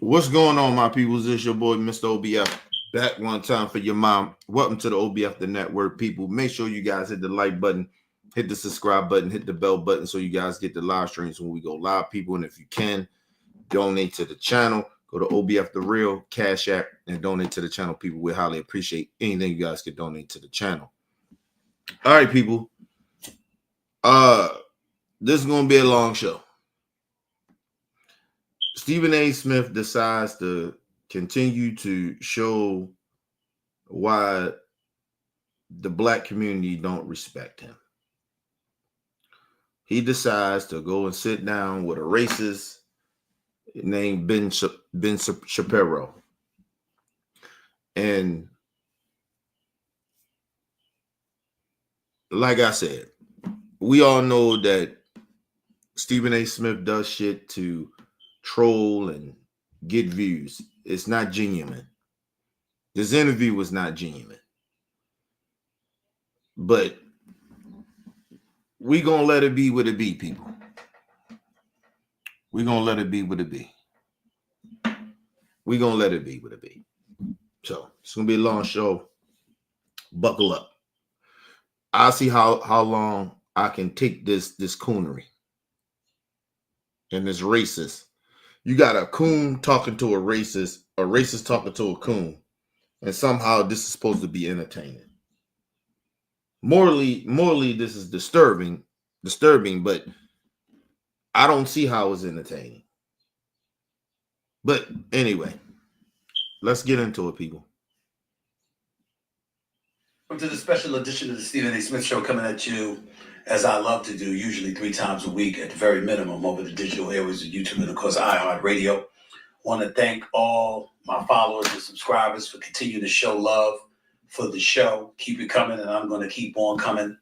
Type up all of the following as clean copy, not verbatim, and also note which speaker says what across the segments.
Speaker 1: What's going on, my peoples? It's your boy, Mr. OBF, back one time for your mom. Welcome to the OBF, the network, people. Make sure you guys hit the like button, hit the subscribe button, hit the bell button so you guys get the live streams when we go live, people. And if you can, donate to the channel. Go to OBF The Real, Cash App, and donate to the channel, people. We highly appreciate anything you guys could donate to the channel. All right, people. This is going to be a long show. Stephen A. Smith decides to continue to show why the black community don't respect him. He decides to go and sit down with a racist named Ben Shapiro. And like I said, we all know that Stephen A. Smith does shit to troll and get views. It's not genuine. This interview was not genuine. But we gonna let it be what it be, people. We gonna let it be what it be. We gonna let it be what it be. So it's gonna be a long show. Buckle up. I'll see how long I can take this coonery and this racist. You got a coon talking to a racist talking to a coon, and somehow this is supposed to be entertaining. Morally, this is disturbing, but I don't see how it's entertaining. But anyway, let's get into it, people.
Speaker 2: Welcome to the special edition of the Stephen A. Smith Show, coming at you, as I love to do, usually 3 times a week at the very minimum, over the digital airways of YouTube and, of course, iHeartRadio. Want to thank all my followers and subscribers for continuing to show love for the show. Keep it coming, and I'm going to keep on coming.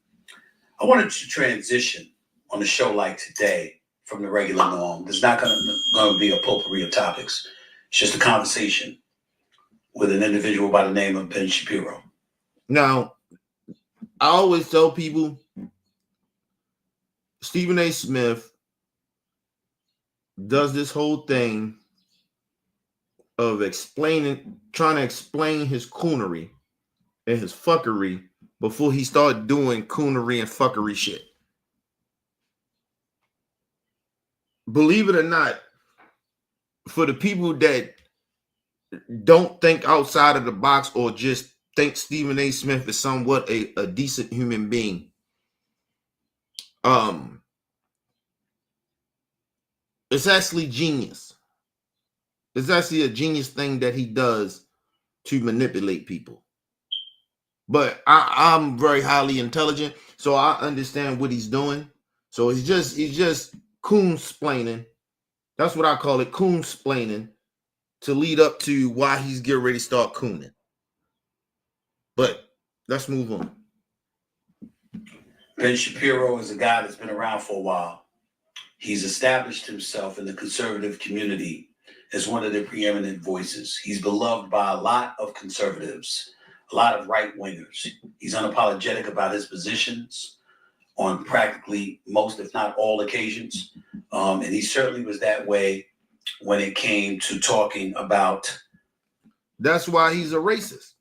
Speaker 2: I wanted to transition on a show like today from the regular norm. There's not going to be a potpourri of topics. It's just a conversation with an individual by the name of Ben Shapiro.
Speaker 1: Now, I always tell people, Stephen A. Smith does this whole thing of trying to explain his coonery and his fuckery before he started doing coonery and fuckery shit. Believe it or not, for the people that don't think outside of the box or just think Stephen A. Smith is somewhat a decent human being, it's actually genius. It's actually a genius thing that he does to manipulate people. But I'm very highly intelligent, so I understand what he's doing. So he's just coon-splaining. That's what I call it, coon-splaining, to lead up to why he's getting ready to start cooning. But let's move on.
Speaker 2: Ben Shapiro is a guy that's been around for a while. He's established himself in the conservative community as one of the preeminent voices. He's beloved by a lot of conservatives, a lot of right-wingers. He's unapologetic about his positions on practically most, if not all, occasions. And he certainly was that way when it came to talking about.
Speaker 1: That's why he's a racist.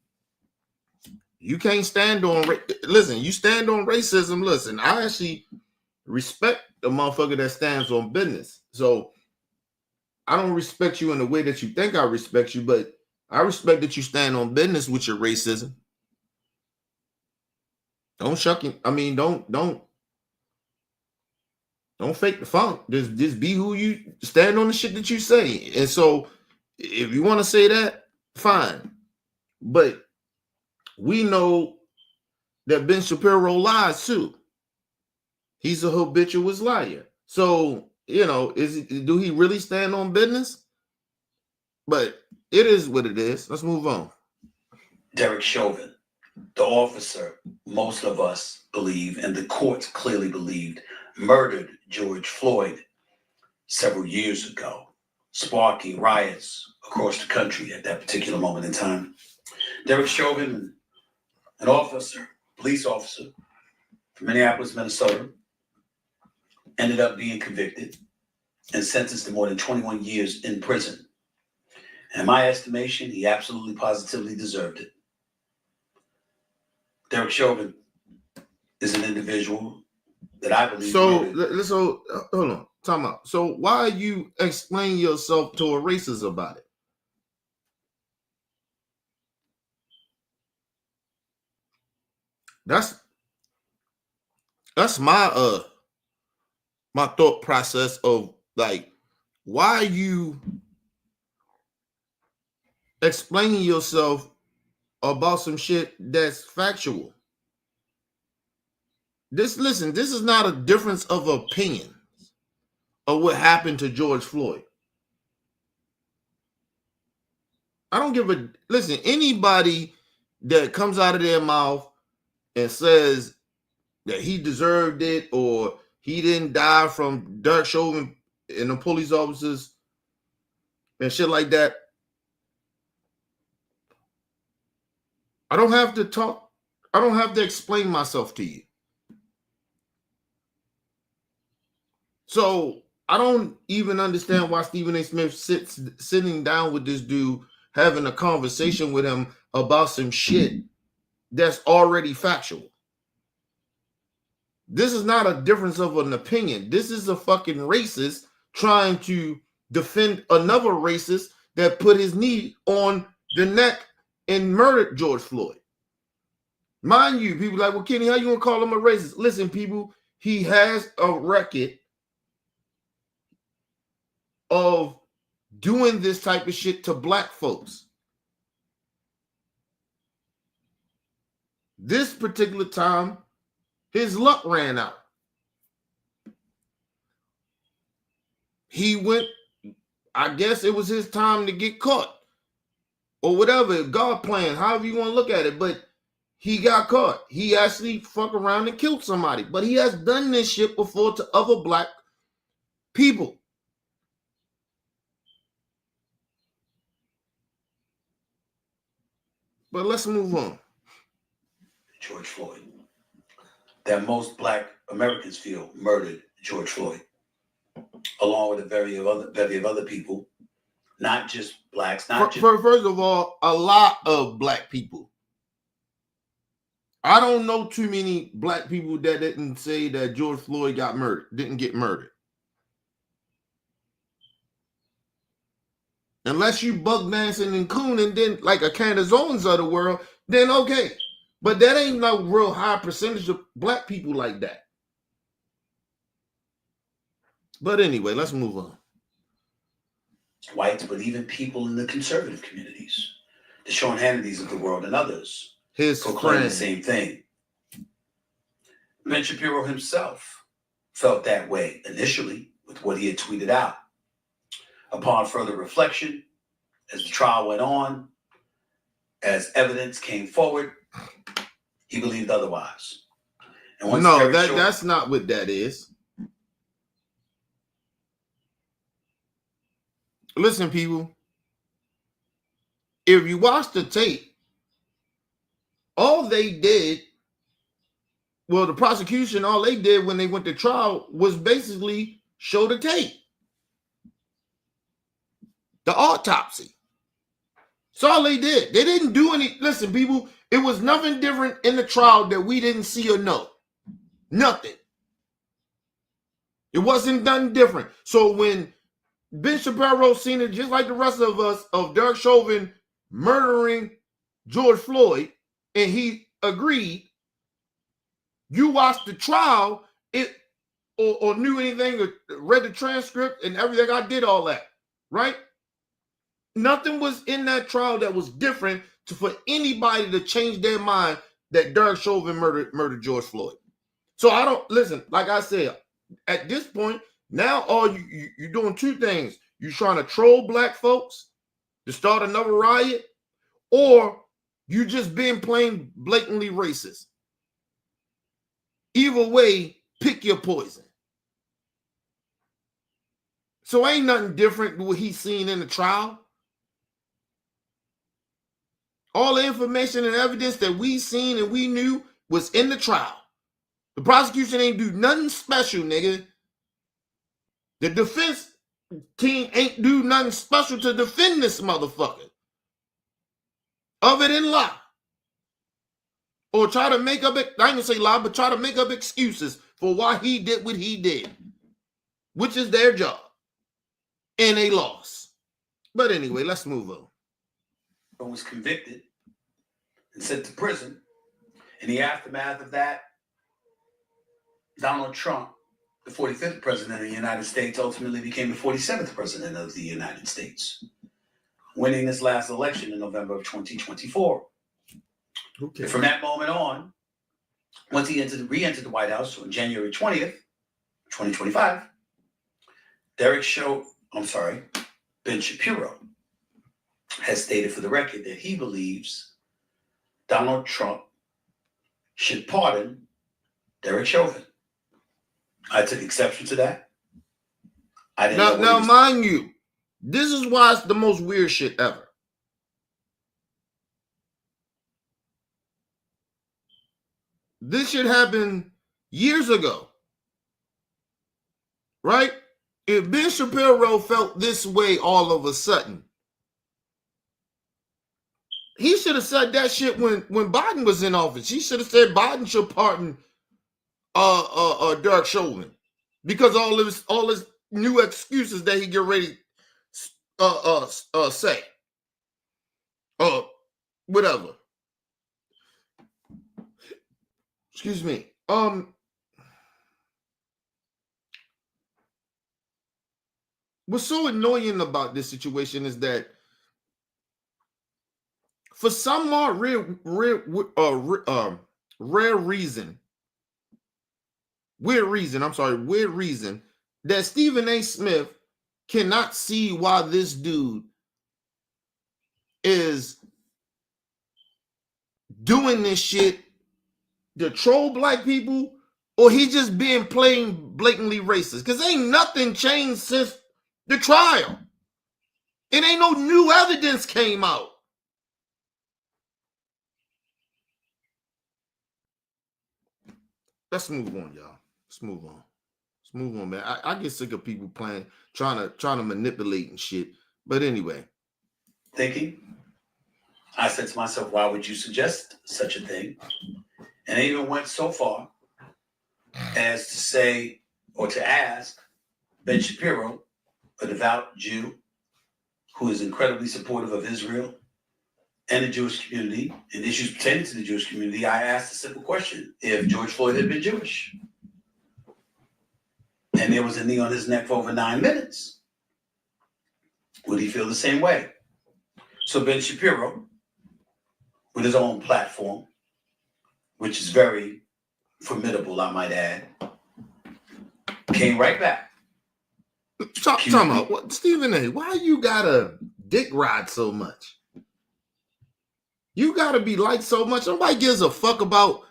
Speaker 1: You can't stand on, listen, you stand on racism. Listen, I actually respect the motherfucker that stands on business. So I don't respect you in the way that you think I respect you, but I respect that you stand on business with your racism. Don't shuck him. I mean, don't fake the funk. Just be who you stand on the shit that you say. And so if you want to say that, fine. But we know that Ben Shapiro lies too. He's a habitual liar. So do he really stand on business? But it is what it is. Let's move on.
Speaker 2: Derek Chauvin, the officer most of us believe, and the courts clearly believed, murdered George Floyd several years ago, sparking riots across the country at that particular moment in time. Derek Chauvin, an officer, police officer from Minneapolis, Minnesota, ended up being convicted and sentenced to more than 21 years in prison. And in my estimation, he absolutely positively deserved it. Derek Chauvin is an individual that I believe.
Speaker 1: So hold on, time out. So why are you explaining yourself to a racist about it? That's my my thought process of like, why are you explaining yourself about some shit that's factual? This is not a difference of opinion of what happened to George Floyd. I don't give a listen. Anybody that comes out of their mouth and says that he deserved it or he didn't die from Derek Chauvin and the police officers and shit like that, I don't have to talk. I don't have to explain myself to you. So I don't even understand why Stephen A. Smith sitting down with this dude, having a conversation with him about some shit that's already factual. This is not a difference of an opinion. This is a fucking racist trying to defend another racist that put his knee on the neck and murdered George Floyd. Mind you, people like, well, Kenny, how you gonna call him a racist? Listen, people, he has a record of doing this type of shit to black folks. This particular time, his luck ran out. He went, I guess it was his time to get caught. Or whatever, God plan, however you want to look at it. But he got caught. He actually fucked around and killed somebody. But he has done this shit before to other black people. But let's move on.
Speaker 2: George Floyd. That most black Americans feel murdered George Floyd, along with a bevy of other people, not just blacks.
Speaker 1: First of all, a lot of black people. I don't know too many black people that didn't say that George Floyd didn't get murdered. Unless you bug dancing and cooning, then like a Candace Owens of the world, then okay. But that ain't no real high percentage of black people like that. But anyway, let's move on.
Speaker 2: Whites, but even people in the conservative communities, the Sean Hannitys of the world and others, proclaim the same thing. Ben Shapiro himself felt that way initially with what he had tweeted out. Upon further reflection, as the trial went on, as evidence came forward, he believed otherwise. And
Speaker 1: that's not what that is. Listen, people, if you watch the tape, all they did, well, the prosecution, all they did when they went to trial was basically show the tape. The autopsy. That's all they did. They didn't do any. Listen, people, it was nothing different in the trial that we didn't see or know. Nothing. It wasn't done different. So when Ben Shapiro seen it, just like the rest of us, of Derek Chauvin murdering George Floyd, and he agreed, you watched the trial, or knew anything, or read the transcript and everything. I did all that, right? Nothing was in that trial that was different for anybody to change their mind that Derek Chauvin murdered George Floyd. So I don't, listen, like I said, at this point, Now all you're doing two things. You're trying to troll black folks to start another riot, or you just being plain blatantly racist. Either way, pick your poison. So ain't nothing different than what he's seen in the trial. All the information and evidence that we seen and we knew was in the trial. The prosecution ain't do nothing special, nigga. The defense team ain't do nothing special to defend this motherfucker. Other than lie. Or try to make up, I ain't gonna say lie, but try to make up excuses for why he did what he did. Which is their job. And they lost. But anyway, let's move on.
Speaker 2: Was convicted and sent to prison. In the aftermath of that, Donald Trump, the 45th president of the United States, ultimately became the 47th president of the United States, winning his last election in November of 2024. Okay. And from that moment on, once he re-entered the White House on January 20th, 2025, Ben Shapiro has stated for the record that he believes Donald Trump should pardon Derek Chauvin. I took exception to that. I didn't know.
Speaker 1: Now, mind you, this is why it's the most weird shit ever. This shit happened years ago. Right? If Ben Shapiro felt this way all of a sudden, he should have said that shit when Biden was in office. He should have said Biden should pardon Derek Chauvin, because all his new excuses that he get ready say. Whatever. Excuse me. What's so annoying about this situation is that for some more rare reason, weird reason that Stephen A. Smith cannot see why this dude is doing this shit to troll black people, or he just being plain blatantly racist. Because ain't nothing changed since the trial. It ain't no new evidence came out. Let's move on, y'all. Let's move on, man. I get sick of people trying to manipulate and shit. But anyway.
Speaker 2: Thinking, I said to myself, why would you suggest such a thing? And I even went so far as to say, or to ask Ben Shapiro, a devout Jew who is incredibly supportive of Israel and the Jewish community and issues pertaining to the Jewish community, I asked a simple question. If George Floyd had been Jewish and there was a knee on his neck for over 9 minutes, would he feel the same way? So Ben Shapiro, with his own platform, which is very formidable, I might add, came right back.
Speaker 1: Talk about what, Stephen A., why you gotta dick ride so much? You gotta be liked so much. Nobody gives a fuck about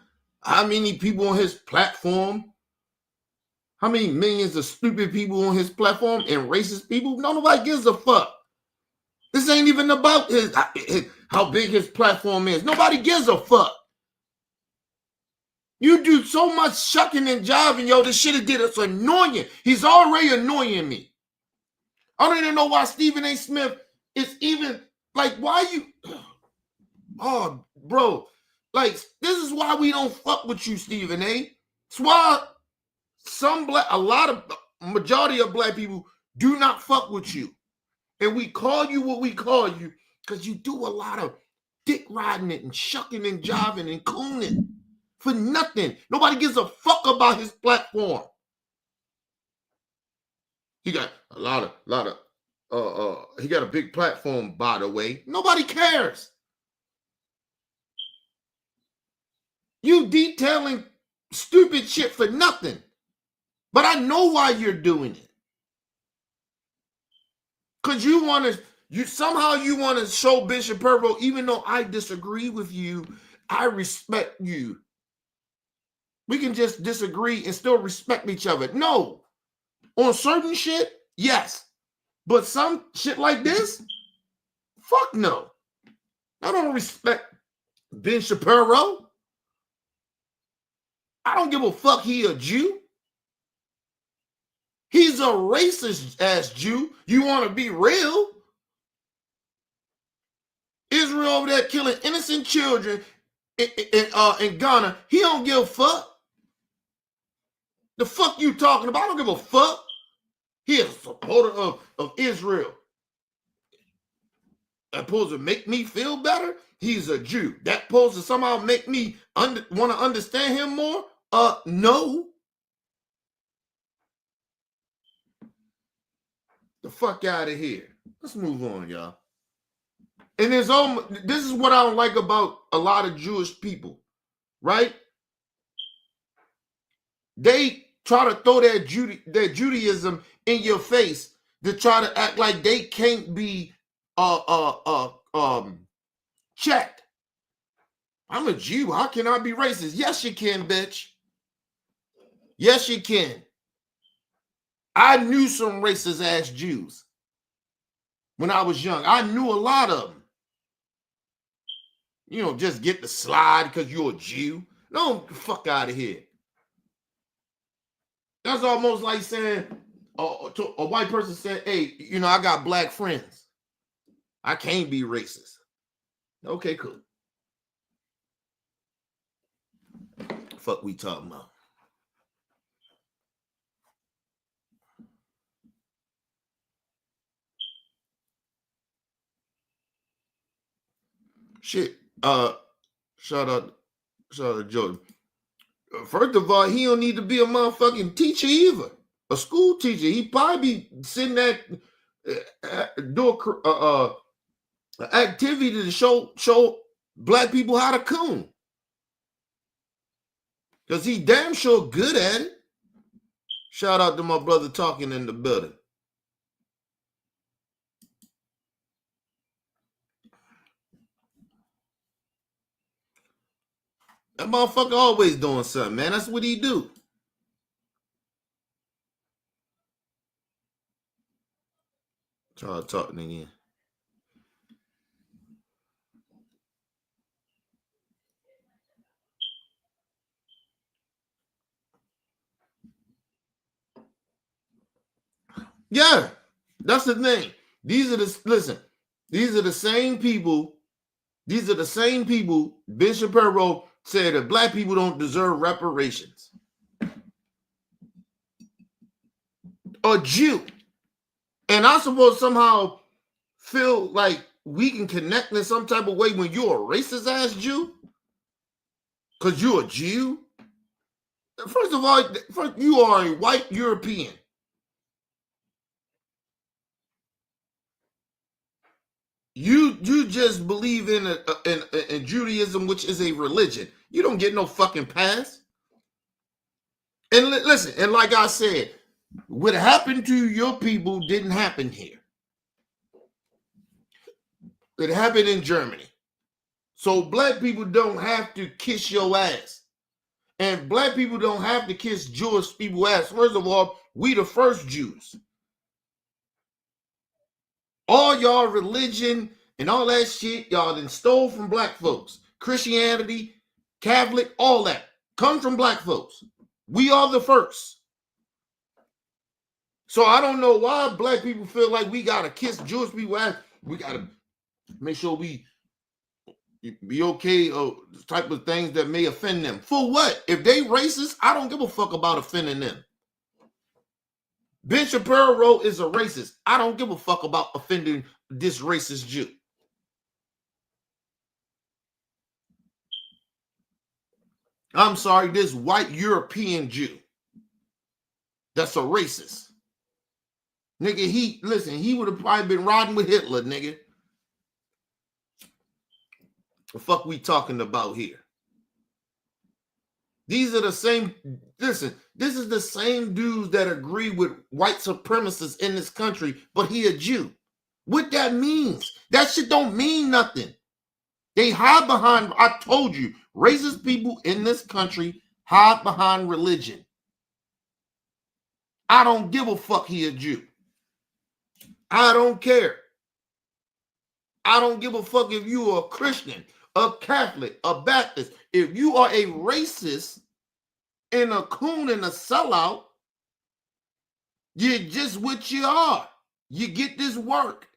Speaker 1: how many people on his platform, how many millions of stupid people on his platform and racist people. Nobody gives a fuck. This ain't even about how big his platform is. Nobody gives a fuck. You do so much shucking and jiving, yo. This shit get us annoying. He's already annoying me. I don't even know why Stephen A. Smith is even like, why you? Oh, bro, like this is why we don't fuck with you, Stephen A. It's why majority of black people do not fuck with you, and we call you what we call you because you do a lot of dick riding it and shucking and jiving and cooning for nothing. Nobody gives a fuck about his platform. He got a lot of he got a big platform, by the way. Nobody cares. You detailing stupid shit for nothing. But I know why you're doing it. Because you want to show Ben Shapiro, even though I disagree with you, I respect you. We can just disagree and still respect each other. No. On certain shit, yes. But some shit like this, fuck no. I don't respect Ben Shapiro. I don't give a fuck he a Jew. He's a racist ass Jew. You want to be real? Israel over there killing innocent children in Ghana. He don't give a fuck. The fuck you talking about? I don't give a fuck. He is a supporter of Israel. That supposed to make me feel better? He's a Jew. That supposed to somehow make me want to understand him more? No. The fuck out of here. Let's move on, y'all. And this is what I don't like about a lot of Jewish people, right? They try to throw their Judaism in your face to try to act like they can't be checked. I'm a Jew. How can I be racist? Yes, you can, bitch. Yes, you can. I knew some racist ass Jews when I was young. I knew a lot of them. You don't just get the slide because you're a Jew. No, fuck out of here. That's almost like saying to a white person said, hey, I got black friends. I can't be racist. Okay, cool. Fuck we talking about. Shit. Shout out to Jordan. First of all, he don't need to be a motherfucking teacher either. A school teacher. He probably be sitting there do activity to show black people how to coon. Because he damn sure good at it. Shout out to my brother talking in the building. That motherfucker always doing something, man. That's what he do. Try talking again. Yeah, that's the thing. These are the same people. These are the same people. Ben Shapiro said that black people don't deserve reparations. A Jew. And I'm supposed to somehow feel like we can connect in some type of way when you're a racist ass Jew? Because you're a Jew? First of all, you are a white European. You just believe in Judaism, which is a religion. You don't get no fucking pass. And listen, and like I said, what happened to your people didn't happen here. It happened in Germany. So black people don't have to kiss your ass. And black people don't have to kiss Jewish people's ass. First of all, we the first Jews. All y'all religion and all that shit, y'all done stole from black folks. Christianity, Catholic, all that come from black folks. We are the first. So I don't know why black people feel like we gotta kiss Jewish people ass. We gotta make sure we be okay, type of things that may offend them. For what? If they racist, I don't give a fuck about offending them. Ben Shapiro is a racist. I don't give a fuck about offending this racist Jew. I'm sorry, this white European Jew that's a racist. Nigga, he would have probably been riding with Hitler, nigga. The fuck we talking about here? These are the same, listen, this is the same dudes that agree with white supremacists in this country, but he a Jew. What that means? That shit don't mean nothing. They hide behind, I told you, racist people in this country hide behind religion. I don't give a fuck he a Jew. I don't care. I don't give a fuck if you are a Christian, a Catholic, a Baptist. If you are a racist and a coon and a sellout, you're just what you are. You get this work.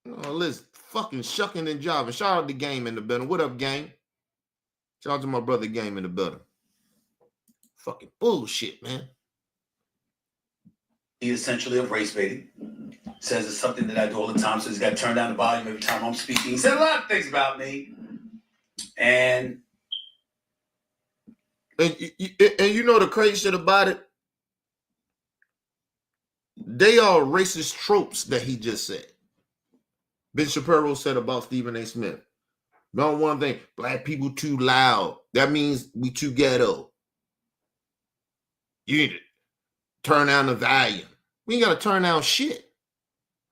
Speaker 1: Oh, listen, fucking shucking and jiving. Shout out to Game in the building. What up, Game? Shout out to my brother Game in the building. Fucking bullshit, man.
Speaker 2: He essentially of race baiting. Says it's something that I do all the time, so he's got to turn down the volume every time I'm speaking. He said a lot of things about me. And
Speaker 1: you know the crazy shit about it? They are racist tropes that he just said. Ben Shapiro said about Stephen A. Smith. Not one thing, black people too loud. That means we too ghetto. You need to turn down the volume. We ain't got to turn down shit.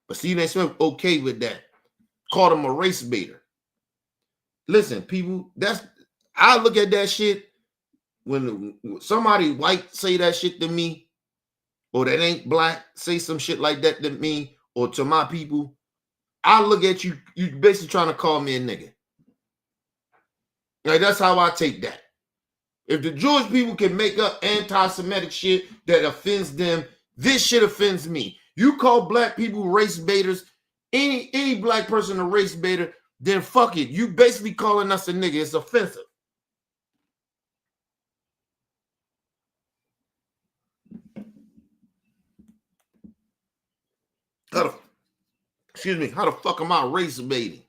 Speaker 1: But Stephen A. Smith okay with that. Called him a race baiter. Listen, people, I look at that shit when somebody white say that shit to me, or that ain't black say some shit like that to me or to my people. I look at you basically trying to call me a nigga. Like, that's how I take that. If the Jewish people can make up anti-Semitic shit that offends them, this shit offends me. You call black people race baiters, any black person a race baiter, then fuck it. You basically calling us a nigga. It's offensive. How the fuck am I race baiting?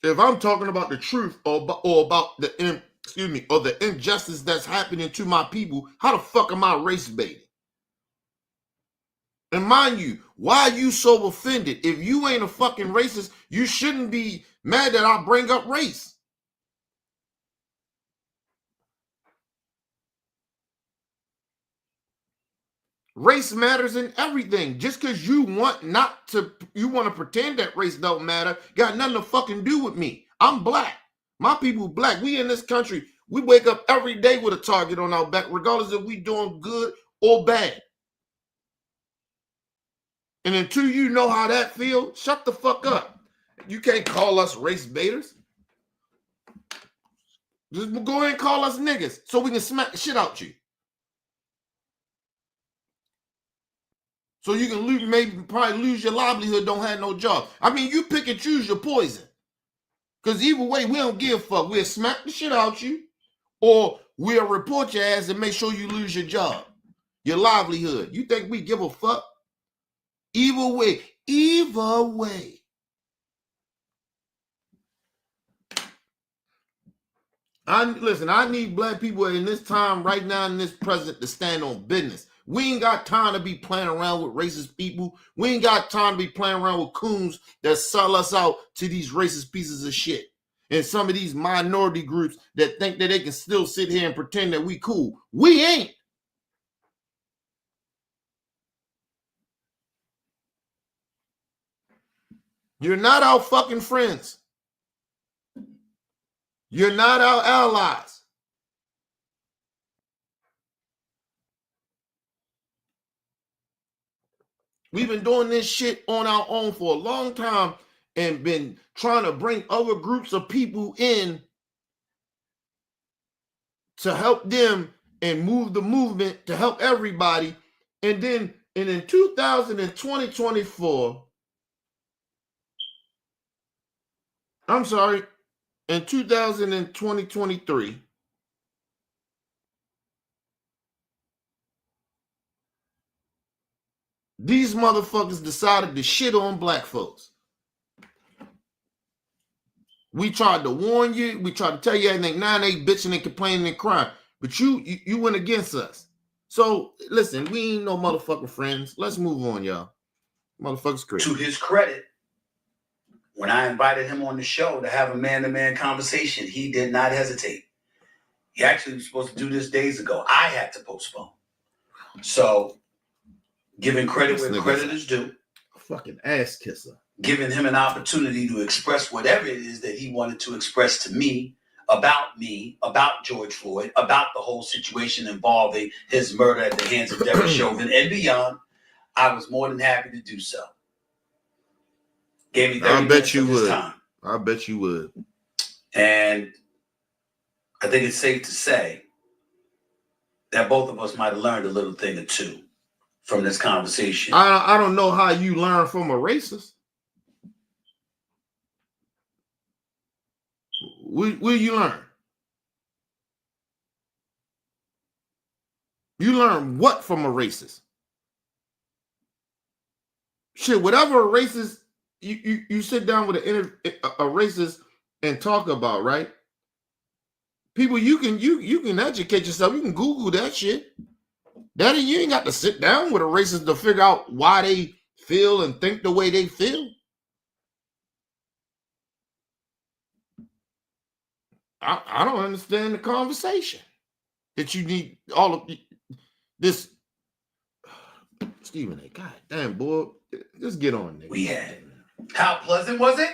Speaker 1: If I'm talking about the truth or about the injustice that's happening to my people, how the fuck am I race baiting? And mind you, why are you so offended? If you ain't a fucking racist, you shouldn't be mad that I bring up race. Race matters in everything. Just because you want to pretend that race don't matter, got nothing to fucking do with me. I'm black. My people black. We in this country, we wake up every day with a target on our back, regardless if we doing good or bad. And until you know how that feels, shut the fuck up. You can't call us race baiters. Just go ahead and call us niggas so we can smack the shit out you. So you can probably lose your livelihood, don't have no job. I mean, you pick and choose your poison. Because either way, we don't give a fuck. We'll smack the shit out you, or we'll report your ass and make sure you lose your job, your livelihood. You think we give a fuck? Either way. I need black people in this time right now in this present to stand on business. We ain't got time to be playing around with racist people. We ain't got time to be playing around with coons that sell us out to these racist pieces of shit. And some of these minority groups that think that they can still sit here and pretend that we cool. We ain't. You're not our fucking friends. You're not our allies. We've been doing this shit on our own for a long time and been trying to bring other groups of people in to help them and move the movement to help everybody. And then in 2024, I'm sorry, in 2023, these motherfuckers decided to shit on black folks. We tried to warn you. We tried to tell you everything. Now they bitching and complaining and crying. But you went against us. So, listen, we ain't no motherfucking friends. Let's move on, y'all. Motherfuckers crazy.
Speaker 2: To his credit, when I invited him on the show to have a man-to-man conversation, he did not hesitate. He actually was supposed to do this days ago. I had to postpone. So, giving credit where credit is due.
Speaker 1: A fucking ass kisser.
Speaker 2: Giving him an opportunity to express whatever it is that he wanted to express to me, about George Floyd, about the whole situation involving his murder at the hands of Derek Chauvin and beyond. I was more than happy to do so. Gave me 30 minutes of his time.
Speaker 1: I bet you would.
Speaker 2: And I think it's safe to say that both of us might have learned a little thing or two from this conversation.
Speaker 1: I don't know how you learn from a racist. Will you learn? You learn what from a racist? Shit, whatever a racist you sit down with a racist and talk about, right? People, you can educate yourself. You can Google that shit. Daddy, you ain't got to sit down with a racist to figure out why they feel and think the way they feel. I don't understand the conversation that you need all of this. Stephen A. God damn, boy. Just get on, nigga.
Speaker 2: We had. How pleasant was it?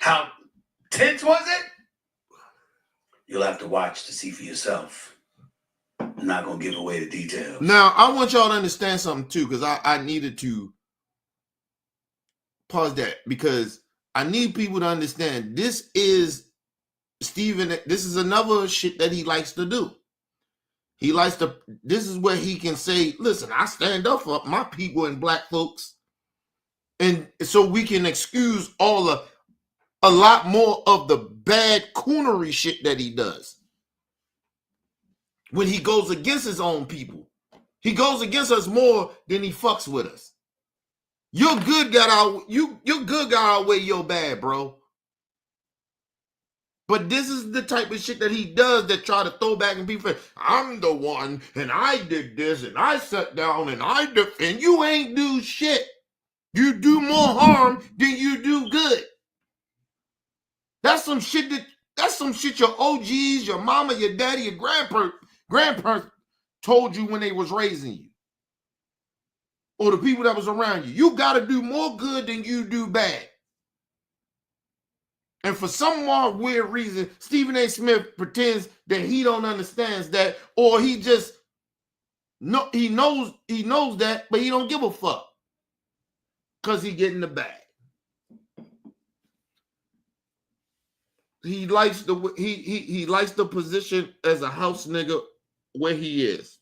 Speaker 2: How tense was it? You'll have to watch to see for yourself. I'm not going to give away the details.
Speaker 1: Now, I want y'all to understand something, too, because I needed to pause that, because I need people to understand this is Stephen. This is another shit that he likes to do. He likes to, this is where he can say, listen, I stand up for my people and black folks. And so we can excuse a lot more of the bad coonery shit that he does. When he goes against his own people. He goes against us more than he fucks with us. Your good got outweigh your bad, bro. But this is the type of shit that he does that try to throw back in people. I'm the one, and I did this, and I sat down, and I defend. You ain't do shit. You do more harm than you do good. That's some shit your OGs, your mama, your daddy, your grandparents told you when they was raising you. Or the people that was around you. You got to do more good than you do bad. And for some more weird reason, Stephen A. Smith pretends that he don't understand that, or he just he knows that, but he don't give a fuck because he getting the bag. He likes he likes the position as a house nigga where he is,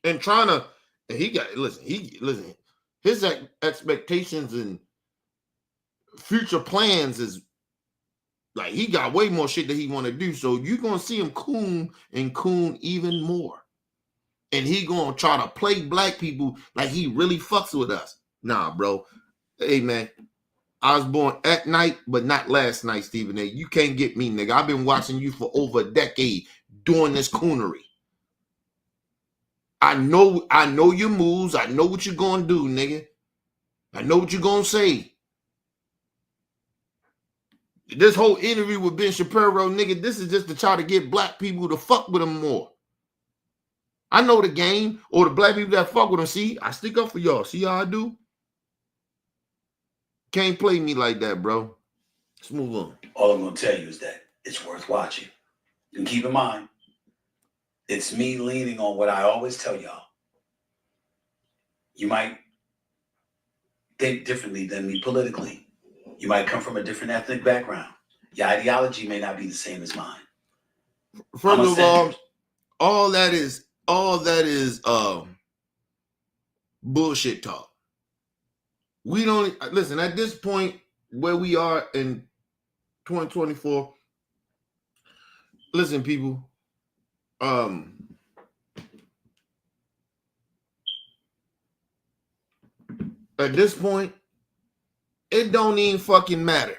Speaker 1: and trying to. And he got listen. His expectations and future plans is. Like, he got way more shit that he want to do. So you're going to see him coon even more. And he going to try to play black people like he really fucks with us. Nah, bro. Hey, man. I was born at night, but not last night, Stephen A. You can't get me, nigga. I've been watching you for over a decade doing this coonery. I know your moves. I know what you're going to do, nigga. I know what you're going to say. This whole interview with Ben Shapiro, nigga, this is just to try to get black people to fuck with him more. I know the game, or the black people that fuck with him. See, I stick up for y'all. See how I do? Can't play me like that, bro. Let's move on.
Speaker 2: All I'm going to tell you is that it's worth watching. And keep in mind, it's me leaning on what I always tell y'all. You might think differently than me politically. You might come from a different ethnic background. Your ideology may not be the same as mine.
Speaker 1: First of all that is bullshit talk. We don't listen at this point where we are in 2024. Listen, people. At this point, it don't even fucking matter.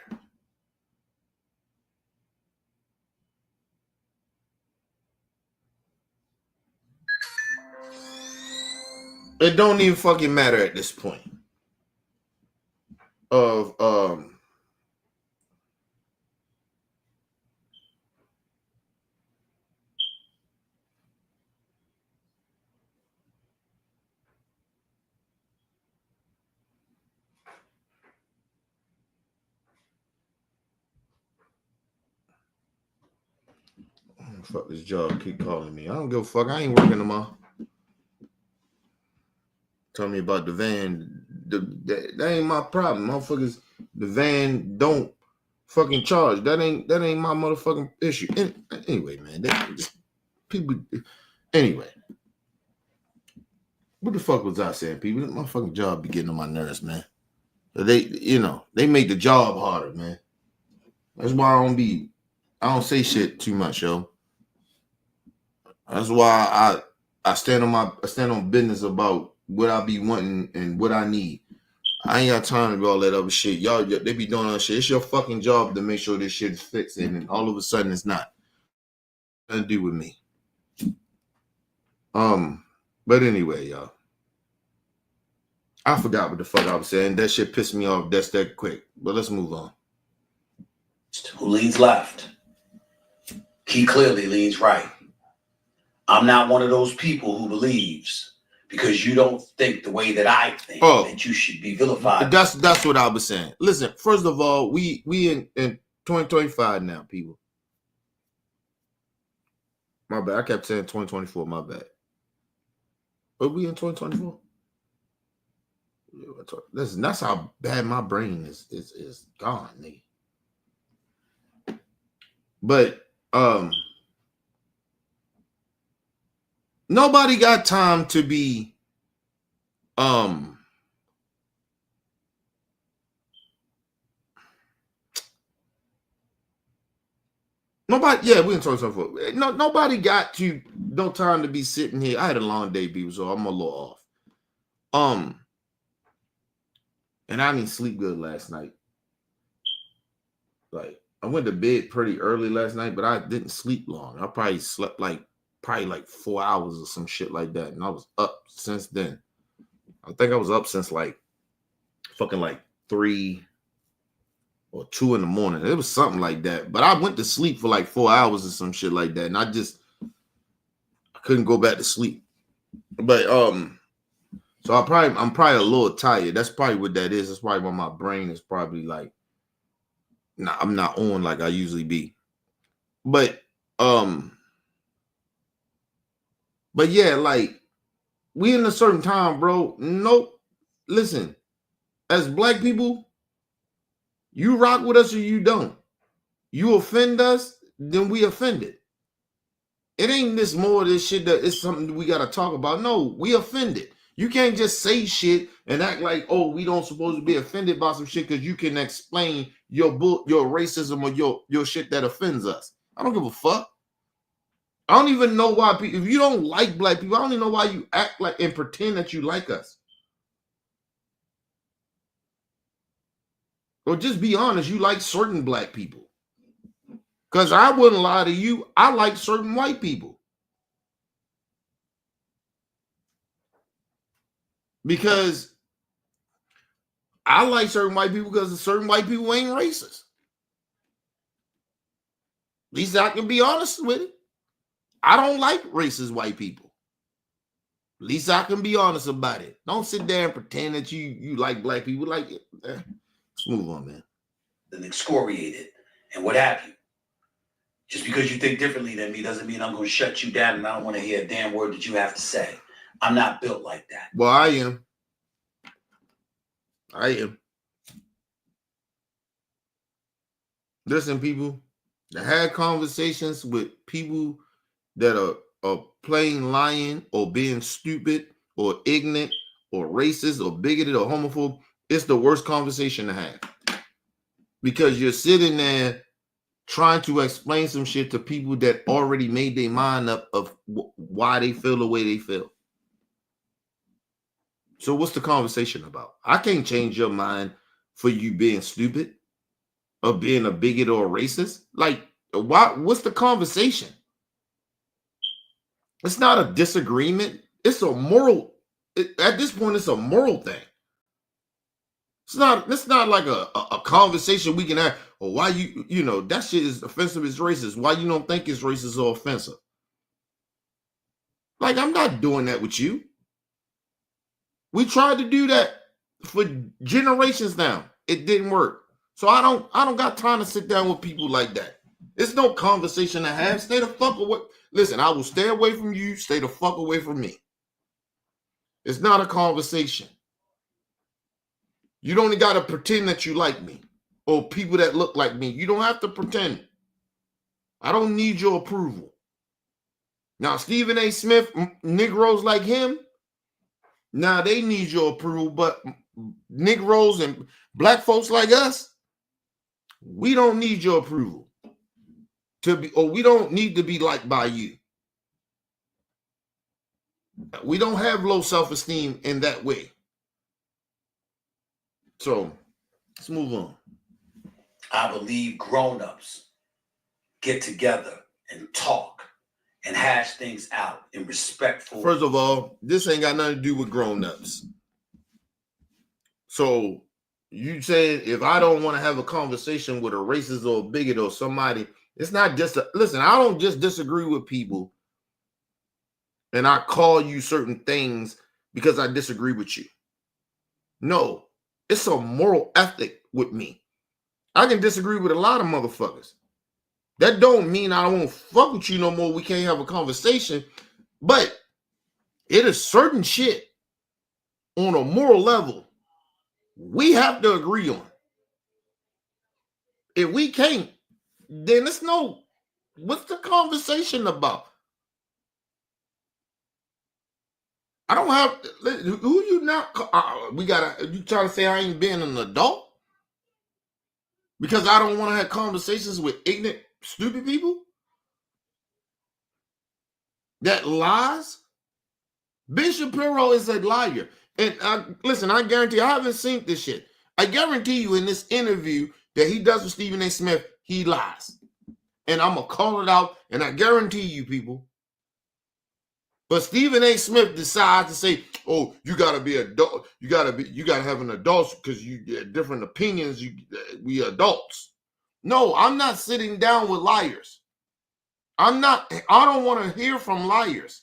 Speaker 1: It don't even fucking matter at this point. Of Fuck this job. Keep calling me. I don't give a fuck. I ain't working tomorrow. Tell me about the van. That ain't my problem. Motherfuckers, the van don't fucking charge. That ain't my motherfucking issue. Anyway, man. People. Anyway. What the fuck was I saying, people? My fucking job be getting on my nerves, man. They make the job harder, man. That's why I don't say shit too much, yo. That's why I stand on business about what I be wanting and what I need. I ain't got time to do all that other shit. Y'all, they be doing all shit. It's your fucking job to make sure this shit is fixed, and all of a sudden it's not. Nothing to do with me. But anyway, y'all. I forgot what the fuck I was saying. That shit pissed me off. That's that quick. But let's move on.
Speaker 2: Who leans left? He clearly leans right. I'm not one of those people who believes because you don't think the way that I think that you should be vilified.
Speaker 1: That's what I was saying. Listen, first of all, we in 2025 now, people. My bad. I kept saying 2024. My bad. But we in 2024. Listen, that's how bad my brain is gone, nigga. But nobody got time to be nobody, yeah, we can talk something. Nobody got no time to be sitting here. I had a long day, people, so I'm a little off. And I didn't sleep good last night. Like, I went to bed pretty early last night, but I didn't sleep long. I probably slept like 4 hours or some shit like that. And I was up since then. I think I was up since like fucking like 3 or 2 in the morning. It was something like that. But I went to sleep for like 4 hours or some shit like that. And I couldn't go back to sleep. But so I'm probably a little tired. That's probably what that is. That's probably why my brain is probably like, nah, I'm not on like I usually be. But yeah, like we in a certain time, bro. Nope. Listen, as black people, you rock with us or you don't. You offend us, then we offended. It ain't this more of this shit that it's something we gotta talk about. No, we offended. You can't just say shit and act like, oh, we don't supposed to be offended by some shit because you can explain your racism or your shit that offends us. I don't give a fuck. I don't even know why people, if you don't like black people, I don't even know why you act like and pretend that you like us. Or just be honest, you like certain black people. Because I wouldn't lie to you, I like certain white people. Because I like certain white people because certain white people ain't racist. At least I can be honest with it. I don't like racist white people. At least I can be honest about it. Don't sit there and pretend that you like black people. Like, let's move on, man.
Speaker 2: And excoriated and what have you. Just because you think differently than me doesn't mean I'm going to shut you down and I don't want to hear a damn word that you have to say. I'm not built like that.
Speaker 1: Well, I am. Listen, people, I had conversations with people that are plain lying or being stupid or ignorant or racist or bigoted or homophobe. It's the worst conversation to have. Because you're sitting there trying to explain some shit to people that already made their mind up of why they feel the way they feel. So what's the conversation about? I can't change your mind for you being stupid or being a bigot or a racist. Like, what's the conversation? It's not a disagreement. It's a moral. At this point, it's a moral thing. It's not like a conversation we can have. Or why that shit is offensive, it's racist. Why you don't think it's racist or offensive? Like, I'm not doing that with you. We tried to do that for generations now. It didn't work. So I don't got time to sit down with people like that. It's no conversation to have. Stay the fuck away. Listen, I will stay away from you. Stay the fuck away from me. It's not a conversation. You don't got to pretend that you like me or people that look like me. You don't have to pretend. I don't need your approval. Now, Stephen A. Smith, Negroes like him, now they need your approval, but Negroes and black folks like us, we don't need your approval to be, or we don't need to be liked by you. We don't have low self-esteem in that way. So let's move on.
Speaker 2: I believe grown-ups get together and talk and hash things out in respectful.
Speaker 1: First of all, this ain't got nothing to do with grown-ups. So you saying if I don't want to have a conversation with a racist or a bigot or somebody, it's not just listen, I don't just disagree with people and I call you certain things because I disagree with you. No, it's a moral ethic with me. I can disagree with a lot of motherfuckers. That don't mean I won't fuck with you no more. We can't have a conversation. But it is certain shit on a moral level we have to agree on. If we can't, then it's no, what's the conversation about? I don't have, who you not, you trying to say I ain't being an adult? Because I don't want to have conversations with ignorant, stupid people? That lies? Ben Shapiro is a liar. And listen, I guarantee, I haven't seen this shit. I guarantee you in this interview that he does with Stephen A. Smith, he lies. And I'm going to call it out, and I guarantee you, people. But Stephen A. Smith decides to say, oh, you got to be adult. You got to have an adult because you get different opinions. We adults. No, I'm not sitting down with liars. I don't want to hear from liars.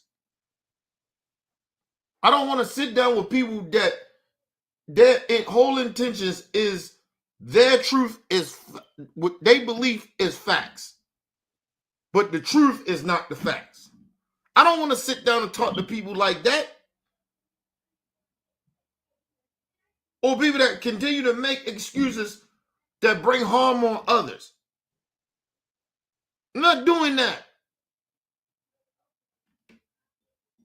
Speaker 1: I don't want to sit down with people that their whole intentions is their truth is what they believe is facts. But the truth is not the facts. I don't want to sit down and talk to people like that. Or people that continue to make excuses that bring harm on others. I'm not doing that.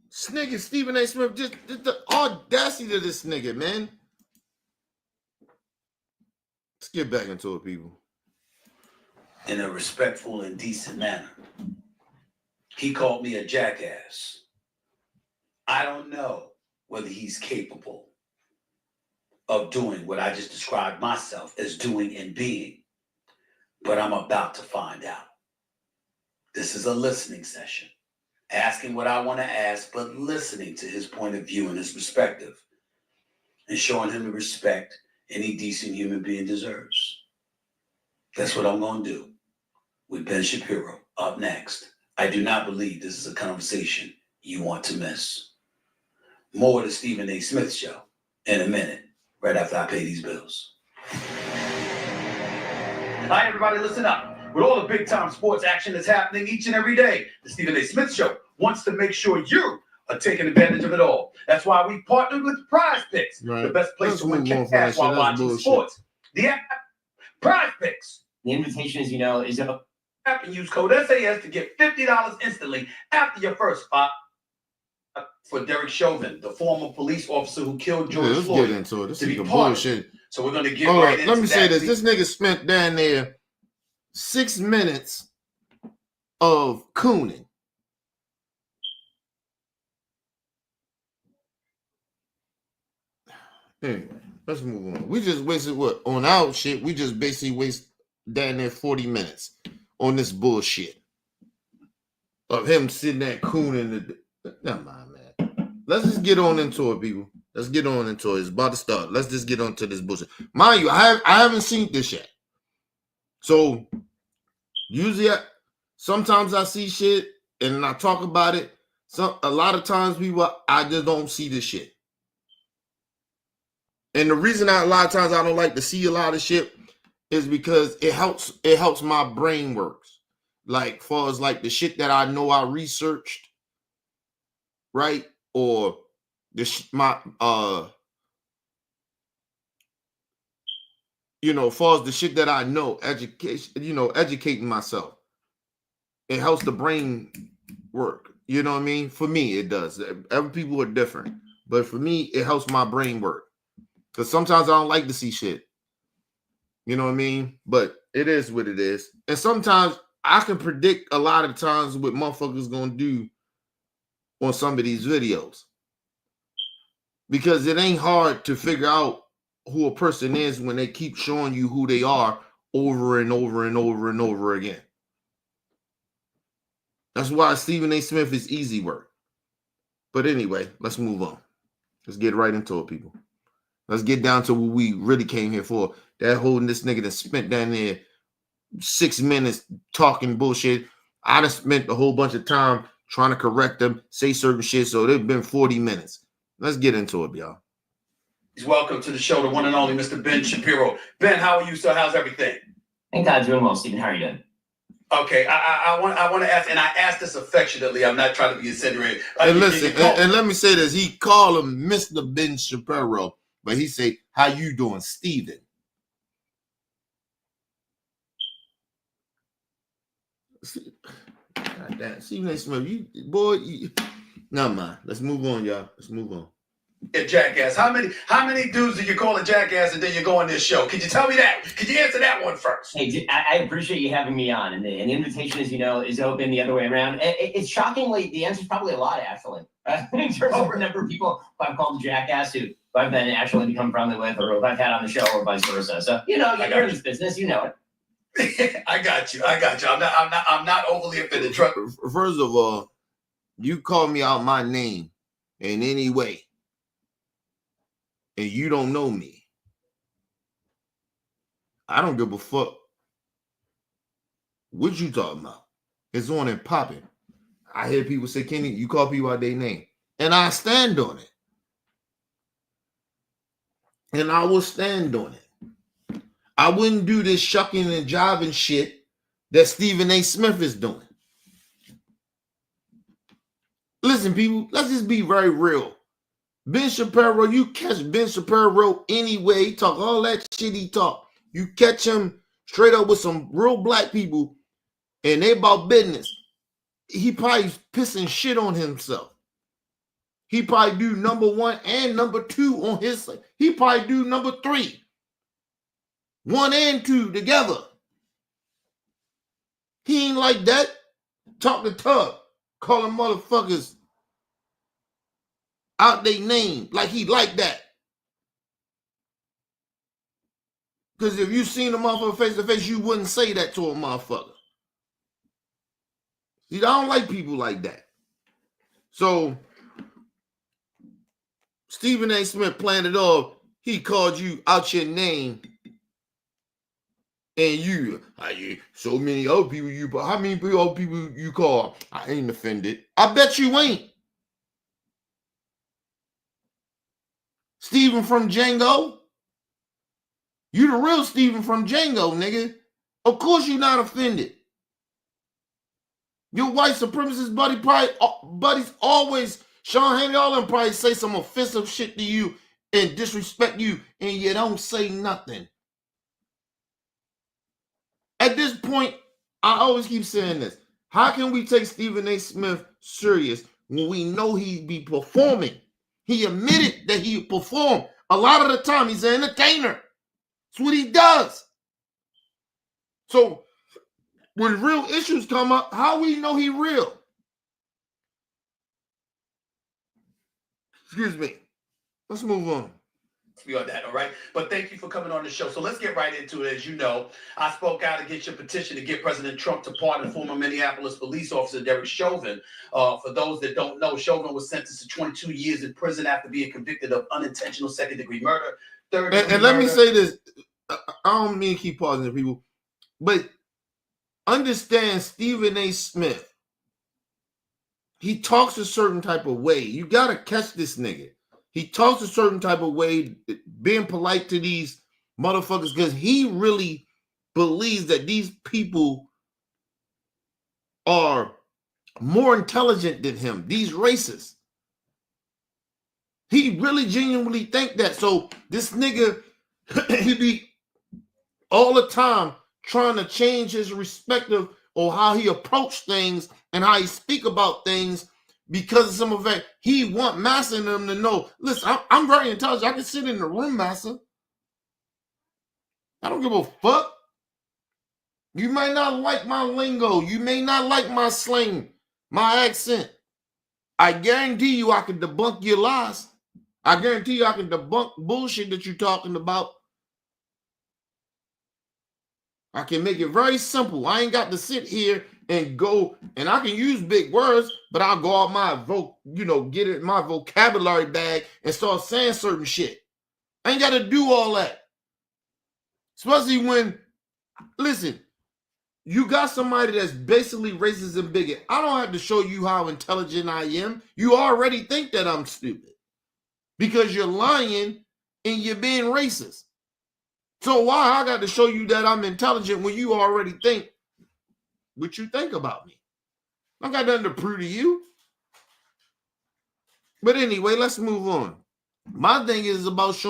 Speaker 1: This nigga, Stephen A. Smith, just the audacity of this nigga, man. Let's get back into it, people.
Speaker 2: In a respectful and decent manner. He called me a jackass. I don't know whether he's capable of doing what I just described myself as doing and being, but I'm about to find out. This is a listening session. Asking what I want to ask, but listening to his point of view and his perspective, and showing him the respect any decent human being deserves. That's what I'm going to do with Ben Shapiro up next. I do not believe this is a conversation you want to miss. More of the Stephen A. Smith Show in a minute, right after I pay these bills. Hi, everybody, listen up. With all the big-time sports action that's happening each and every day, the Stephen A. Smith Show wants to make sure you are taking advantage of it all. That's why we partnered with Prize Picks, the best place to win cash while watching sports. The app, Prize Picks.
Speaker 3: The invitation, as you know, is up.
Speaker 2: App and use code SAS to get $50 instantly after your first spot. For Derek Chauvin, the former police officer who killed George Floyd.
Speaker 1: Let's get into it. This is some bullshit.
Speaker 2: So we're going to get right into that.
Speaker 1: Let me say this. This nigga spent down there 6 minutes of cooning. Anyway, let's move on. We just wasted what? On our shit, we just basically waste down there 40 minutes on this bullshit. Of him sitting there cooning. Never mind, man. Let's just get on into it, people. Let's get on into it. It's about to start. Let's just get on to this bullshit. Mind you, I haven't seen this yet. So usually sometimes I see shit and I talk about it. A lot of times I just don't see this shit. And the reason a lot of times I don't like to see a lot of shit is because it helps my brain works. like far as like the shit that I know I researched, right? Or my far as the shit that I know, education, educating myself. It helps the brain work. You know what I mean? For me, it does. Every people are different. But for me, it helps my brain work. Because sometimes I don't like to see shit. You know what I mean? But it is what it is. And sometimes I can predict a lot of times what motherfuckers gonna do on some of these videos. Because it ain't hard to figure out who a person is when they keep showing you who they are over and over and over and over again. That's why Stephen A. Smith is easy work. But anyway, let's move on. Let's get right into it, people. Let's get down to what we really came here for. That holding this nigga that spent down there 6 minutes talking bullshit. I done spent a whole bunch of time trying to correct them, say certain shit, so they've been 40 minutes. Let's get into it, y'all.
Speaker 2: Welcome to the show, the one and only Mr. Ben Shapiro. Ben, how are you, sir? How's everything?
Speaker 3: Thank God, doing well, Stephen. How are you doing?
Speaker 2: Okay, I want to ask, and I asked this affectionately. I'm not trying to be insinuating.
Speaker 1: And listen, and let me say this: he called him Mr. Ben Shapiro, but he say, "How you doing, Steven?" God damn, Stephen A. Smith, never mind. Let's move on, y'all. Let's move on.
Speaker 2: A jackass. How many dudes do you call a jackass and then you go on this show? Can you tell me that? Can you answer that one first?
Speaker 3: Hey, I appreciate you having me on. And the invitation, as you know, is open the other way around. It's shockingly, the answer is probably a lot, actually. In terms of the number of people who I've called a jackass who I've then actually become friendly with, or who I've had on the show, or vice versa. So, you're in this business, you know
Speaker 2: it. I got you. I'm not overly offended.
Speaker 1: First of all, you call me out my name in any way, and you don't know me. I don't give a fuck what you talking about. It's on and popping. I hear people say, Kenny, you call people out their name. And I stand on it. And I will stand on it. I wouldn't do this shucking and jiving shit that Stephen A. Smith is doing. Listen, people, let's just be very real. Ben Shapiro, you catch Ben Shapiro anyway, he talk all that shit he talk. You catch him straight up with some real black people and they about business. He probably pissing shit on himself. He probably do number 1 and number 2 on his side. He probably do number 3. 1 and 2 together. He ain't like that. Talk to Tug. Calling motherfuckers out their name like he like that. Because if you seen a motherfucker face to face, you wouldn't say that to a motherfucker. See, I don't like people like that. So, Stephen A. Smith planned it off. He called you out your name. And you, so many other people how many other people you call? I ain't offended. I bet you ain't. Steven from Django? You the real Steven from Django, nigga. Of course you're not offended. Your white supremacist buddies always, Sean Haney, all them probably say some offensive shit to you and disrespect you, and you don't say nothing. At this point, I always keep saying this. How can we take Stephen A. Smith serious when we know he be performing? He admitted that he performed. A lot of the time, he's an entertainer. That's what he does. So, when real issues come up, how we know he real? Excuse me. Let's move on.
Speaker 2: We on that, all right? But thank you for coming on the show. So let's get right into it. As you know, I spoke out against your petition to get President Trump to pardon former Minneapolis police officer Derek Chauvin. For those that don't know, Chauvin was sentenced to 22 years in prison after being convicted of unintentional second-degree murder.
Speaker 1: And let me say this. I don't mean to keep pausing people, but understand Stephen A. Smith. He talks a certain type of way. You got to catch this nigga. He talks a certain type of way, being polite to these motherfuckers, because he really believes that these people are more intelligent than him. These racists. He really genuinely think that. So this nigga, he be all the time trying to change his perspective or how he approach things and how he speak about things because of some of that. He want Massa and them to know, listen, I'm very intelligent. I can sit in the room, Massa. I don't give a fuck. You may not like my lingo. You may not like my slang, my accent. I guarantee you I can debunk your lies. I guarantee you I can debunk bullshit that you're talking about. I can make it very simple. I ain't got to sit here and go, and I can use big words, but I'll go out my get it my vocabulary bag and start saying certain shit. I ain't got to do all that. Especially when, listen, you got somebody that's basically racist and bigot. I don't have to show you how intelligent I am. You already think that I'm stupid because you're lying and you're being racist. So why I got to show you that I'm intelligent when you already think what you think about me? I got nothing to prove to you. But anyway, let's move on. My thing is about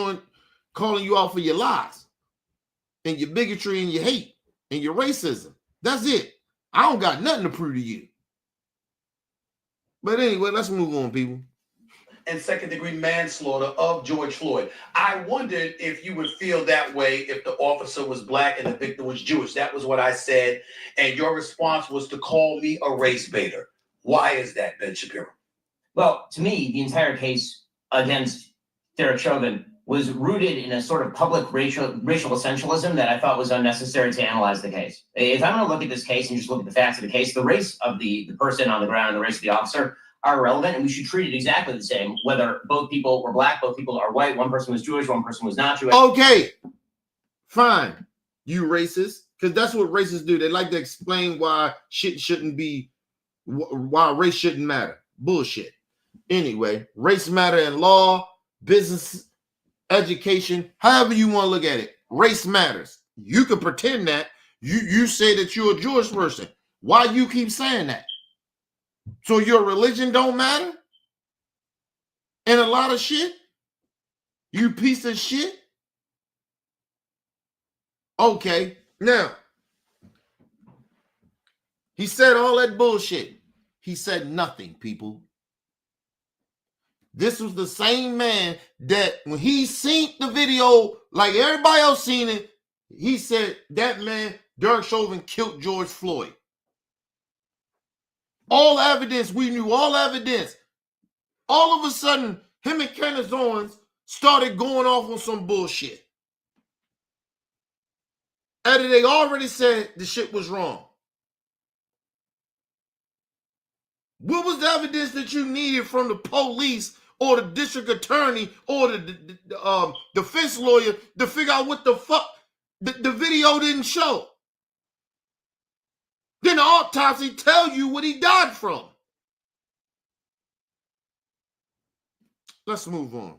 Speaker 1: calling you out for your lies and your bigotry and your hate and your racism. That's it. I don't got nothing to prove to you. But anyway, let's move on, people.
Speaker 2: And second-degree manslaughter of George Floyd. I wondered if you would feel that way if the officer was black and the victim was Jewish. That was what I said. And your response was to call me a race baiter. Why is that, Ben Shapiro?
Speaker 3: Well, to me, the entire case against Derek Chauvin was rooted in a sort of public racial essentialism that I thought was unnecessary to analyze the case. If I'm going to look at this case and just look at the facts of the case, the race of the person on the ground and the race of the officer are irrelevant, and we should treat it exactly the same, whether both people were black, both people are white, one person was Jewish, one person was not Jewish.
Speaker 1: Okay, fine, you racist, because that's what racists do. They like to explain why shit shouldn't be, why race shouldn't matter. Bullshit. Anyway, race matter in law, business, education, however you want to look at it. Race matters. You can pretend that. You say that you're a Jewish person. Why you keep saying that? So your religion don't matter? And a lot of shit? You piece of shit? Okay, now, he said all that bullshit. He said nothing, people. This was the same man that when he seen the video, like everybody else seen it, he said that man, Derek Chauvin, killed George Floyd. All evidence, we knew all evidence. All of a sudden, him and Kenneth Owens started going off on some bullshit. And they already said the shit was wrong. What was the evidence that you needed from the police or the district attorney or the defense lawyer to figure out what the fuck the video didn't show? Then the autopsy tell you what he died from. Let's move on.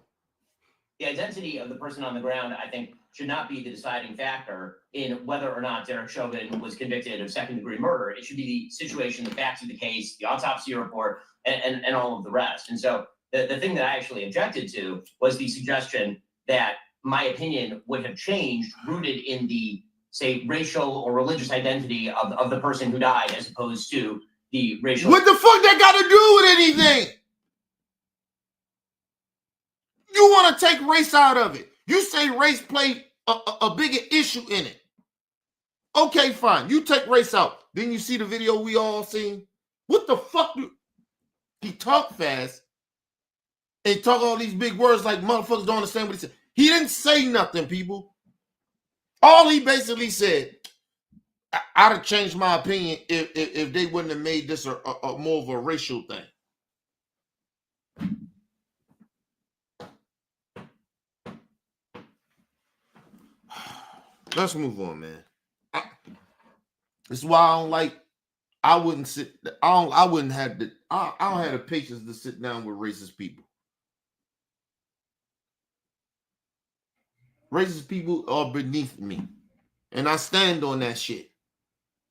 Speaker 3: The identity of the person on the ground, I think, should not be the deciding factor in whether or not Derek Chauvin was convicted of second-degree murder. It should be the situation, the facts of the case, the autopsy report, and all of the rest. And so the thing that I actually objected to was the suggestion that my opinion would have changed, rooted in the, say, racial or religious identity of the person who died, as opposed to the racial.
Speaker 1: What the fuck that got to do with anything? You want to take race out of it. You say race played a bigger issue in it. Okay, fine. You take race out. Then you see the video we all seen. What the fuck? He talk fast and talk all these big words like motherfuckers don't understand what he said. He didn't say nothing, people. All he basically said, I'd have changed my opinion if they wouldn't have made this a more of a racial thing. Let's move on, man. This is why I don't like. I wouldn't sit. I wouldn't have the. I don't have the patience to sit down with racist people. Racist people are beneath me, and I stand on that shit.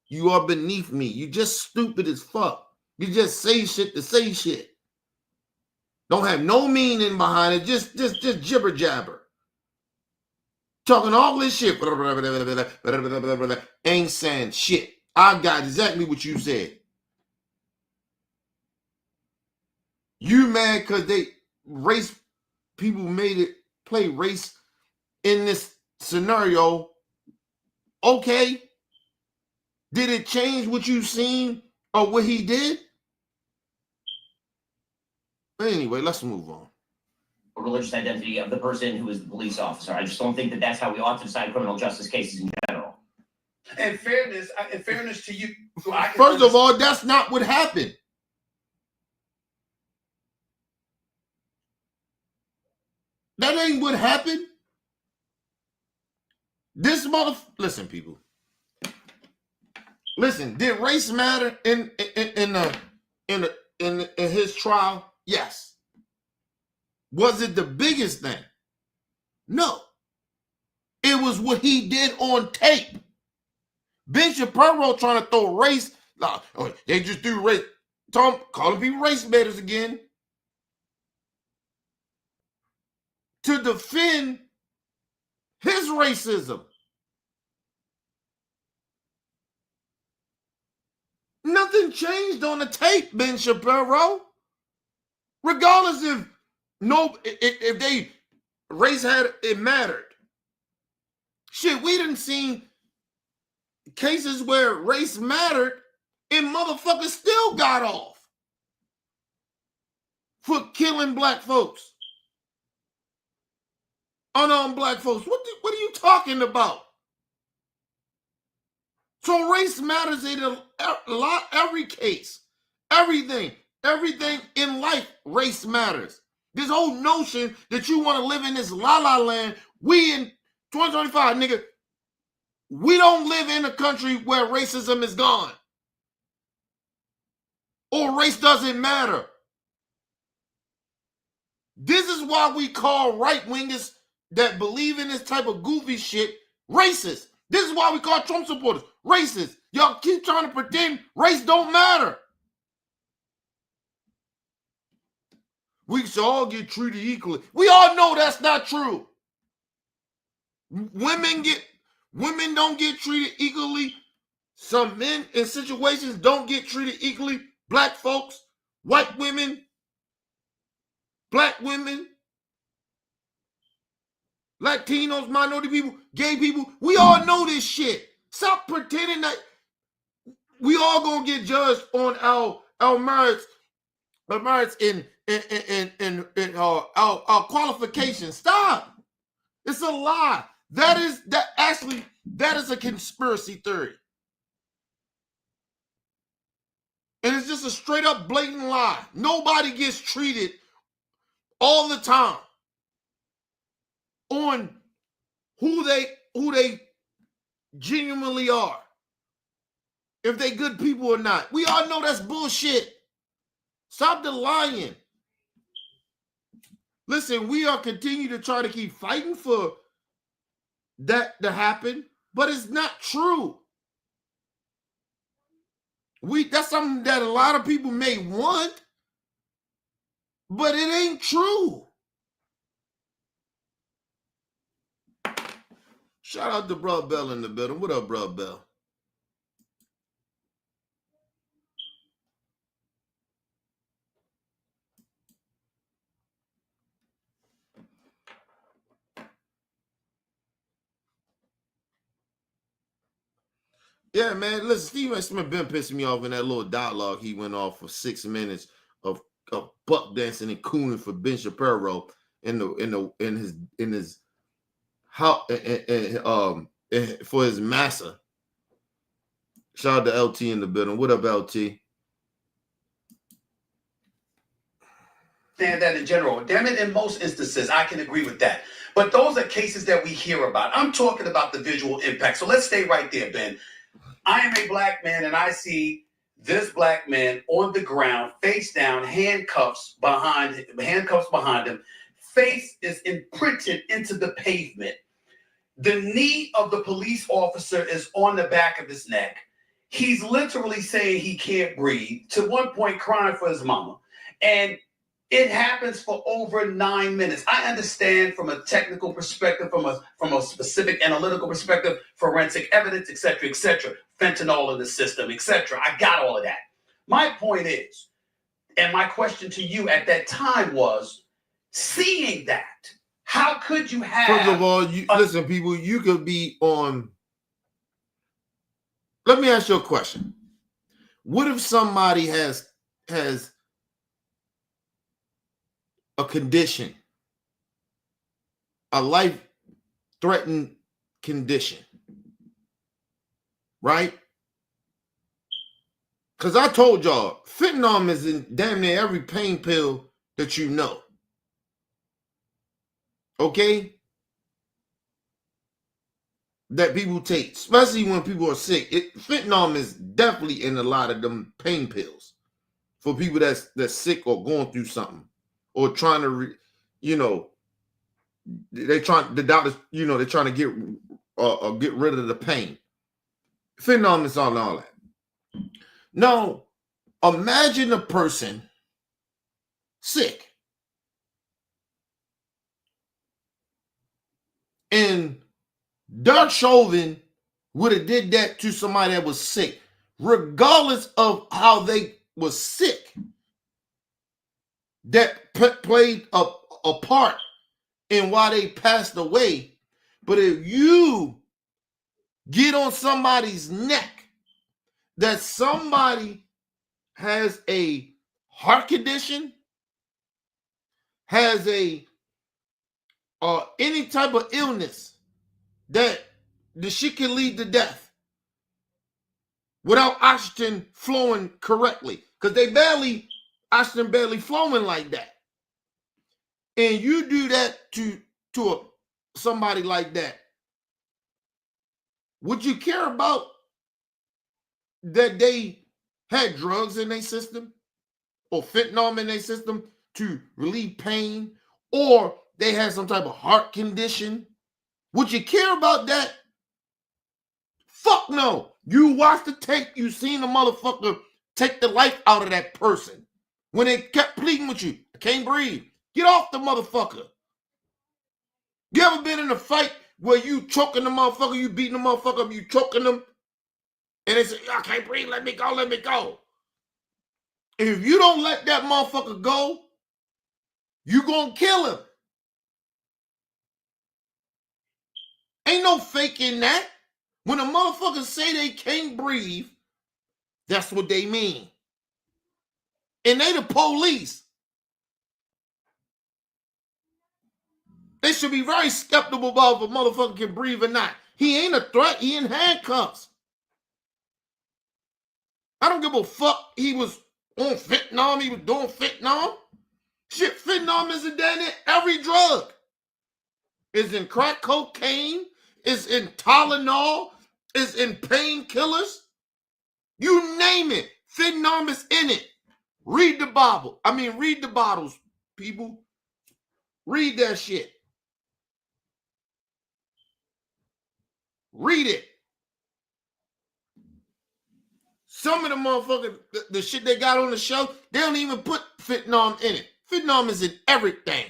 Speaker 1: You are beneath me. You just stupid as fuck. You just say shit to say shit. Don't have no meaning behind it. Just jibber jabber. Talking all this shit. Ain't saying shit. I got exactly what you said. You mad because race people made it play race in this scenario. Okay. Did it change what you've seen or what he did? But anyway, let's move on.
Speaker 3: Religious identity of the person who is the police officer. I just don't think that that's how we ought to decide criminal justice cases in general.
Speaker 2: In fairness to you,
Speaker 1: first of all, that's not what happened. That ain't what happened. This listen, people. Listen, did race matter in his trial? Yes. Was it the biggest thing? No. It was what he did on tape. Ben Shapiro trying to throw race. They just do race. Calling people race baiters again. To defend his racism. Nothing changed on the tape, Ben Shapiro. Regardless if they race had it mattered. Shit, we done seen cases where race mattered and motherfuckers still got off for killing black folks. Unarmed black folks. What are you talking about? So race matters in a lot, every case. Everything in life, race matters. This whole notion that you want to live in this la-la land, we in 2025, nigga, we don't live in a country where racism is gone. Or race doesn't matter. This is why we call right-wingers that believe in this type of goofy shit racist. This is why we call Trump supporters racist. Y'all keep trying to pretend race don't matter. We should all get treated equally. We all know that's not true. Women don't get treated equally. Some men in situations don't get treated equally. Black folks, white women, black women, Latinos, minority people, gay people. We all know this shit. Stop pretending that we all gonna get judged on our merits in our qualifications. Stop. It's a lie. That is a conspiracy theory. And it's just a straight up blatant lie. Nobody gets treated all the time on who they genuinely are. If they good people or not. We all know that's bullshit. Stop the lying. Listen, we are continue to try to keep fighting for that to happen, but it's not true. That's something that a lot of people may want, but it ain't true. Shout out to Brother Bell in the building. What up, Brother Bell? Yeah, man. Listen, Steve Smith been pissing me off in that little dialogue he went off for 6 minutes of buck dancing and cooning for Ben Shapiro in his how for his massa. Shout out to LT in the building. What up, LT?
Speaker 2: Stand that in general. Damn it, in most instances, I can agree with that. But those are cases that we hear about. I'm talking about the visual impact. So let's stay right there, Ben. I am a black man, and I see this black man on the ground, face down, handcuffs behind him. Face is imprinted into the pavement. The knee of the police officer is on the back of his neck. He's literally saying he can't breathe, to one point crying for his mama. And it happens for over 9 minutes. I understand from a technical perspective, from a specific analytical perspective, forensic evidence, etc., fentanyl in the system, etc. I got all of that. My point is, and my question to you at that time was, seeing that, how could you have?
Speaker 1: First of all, listen, people, you could be on. Let me ask you a question. What if somebody has a condition, a life-threatening condition, right? Because I told y'all, fentanyl is in damn near every pain pill that you know. Okay? That people take, especially when people are sick. Fentanyl is definitely in a lot of them pain pills for people that's sick or going through something or trying to, the doctors, they're trying to get rid of the pain. Fentanyl is all that. Now, imagine a person sick and Doug Chauvin would have did that to somebody that was sick, regardless of how they was sick. That played a part in why they passed away. But if you get on somebody's neck that somebody has a heart condition, has any type of illness that the shit can lead to death without oxygen flowing correctly, because oxygen barely flowing like that, and you do that to somebody like that, would you care about that they had drugs in their system or fentanyl in their system to relieve pain, or they had some type of heart condition? Would you care about that? Fuck no. You watched the tape, you seen the motherfucker take the life out of that person when they kept pleading with you. I can't breathe. Get off the motherfucker. You ever been in a fight where you choking the motherfucker, you beating the motherfucker up, you choking them, and they say, I can't breathe, let me go, let me go. If you don't let that motherfucker go, you gonna kill him. Ain't no faking that. When a motherfucker say they can't breathe, that's what they mean. And they the police. They should be very skeptical about if a motherfucker can breathe or not. He ain't a threat. He in handcuffs. I don't give a fuck. He was on fentanyl. He was doing fentanyl. Shit, fentanyl is in damn near every drug. It's in crack cocaine. It's in Tylenol. It's in painkillers. You name it. Fentanyl is in it. Read the Bible. Read the bottles, people. Read that shit. Read it. Some of the motherfuckers, the shit they got on the show, they don't even put fentanyl in it. Fentanyl is in everything.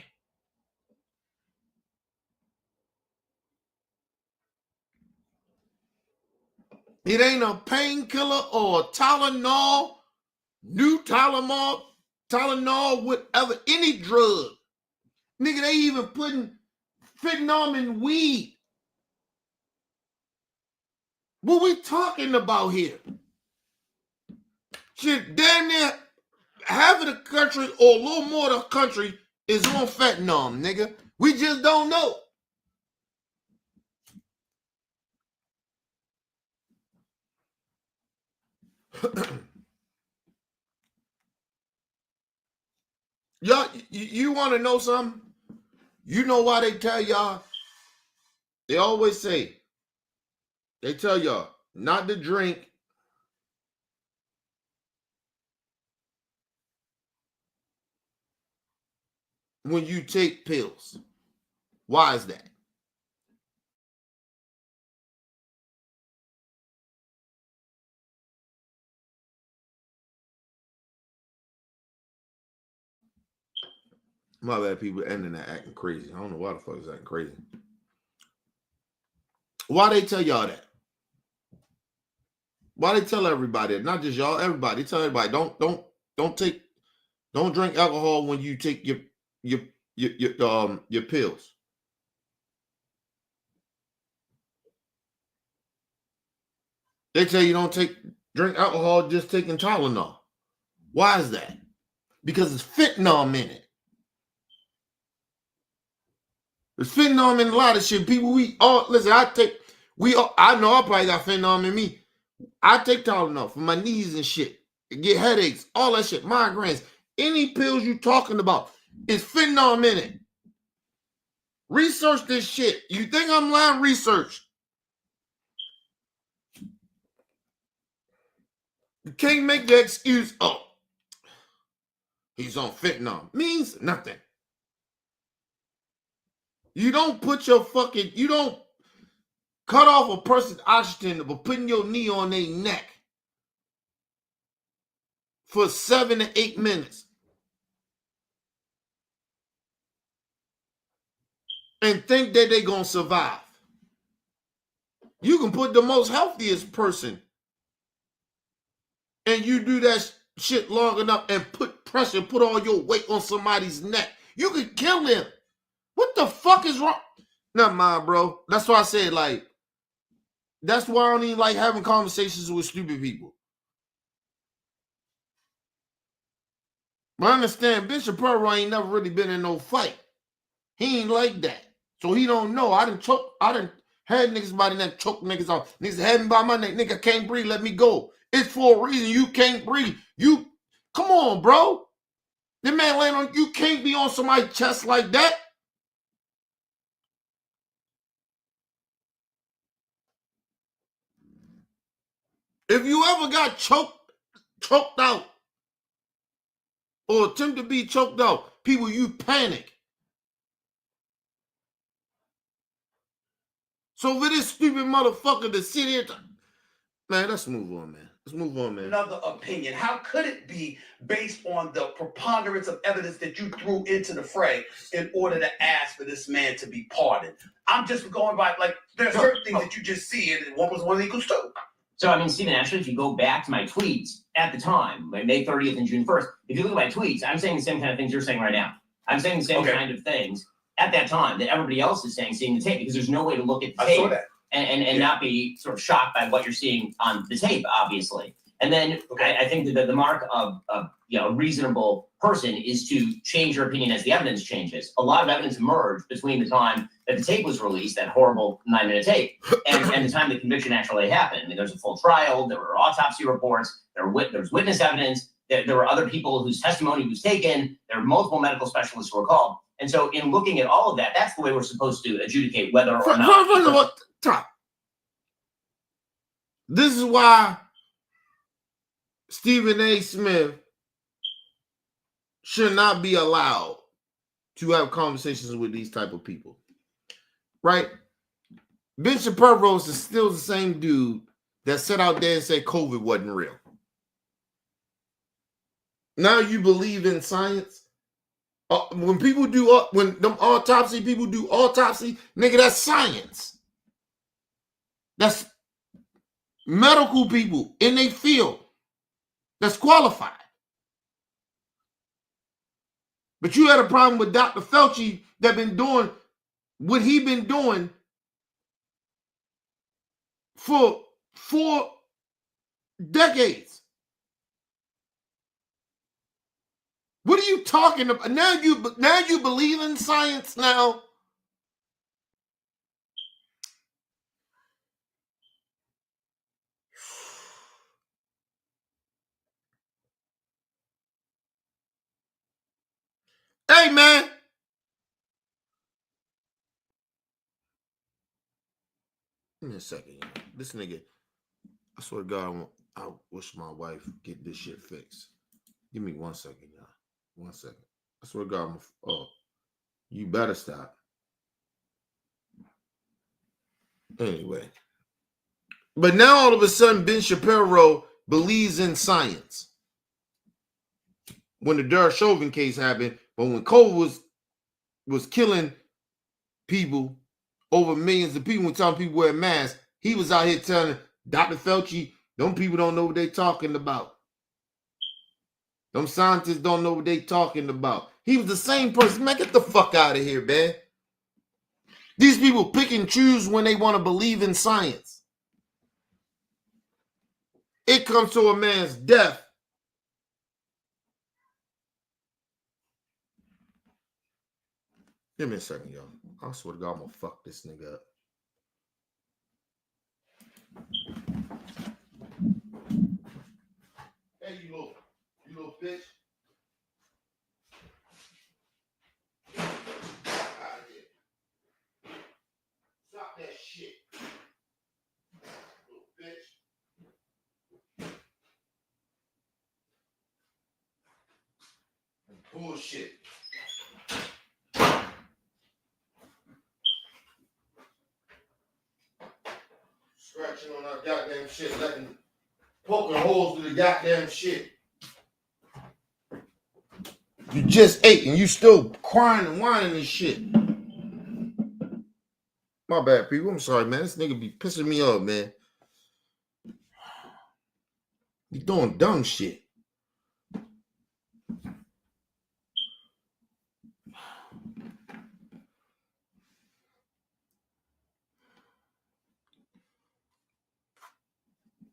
Speaker 1: It ain't a painkiller or a Tylenol, new Tylenol, whatever, any drug. Nigga, they even putting fentanyl in weed. What we talking about here? Shit, damn near half of the country or a little more of the country is on fentanyl, nigga. We just don't know. Y'all, you want to know something? You know why they tell y'all? They always say, they tell y'all not to drink when you take pills. Why is that? My bad, people ending that acting crazy. I don't know why the fuck is acting crazy. Why they tell y'all that? Why they tell everybody that? Not just y'all, everybody. They tell everybody don't drink alcohol when you take your pills. They tell you don't drink alcohol just taking Tylenol. Why is that? Because it's fentanyl in it. There's fentanyl in a lot of shit. People, listen, I know I probably got fentanyl in me. I take Tylenol for my knees and shit. Get headaches, all that shit, migraines. Any pills you talking about, it's fentanyl in it. Research this shit. You think I'm lying? Research. You can't make the excuse, oh, he's on fentanyl. Means nothing. You don't you don't cut off a person's oxygen by putting your knee on their neck for 7 to 8 minutes and think that they're going to survive. You can put the most healthiest person and you do that shit long enough and put all your weight on somebody's neck. You could kill him. What the fuck is wrong? Never mind, bro. That's why I said, like, that's why I don't even like having conversations with stupid people. But I understand Ben Shapiro ain't never really been in no fight. He ain't like that. So he don't know. I done had niggas by the neck, choke niggas off. Niggas had me by my neck. Nigga can't breathe, let me go. It's for a reason. You can't breathe. Come on, bro. The man laying on, you can't be on somebody's chest like that. If you ever got choked out, or attempt to be choked out, people, you panic. So for this stupid motherfucker to sit here, man, let's move on, man. Let's move on, man.
Speaker 2: Another opinion. How could it be based on the preponderance of evidence that you threw into the fray in order to ask for this man to be pardoned? I'm just going by, like, there are certain things that you just see, and 1 + 1 = 2.
Speaker 3: So, I mean, Stephen, actually, if you go back to my tweets at the time, like May 30th and June 1st, if you look at my tweets, I'm saying the same kind of things you're saying right now. I'm saying the same kind of things at that time that everybody else is saying, seeing the tape, because there's no way to look at the tape.
Speaker 2: I saw that.
Speaker 3: And not be sort of shocked by what you're seeing on the tape, obviously. And then I think that the mark of a reasonable person is to change your opinion as the evidence changes. A lot of evidence emerged between the time that the tape was released, that horrible 9-minute tape, and the time the conviction actually happened. I mean, there's a full trial, there were autopsy reports, there was witness evidence, there were other people whose testimony was taken, there were multiple medical specialists who were called. And so in looking at all of that, that's the way we're supposed to adjudicate whether or not.
Speaker 1: This is why Stephen A. Smith should not be allowed to have conversations with these type of people, right? Ben Shapiro is still the same dude that sat out there and said COVID wasn't real. Now you believe in science? When people do, when them autopsy people do autopsy, nigga, that's science. That's medical people in their field that's qualified. But you had a problem with Dr. Fauci that been doing what he been doing for 4 decades. What are you talking about? Now you believe in science now? Hey, man. Give me a second. This nigga, I swear to God, I wish my wife get this shit fixed. Give me 1 second, y'all. 1 second. I swear to God, you better stop. Anyway. But now all of a sudden, Ben Shapiro believes in science. When the Derek Chauvin case happened, but when COVID was was killing people, over millions of people, telling people wear masks, he was out here telling Dr. Fauci, them people don't know what they talking about. Them scientists don't know what they talking about. He was the same person. Man, get the fuck out of here, man. These people pick and choose when they want to believe in science. It comes to a man's death. Give me a second, y'all. I swear to God, I'm gonna fuck this nigga up. Hey, you little bitch. Out of here. Stop that shit. Little bitch. Bullshit. Scratching on our goddamn shit, poking holes through the goddamn shit. You just ate and you still crying and whining and shit. My bad, people. I'm sorry, man. This nigga be pissing me off, man. You doing dumb shit.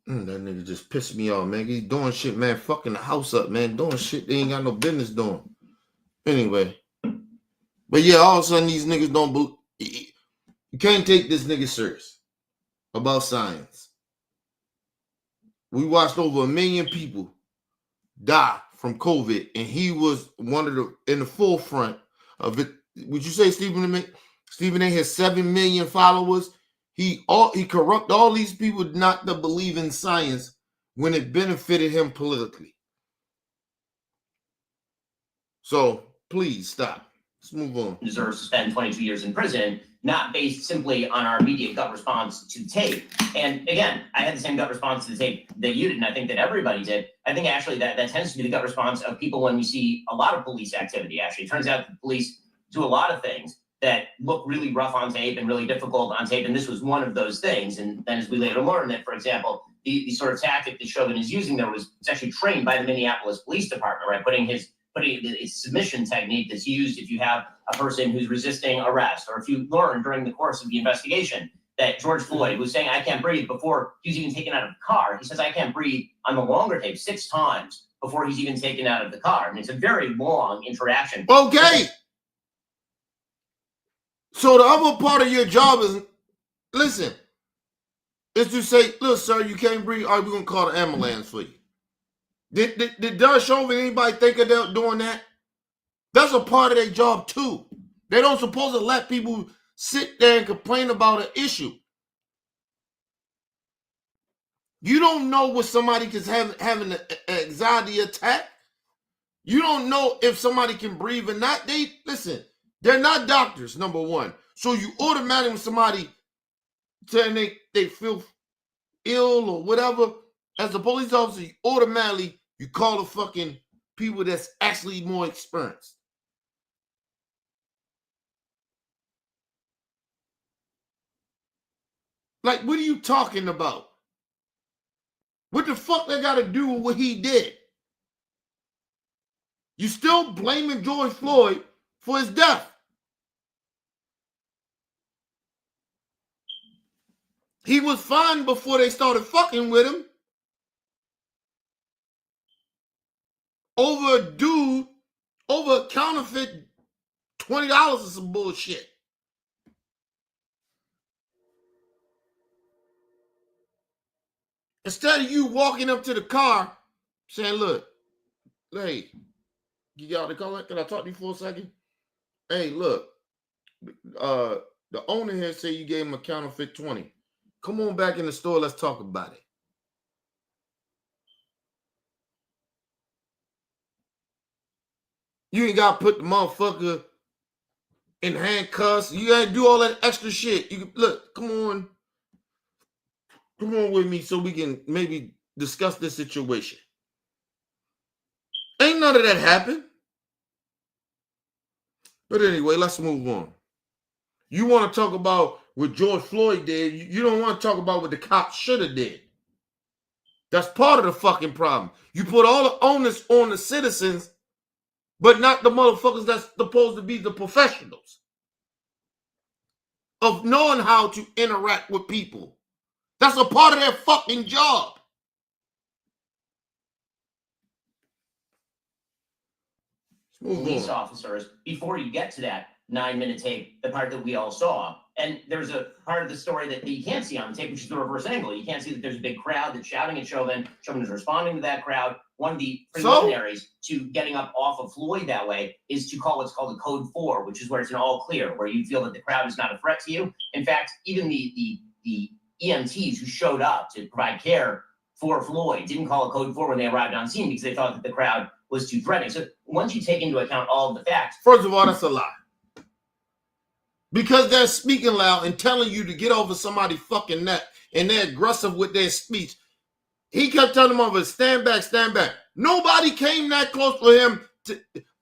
Speaker 1: That nigga just pissed me off, man. He's doing shit, man. Fucking the house up, man. Doing shit they ain't got no business doing. Anyway. But yeah, all of a sudden these niggas don't believe. You can't take this nigga serious about science. We watched over 1 million people die from COVID, and he was one of the in the forefront of it. Would you say Stephen A has 7 million followers? He corrupt all these people not to believe in science when it benefited him politically. So please stop. Let's move on.
Speaker 3: Deserves to spend 22 years in prison, not based simply on our immediate gut response to the tape. And again, I had the same gut response to the tape that you did, and I think that everybody did. I think actually that tends to be the gut response of people when we see a lot of police activity. Actually, it turns out that police do a lot of things that look really rough on tape and really difficult on tape, and this was one of those things. And then as we later learned that, for example, the sort of tactic that Chauvin is using there was actually trained by the Minneapolis Police Department, right? Putting a submission technique that's used if you have a person who's resisting arrest, or if you learn during the course of the investigation that George Floyd was saying, I can't breathe, before he was even taken out of the car. He says, I can't breathe on the longer tape 6 times before he's even taken out of the car. And it's a very long interaction.
Speaker 1: Okay. So the other part of your job is, listen, is to say, look, sir, you can't breathe. All right, we're going to call the ambulance for you. Did Doug Chauvin, anybody think of them doing that? That's a part of their job too. They don't supposed to let people sit there and complain about an issue. You don't know what somebody is having an anxiety attack. You don't know if somebody can breathe or not. They're not doctors, number one. So you automatically, when somebody saying they feel ill or whatever, as a police officer, you call the fucking people that's actually more experienced. Like, what are you talking about? What the fuck they got to do with what he did? You still blaming George Floyd for his death. He was fine before they started fucking with him. Over a dude, over a counterfeit $20 is some bullshit. Instead of you walking up to the car saying, look, hey, you got the car? Can I talk to you for a second? Hey, look, the owner here said you gave him a counterfeit 20. Come on back in the store, let's talk about it. You ain't got to put the motherfucker in handcuffs. You got to do all that extra shit. You can, look, come on with me so we can maybe discuss this situation. Ain't none of that happen. But anyway, let's move on. You want to talk about what George Floyd did. You don't want to talk about what the cops should have did. That's part of the fucking problem. You put all the onus on the citizens, but not the motherfuckers that's supposed to be the professionals of knowing how to interact with people. That's a part of their fucking job.
Speaker 3: Police officers, before you get to that 9-minute tape, the part that we all saw, and there's a part of the story that you can't see on the tape, which is the reverse angle. You can't see that there's a big crowd that's shouting at Chauvin. Chauvin is responding to that crowd. One of the preliminaries to getting up off of Floyd that way is to call what's called a code 4, which is where it's an all clear, where you feel that the crowd is not a threat to you. In fact, even the EMTs who showed up to provide care for Floyd didn't call a code 4 when they arrived on scene because they thought that the crowd was too threatening. So once you take into account all of the facts.
Speaker 1: First of all, that's a lie. Because they're speaking loud and telling you to get over somebody's fucking neck and they're aggressive with their speech. He kept telling them over, stand back, stand back. Nobody came that close for him.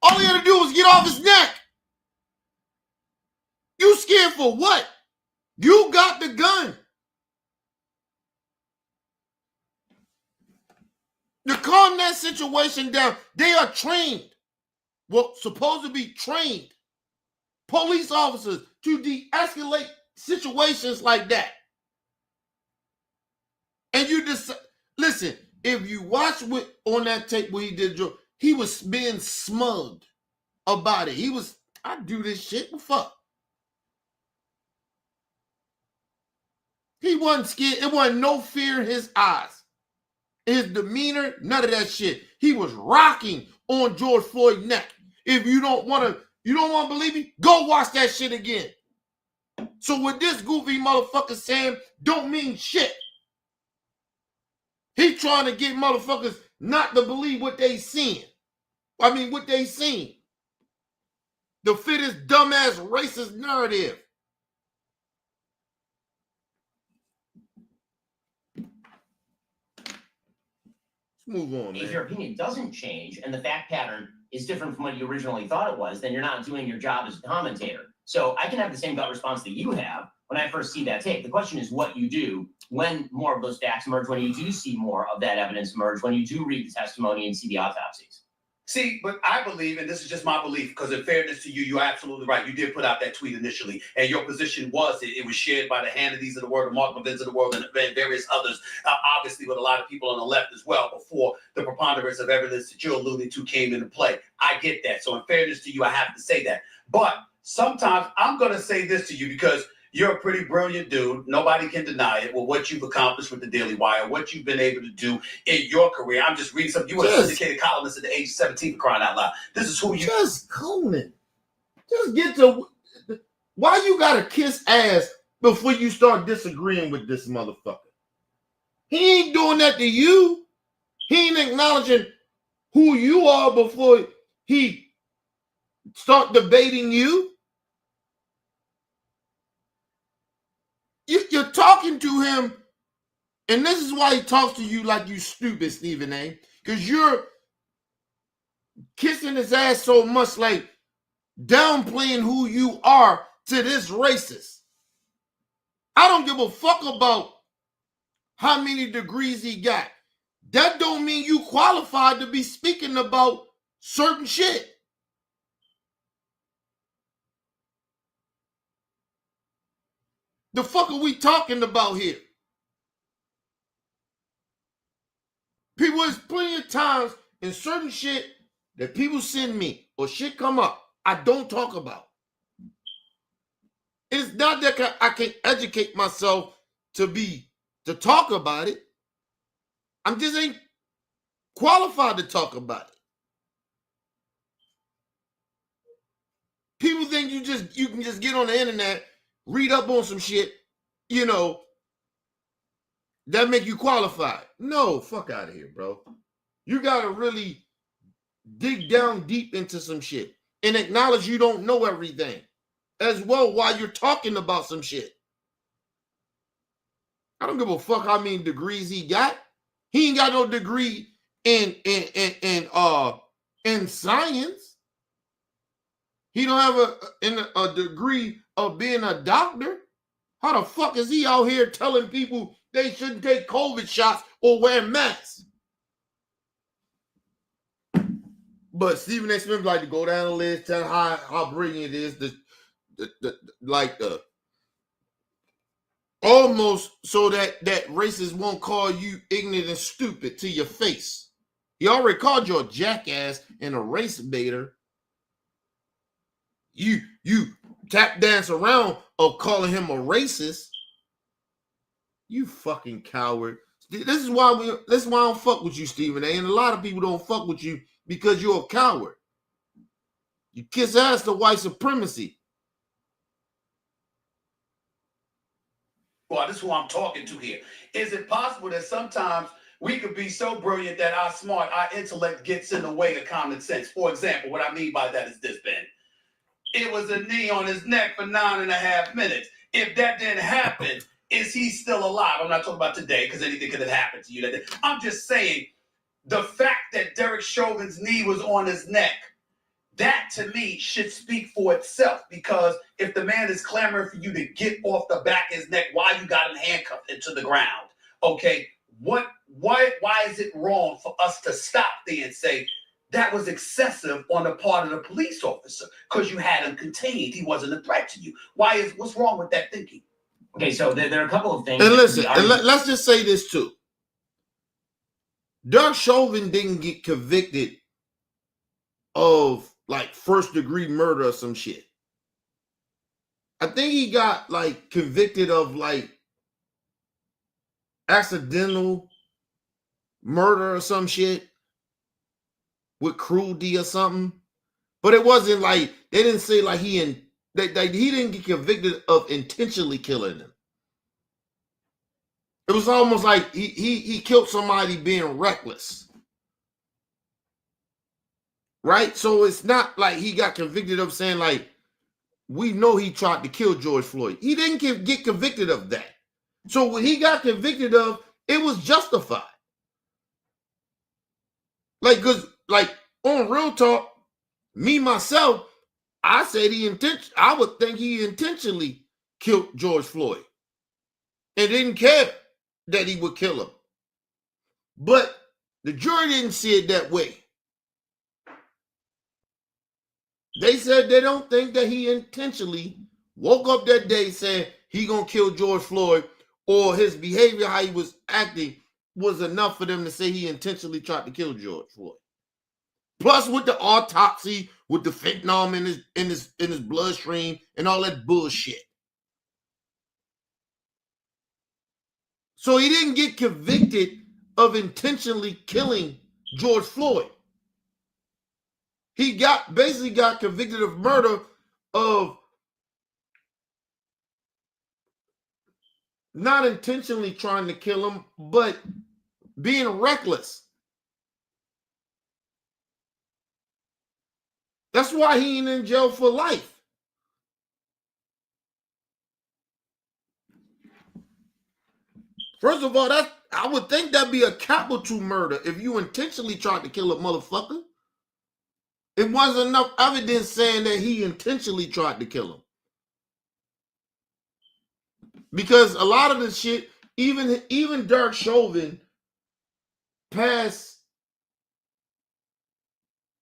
Speaker 1: All he had to do was get off his neck. You scared for what? You got the gun. To calm that situation down, they are trained. Well, supposed to be trained police officers to de-escalate situations like that. And you just listen, if you watch on that tape where he did, he was being smugged about it. He was, I do this shit, what the fuck? He wasn't scared. It wasn't no fear in his eyes. His demeanor, none of that shit. He was rocking on George Floyd's neck. If you don't want to believe me, go watch that shit again. So what this goofy motherfucker saying don't mean shit. He trying to get motherfuckers not to believe what they seeing. I mean, what they seen. To fit his dumbass racist narrative. Move on, man.
Speaker 3: If your opinion doesn't change and the fact pattern is different from what you originally thought it was, then you're not doing your job as a commentator. So I can have the same gut response that you have when I first see that tape. The question is what you do when more of those facts emerge, when you do see more of that evidence emerge, when you do read the testimony and see the autopsies.
Speaker 2: See, but I believe, and this is just my belief, because in fairness to you, you're absolutely right. You did put out that tweet initially, and your position was it was shared by the Hannitys of the world, the Mark Levins of the world, and various others, obviously with a lot of people on the left as well, before the preponderance of evidence that you're alluding to came into play. I get that. So in fairness to you, I have to say that. But sometimes I'm going to say this to you because you're a pretty brilliant dude. Nobody can deny it. Well, what you've accomplished with the Daily Wire, what you've been able to do in your career. I'm just reading something. You were a syndicated columnist at the age of 17, for crying out loud. This is who you...
Speaker 1: Just Conan. Just get to... Why you gotta kiss ass before you start disagreeing with this motherfucker? He ain't doing that to you. He ain't acknowledging who you are before he start debating you. You're talking to him, and this is why he talks to you like you stupid, Stephen A. Because you're kissing his ass so much, like downplaying who you are to this racist. I don't give a fuck about how many degrees he got. That don't mean you qualified to be speaking about certain shit. The fuck are we talking about here? People, there's plenty of times in certain shit that people send me or shit come up I don't talk about. It's not that I can educate myself to talk about it. I'm just ain't qualified to talk about it. People think you can just get on the internet, read up on some shit, that make you qualified. No, fuck out of here, bro. You gotta really dig down deep into some shit and acknowledge you don't know everything as well while you're talking about some shit. I don't give a fuck how many degrees he got. He ain't got no degree in science. He don't have a degree of being a doctor. How the fuck is he out here telling people they shouldn't take COVID shots or wear masks? But Stephen A. Smith like to go down the list, tell how brilliant it is, almost so that racists won't call you ignorant and stupid to your face. He already called you a jackass and a race baiter. You tap dance around of calling him a racist. You fucking coward. This is why I don't fuck with you, Stephen A. And a lot of people don't fuck with you because you're a coward. You kiss ass to white supremacy.
Speaker 2: Well, this is who I'm talking to here. Is it possible that sometimes we could be so brilliant that our intellect gets in the way of common sense? For example, what I mean by that is this, Ben. It was a knee on his neck for 9.5 minutes. If that didn't happen, is he still alive? I'm not talking about today because anything could have happened to you. I'm just saying the fact that Derek Chauvin's knee was on his neck, that to me should speak for itself, because if the man is clamoring for you to get off the back of his neck while you got him handcuffed into the ground, okay, why is it wrong for us to stop there and say that was excessive on the part of the police officer because you had him contained, he wasn't a threat to you? What's wrong with that thinking?
Speaker 3: Okay, so there are a couple of things.
Speaker 1: And listen, let's just say this too. Derek Chauvin didn't get convicted of like first-degree murder or some shit. I think he got like convicted of like accidental murder or some shit with cruelty or something. But it wasn't like, they didn't say like he didn't get convicted of intentionally killing them. It was almost like he killed somebody being reckless. Right? So it's not like he got convicted of saying like, we know he tried to kill George Floyd. He didn't get convicted of that. So when he got convicted of, it was justified. Like, because like on Real Talk, me myself, I said I would think he intentionally killed George Floyd and didn't care that he would kill him. But the jury didn't see it that way. They said they don't think that he intentionally woke up that day saying he gonna kill George Floyd, or his behavior, how he was acting, was enough for them to say he intentionally tried to kill George Floyd. Plus, with the autopsy, with the fentanyl in his bloodstream and all that bullshit. So he didn't get convicted of intentionally killing George Floyd. He basically got convicted of murder of not intentionally trying to kill him, but being reckless. That's why he ain't in jail for life. First of all, I would think that'd be a capital murder if you intentionally tried to kill a motherfucker. It wasn't enough evidence saying that he intentionally tried to kill him. Because a lot of the shit, even Derek Chauvin, past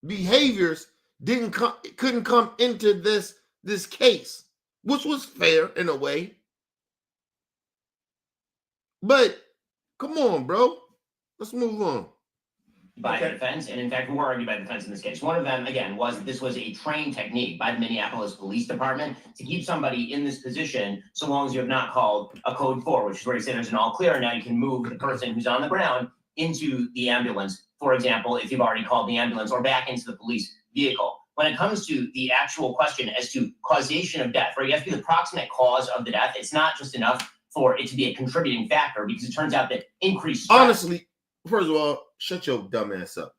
Speaker 1: behaviors couldn't come into this case, which was fair in a way. But come on, bro. Let's move on.
Speaker 3: By the defense, and in fact, we were argued by the defense in this case. One of them, again, was that this was a trained technique by the Minneapolis Police Department to keep somebody in this position so long as you have not called a code 4, which is where you say there's an all clear, and now you can move the person who's on the ground into the ambulance, for example, if you've already called the ambulance, or back into the police vehicle. When it comes to the actual question as to causation of death, right, you have to be the proximate cause of the death. It's not just enough for it to be a contributing factor, because it turns out that increased stress.
Speaker 1: Honestly, first of all, shut your dumb ass up.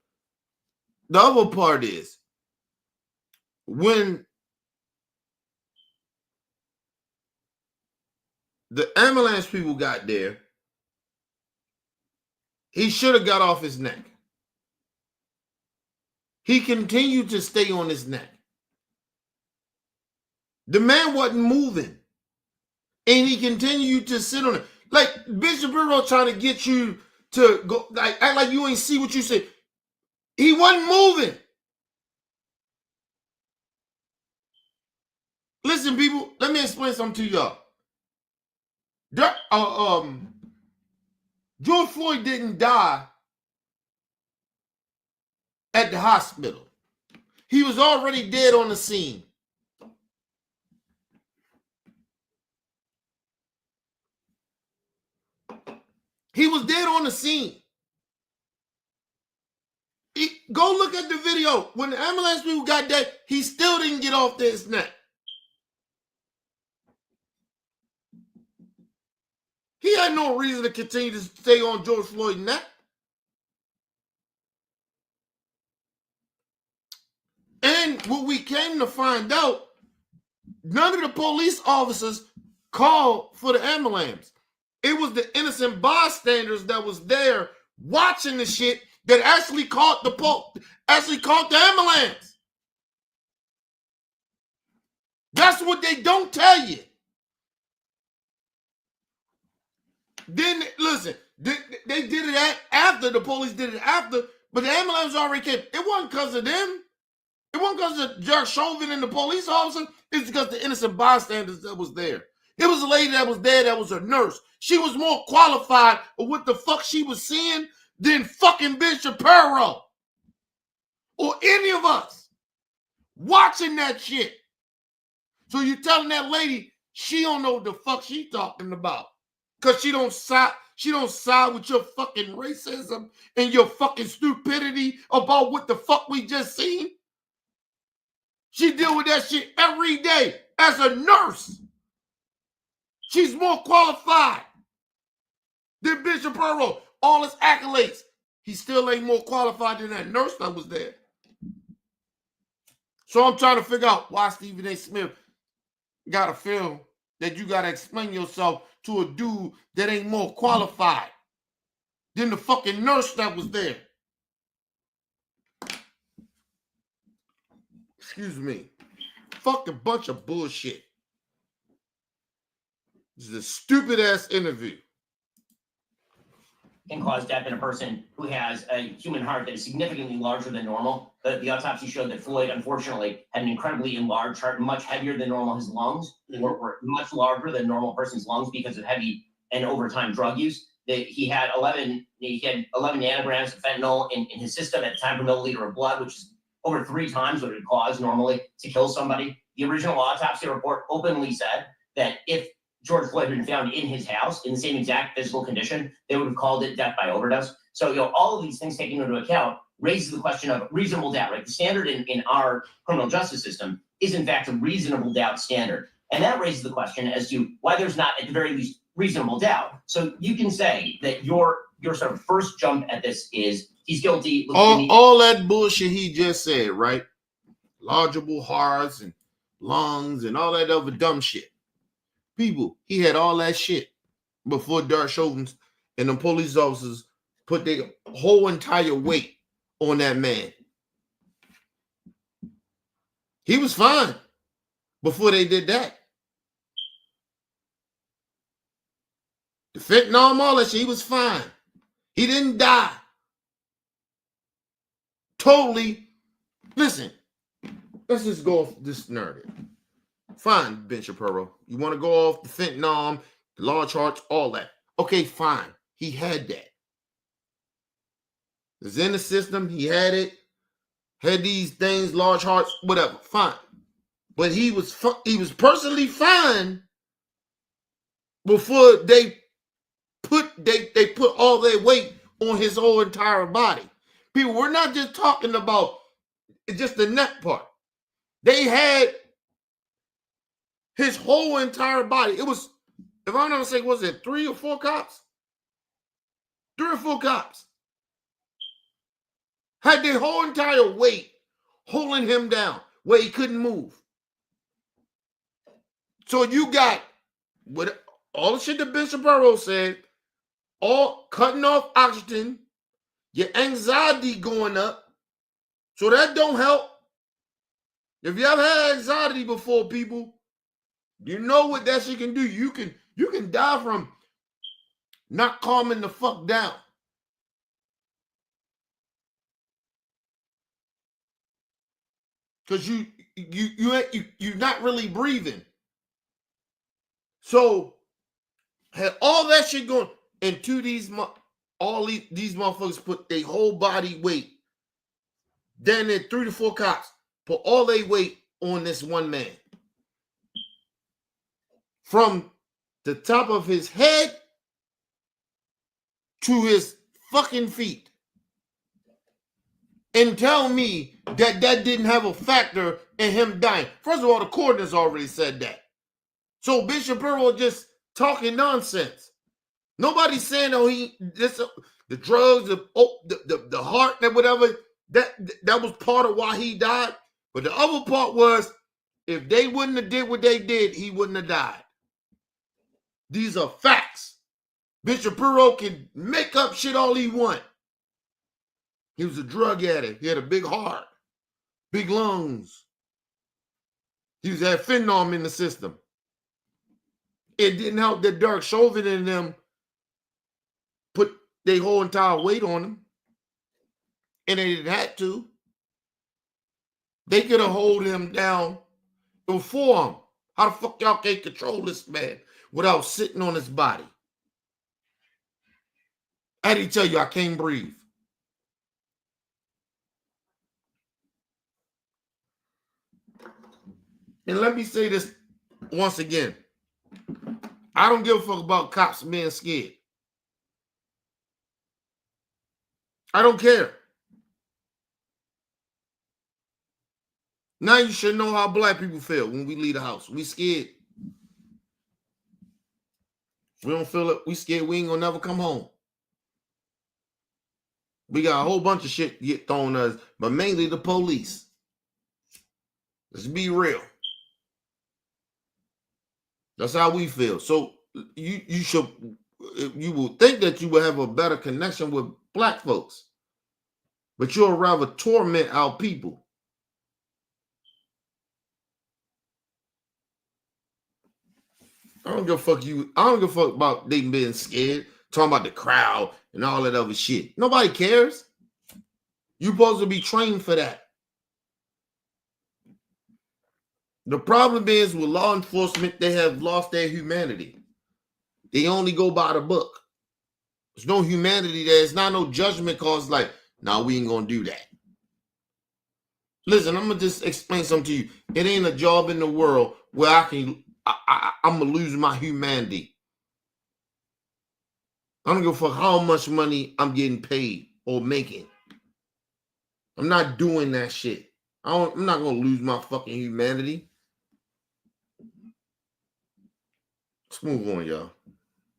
Speaker 1: The other part is, when the ambulance people got there, he should have got off his neck. He continued to stay on his neck. The man wasn't moving. And he continued to sit on it. Like Bishop Shapiro trying to get you to go, like act like you ain't see what you said. He wasn't moving. Listen, people, let me explain something to y'all. George Floyd didn't die at the hospital. He was already dead on the scene. He was dead on the scene. Go look at the video. When the ambulance people got there, he still didn't get off his neck. He had no reason to continue to stay on George Floyd's neck. And what we came to find out, none of the police officers called for the ambulance. It was the innocent bystanders that was there watching the shit that actually caught the ambulance. That's what they don't tell you. Then listen, they did it after the police did it after, but the ambulance already came. It wasn't because of them. It wasn't because of Judge Chauvin and the police officer. It's because the innocent bystanders that was there. It was a lady that was there that was a nurse. She was more qualified for what the fuck she was seeing than fucking Bishop Shapiro or any of us watching that shit. So you telling that lady she don't know what the fuck she talking about because she don't side with your fucking racism and your fucking stupidity about what the fuck we just seen. She deal with that shit every day as a nurse. She's more qualified than Bishop Shapiro. All his accolades. He still ain't more qualified than that nurse that was there. So I'm trying to figure out why Stephen A. Smith got to feel that you got to explain yourself to a dude that ain't more qualified than the fucking nurse that was there. Excuse me. Fucking bunch of bullshit. This is a stupid ass interview.
Speaker 3: Can cause death in a person who has a human heart that is significantly larger than normal. The autopsy showed that Floyd, unfortunately, had an incredibly enlarged heart, much heavier than normal. His lungs were much larger than normal person's lungs because of heavy and overtime drug use. He had 11 nanograms of fentanyl in his system at the time per milliliter of blood, which is over 3 times what it would cause normally to kill somebody. The original autopsy report openly said that if George Floyd had been found in his house in the same exact physical condition, they would have called it death by overdose. So, all of these things taken into account raises the question of reasonable doubt, right? The standard in our criminal justice system is, in fact, a reasonable doubt standard. And that raises the question as to why there's not, at the very least, reasonable doubt. So you can say that your sort of first jump at this is he's guilty.
Speaker 1: All that bullshit he just said, right? Largeable hearts and lungs and all that other dumb shit. People, he had all that shit before Dark Chauvin and the police officers put their whole entire weight on that man. He was fine before they did that. The fentanyl, all that shit, he was fine. He didn't die. Totally. Listen, let's just go off this narrative. Fine, Bishop Shapiro. You want to go off the fentanyl, the large hearts, all that. Okay, fine. He had that. It was in the system. He had it. Had these things, large hearts, whatever. Fine. But he was personally fine before they put all their weight on his whole entire body. People, we're not just talking about just the neck part. They had his whole entire body. It was, if I'm not mistaken, was it 3 or 4 cops? 3 or 4 cops had their whole entire weight holding him down where he couldn't move. So you got what all the shit that Bishop Shapiro said, all cutting off oxygen, your anxiety going up. So that don't help. If you ever had anxiety before, people, You know what that shit can do? You can die from not calming the fuck down. Because you're not really breathing. So had all that shit going into these motherfuckers put their whole body weight. Then 3 to 4 cops put all their weight on this one man. From the top of his head to his fucking feet. And tell me that didn't have a factor in him dying. First of all, the court has already said that. So Bishop Shapiro just talking nonsense. Nobody's saying, oh, the drugs, the heart, and whatever, that was part of why he died. But the other part was, if they wouldn't have did what they did, he wouldn't have died. These are facts. Bishop Shapiro can make up shit all he want. He was a drug addict. He had a big heart, big lungs. He had fentanyl in the system. It didn't help that Derek Chauvin and them put their whole entire weight on him. And they didn't have to. They could have hold him down before him. How the fuck y'all can't control this man without sitting on his body? I didn't tell you I can't breathe. And let me say this once again. I don't give a fuck about cops being scared. I don't care. Now you should know how black people feel when we leave the house. We scared. We don't feel it. We scared we ain't gonna never come home. We got a whole bunch of shit get thrown at us, but mainly the police. Let's be real. That's how we feel. So you will think that you will have a better connection with black folks, but you'll rather torment our people. I don't give a fuck I don't give a fuck about they being scared, talking about the crowd and all that other shit. Nobody cares. You're supposed to be trained for that. The problem is with law enforcement, they have lost their humanity. They only go by the book. There's no humanity there. It's not no judgment calls like, nah, we ain't gonna do that. Listen, I'm gonna just explain something to you. It ain't a job in the world where I'm gonna lose my humanity. I don't give a fuck how much money I'm getting paid or making. I'm not doing that shit. I'm not gonna lose my fucking humanity. Let's move on, y'all.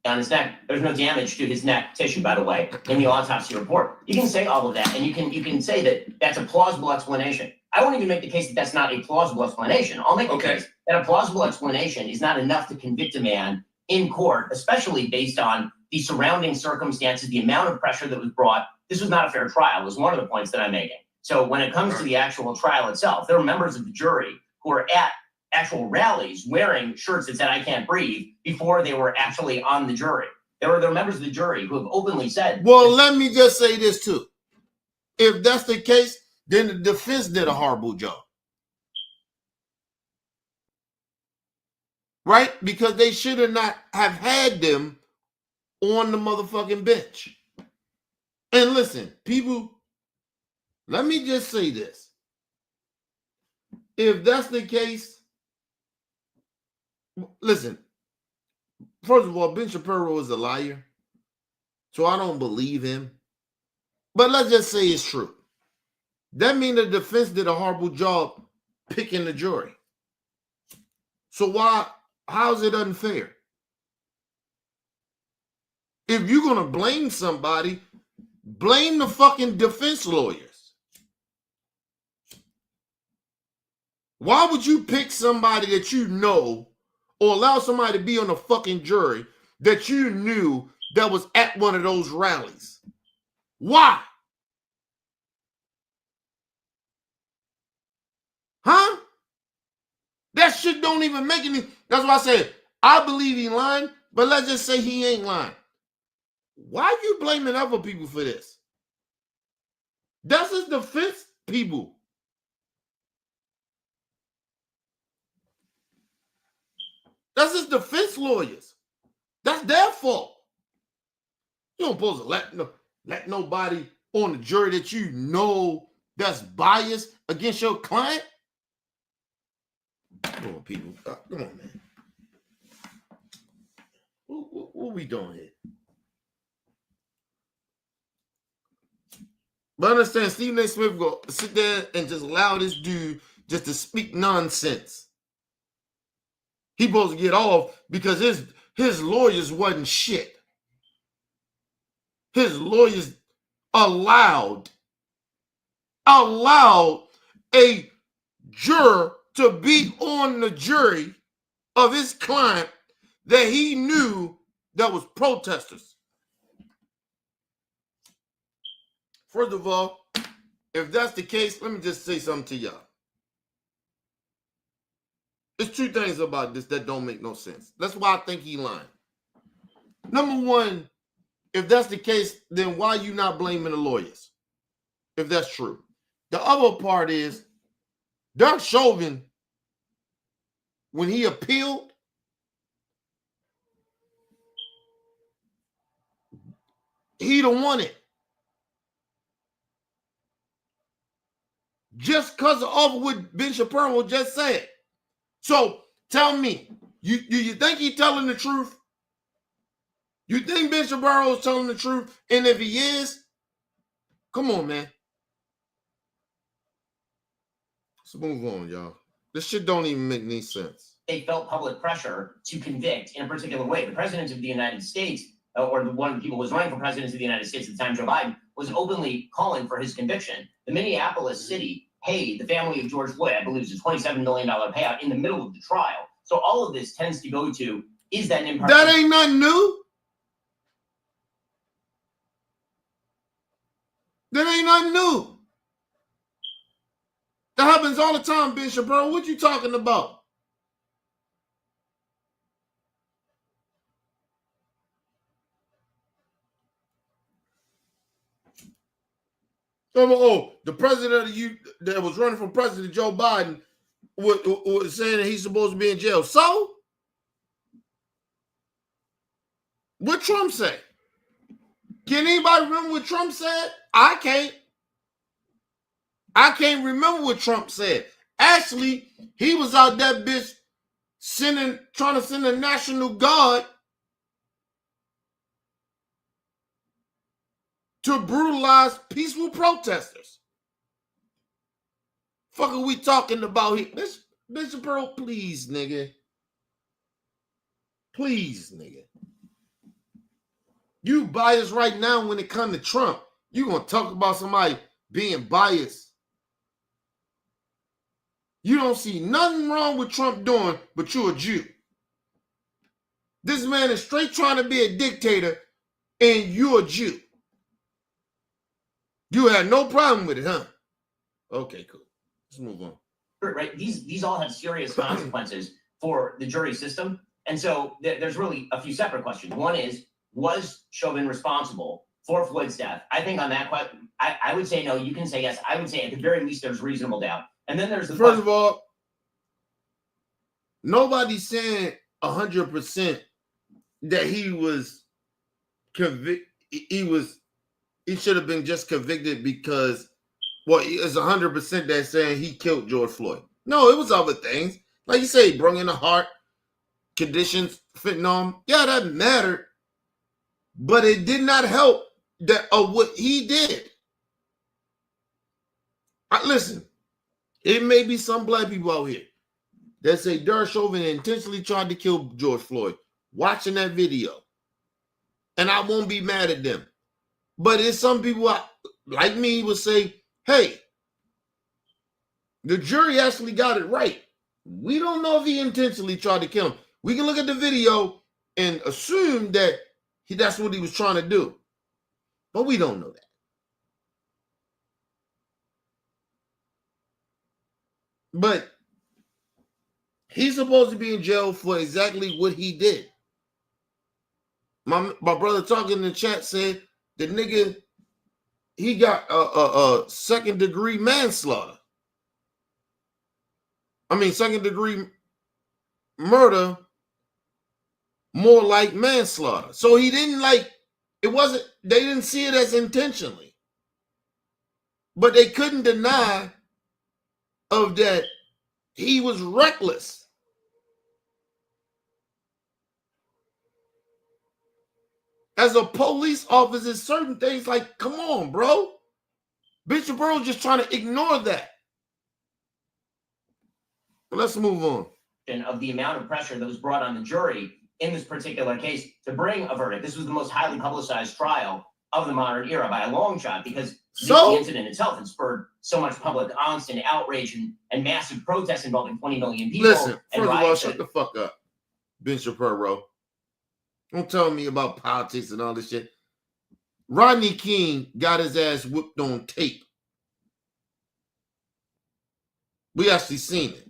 Speaker 3: On his neck, there's no damage to his neck tissue, by the way, in the autopsy report. You can say all of that, and you can say that that's a plausible explanation. I won't even make the case that that's not a plausible explanation. I'll make the case that a plausible explanation is not enough to convict a man in court, especially based on the surrounding circumstances, the amount of pressure that was brought. This was not a fair trial, is one of the points that I'm making. So when it comes to the actual trial itself, there were members of the jury who were at actual rallies wearing shirts that said "I can't breathe" before they were actually on the jury. There were members of the jury who have openly said,
Speaker 1: well, let me just say this too. If that's the case, then the defense did a horrible job. Right? Because they should have not have had them on the motherfucking bench. And listen, people, let me just say this. If that's the case, listen, first of all, Ben Shapiro is a liar, so I don't believe him. But let's just say it's true. That means the defense did a horrible job picking the jury. So how is it unfair? If you're going to blame somebody, blame the fucking defense lawyers. Why would you pick somebody that you know or allow somebody to be on a fucking jury that you knew that was at one of those rallies? Why? Huh? That shit don't even make any. That's why I said I believe he lying, but let's just say he ain't lying. Why are you blaming other people for this? That's his defense, people. That's his defense lawyers. That's their fault. You don't supposed to let nobody on the jury that you know that's biased against your client. Come on, people. Come on, man. What we doing here? But understand, Stephen A. Smith go sit there and just allow this dude just to speak nonsense. He supposed to get off because his lawyers wasn't shit. His lawyers allowed a juror to be on the jury of his client that he knew that was protesters. First of all, if that's the case, let me just say something to y'all. There's two things about this that don't make no sense. That's why I think he lying. Number one, if that's the case, then why you not blaming the lawyers? If that's true. The other part is, Derek Chauvin, when he appealed, he'd have won it. Just because of what Ben Shapiro just said. So tell me, you think he's telling the truth? You think Ben Shapiro is telling the truth? And if he is, come on, man. Let's move on, y'all. This shit don't even make any sense.
Speaker 3: They felt public pressure to convict in a particular way. The president of the United States, or one of the people who was running for president of the United States at the time, Joe Biden, was openly calling for his conviction. The Minneapolis city paid the family of George Floyd, I believe it was a $27 million payout in the middle of the trial. So all of this tends to go to, is that an impartial?
Speaker 1: That ain't nothing new. That ain't nothing new. That happens all the time, Ben Shapiro. What you talking about? Oh, the president that was running for president, Joe Biden, was saying that he's supposed to be in jail. So, what Trump said? Can anybody remember what Trump said? I can't. I can't remember what Trump said. Actually, he was out that bitch trying to send a National Guard to brutalize peaceful protesters. Fuck are we talking about here? Bishop Pearl, please, nigga. Please, nigga. You biased right now when it comes to Trump. You gonna talk about somebody being biased. You don't see nothing wrong with Trump doing, but you're a Jew. This man is straight trying to be a dictator, and you're a Jew. You had no problem with it, huh? Okay, cool. Let's move on.
Speaker 3: Right? These all have serious consequences for the jury system. And so there's really a few separate questions. One is, was Chauvin responsible for Floyd's death? I think on that question, I would say no. You can say yes. I would say at the very least there's reasonable doubt. And then there's the
Speaker 1: First of all, nobody's saying 100% that he was convicted. He should have been just convicted because, well, it's 100% that saying he killed George Floyd. No, it was other things. Like you say, he brought in the heart conditions, fentanyl. Yeah, that mattered, but it did not help that what he did. Listen, it may be some black people out here that say Derek Chauvin intentionally tried to kill George Floyd. Watching that video, and I won't be mad at them. But it's some people like me will say, hey, the jury actually got it right. We don't know if he intentionally tried to kill him. We can look at the video and assume that that's what he was trying to do. But we don't know that. But He's supposed to be in jail for exactly what he did. My brother talking in the chat said the nigga, he got a second degree manslaughter. I mean, second degree murder, more like manslaughter. So he didn't they didn't see it as intentionally. But they couldn't deny of that he was reckless. As a police officer, certain things like, come on, bro. Bishop Earl just trying to ignore that. But let's move on.
Speaker 3: Of the amount of pressure that was brought on the jury in this particular case to bring a verdict. This was the most highly publicized trial of the modern era by a long shot, because the incident itself had spurred so much public angst and outrage and massive protests involving 20 million people.
Speaker 1: Listen, first of all, shut the fuck up, Bishop Earl. Don't tell me about politics and all this shit. Rodney King got his ass whipped on tape. We actually seen it.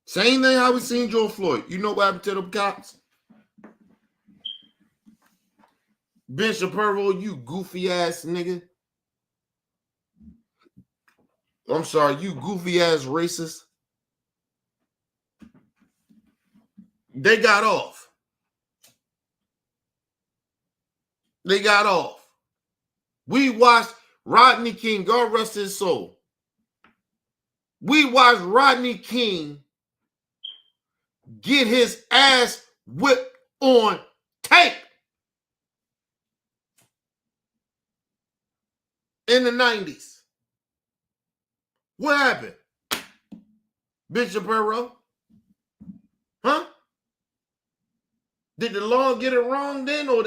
Speaker 1: Same thing how we seen George Floyd. You know what happened to them cops? Bishop Earl, you goofy ass nigga. I'm sorry, you goofy ass racist. They got off. They got off. We watched Rodney King, God rest his soul. We watched Rodney King get his ass whipped on tape in the 90s. What happened? Bishop Earl? Huh? Did the law get it wrong then, or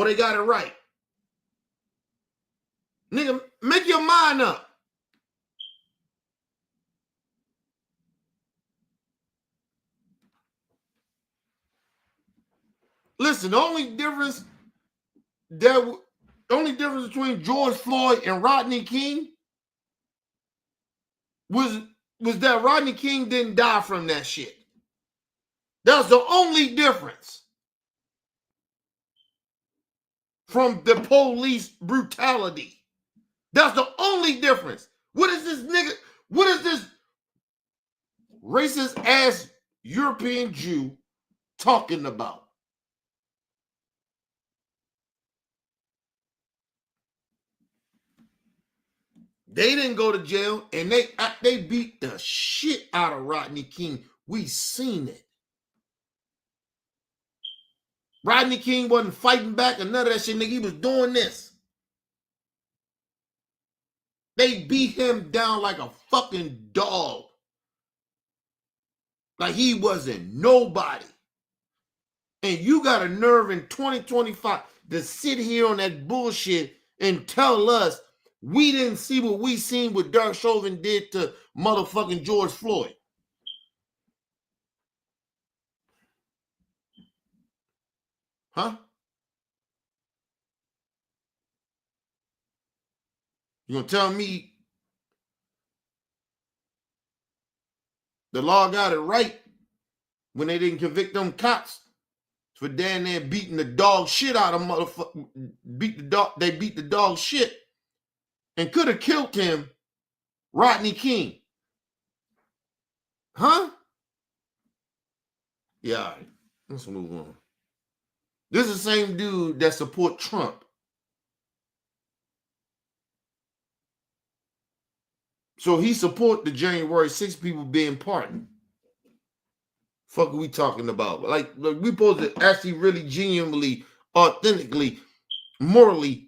Speaker 1: they got it right? Nigga, make your mind up. Listen, the only difference between George Floyd and Rodney King was that Rodney King didn't die from that shit. That's the only difference from the police brutality. That's the only difference. What is this nigga? What is this racist ass European Jew talking about? They didn't go to jail, and they beat the shit out of Rodney King. We seen it. Rodney King wasn't fighting back or none of that shit, nigga. He was doing this. They beat him down like a fucking dog. Like he wasn't nobody. And you got a nerve in 2025 to sit here on that bullshit and tell us we didn't see what we seen what Derek Chauvin did to motherfucking George Floyd. Huh? You gonna tell me the law got it right when they didn't convict them cops for down there beating the dog shit out of motherfucker? They beat the dog shit and could have killed him, Rodney King. Huh? Yeah, all right. Let's move on. This is the same dude that support Trump. So he support the January 6th people being pardoned. Fuck are we talking about? Like we supposed to actually really genuinely, authentically, morally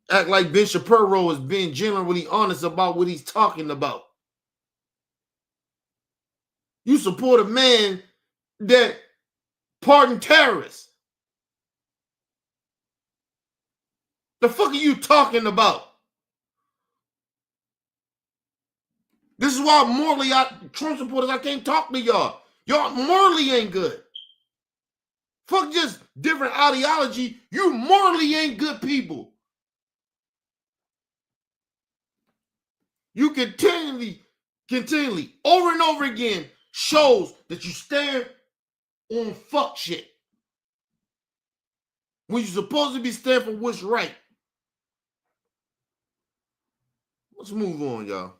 Speaker 1: act like Bishop Earl is being genuinely honest about what he's talking about. You support a man that pardoned terrorists. The fuck are you talking about? This is why morally, Trump supporters, I can't talk to y'all. Y'all morally ain't good. Fuck just different ideology. You morally ain't good people. You continually, over and over again, shows that you stand on fuck shit. When you're supposed to be standing for what's right. Let's move on, y'all.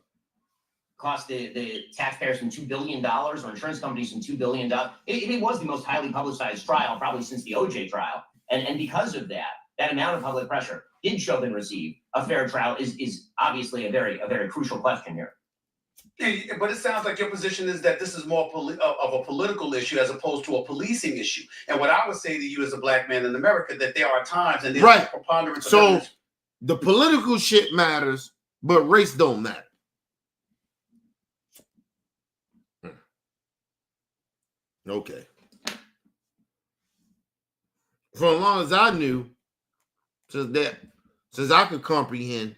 Speaker 3: Cost the taxpayers some $2 billion, or insurance companies some $2 billion. It was the most highly publicized trial probably since the OJ trial. And because of that amount of public pressure, did Chauvin receive a fair trial is obviously a very crucial question here.
Speaker 2: But it sounds like your position is that this is more of a political issue as opposed to a policing issue. And what I would say to you as a black man in America, that there are times and there's a preponderance of evidence.
Speaker 1: The political shit matters, but race don't matter. Okay. For as long as I knew, since I could comprehend,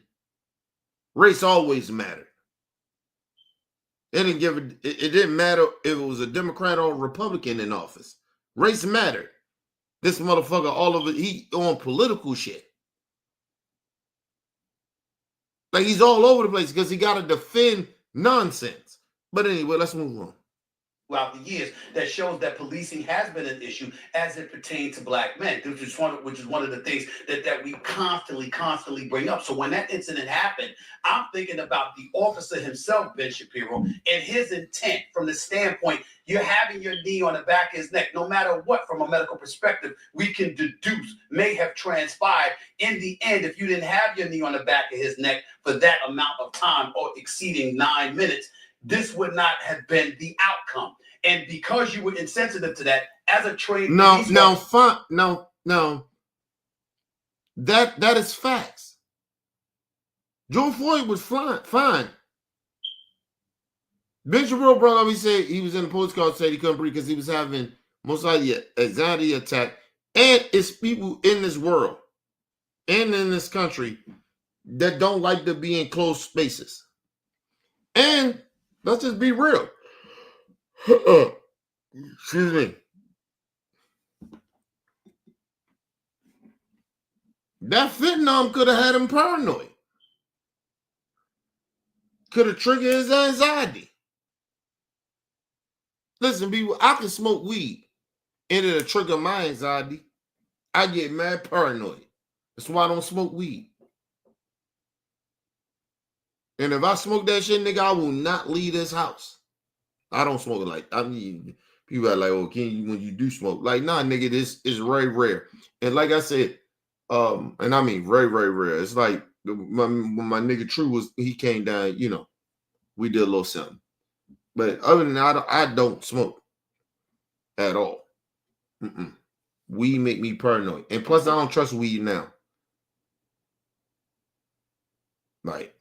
Speaker 1: race always mattered. It didn't matter if it was a Democrat or a Republican in office. Race mattered. This motherfucker, all of it, he on political shit. Like he's all over the place because he got to defend nonsense. But anyway, let's move on.
Speaker 2: Throughout the years, that shows that policing has been an issue as it pertains to black men, which is one of the things that we constantly bring up. So when that incident happened, I'm thinking about the officer himself, Ben Shapiro, and his intent from the standpoint, you're having your knee on the back of his neck. No matter what, from a medical perspective, we can deduce may have transpired. In the end, if you didn't have your knee on the back of his neck for that amount of time or exceeding 9 minutes, this would not have been the outcome. And because you were insensitive to that, as a trained
Speaker 1: that is facts. Joe Floyd was fine. Ben Shapiro brought up, he said he was in the postcard, said he couldn't breathe because he was having most likely an anxiety attack. And it's people in this world and in this country that don't like to be in closed spaces. And let's just be real. Excuse me. That fentanyl could have had him paranoid. Could have triggered his anxiety. Listen, people, I can smoke weed and it'll trigger my anxiety. I get mad paranoid. That's why I don't smoke weed. And if I smoke that shit, nigga, I will not leave this house. I don't smoke it like, I mean, people are like, oh, can you, when you do smoke? Like, nah, nigga, this is very rare. And like I said, and I mean very, very rare. It's like when my nigga True he came down, you know, we did a little something. But other than that, I don't smoke at all. Weed make me paranoid. And plus, I don't trust weed now. Like,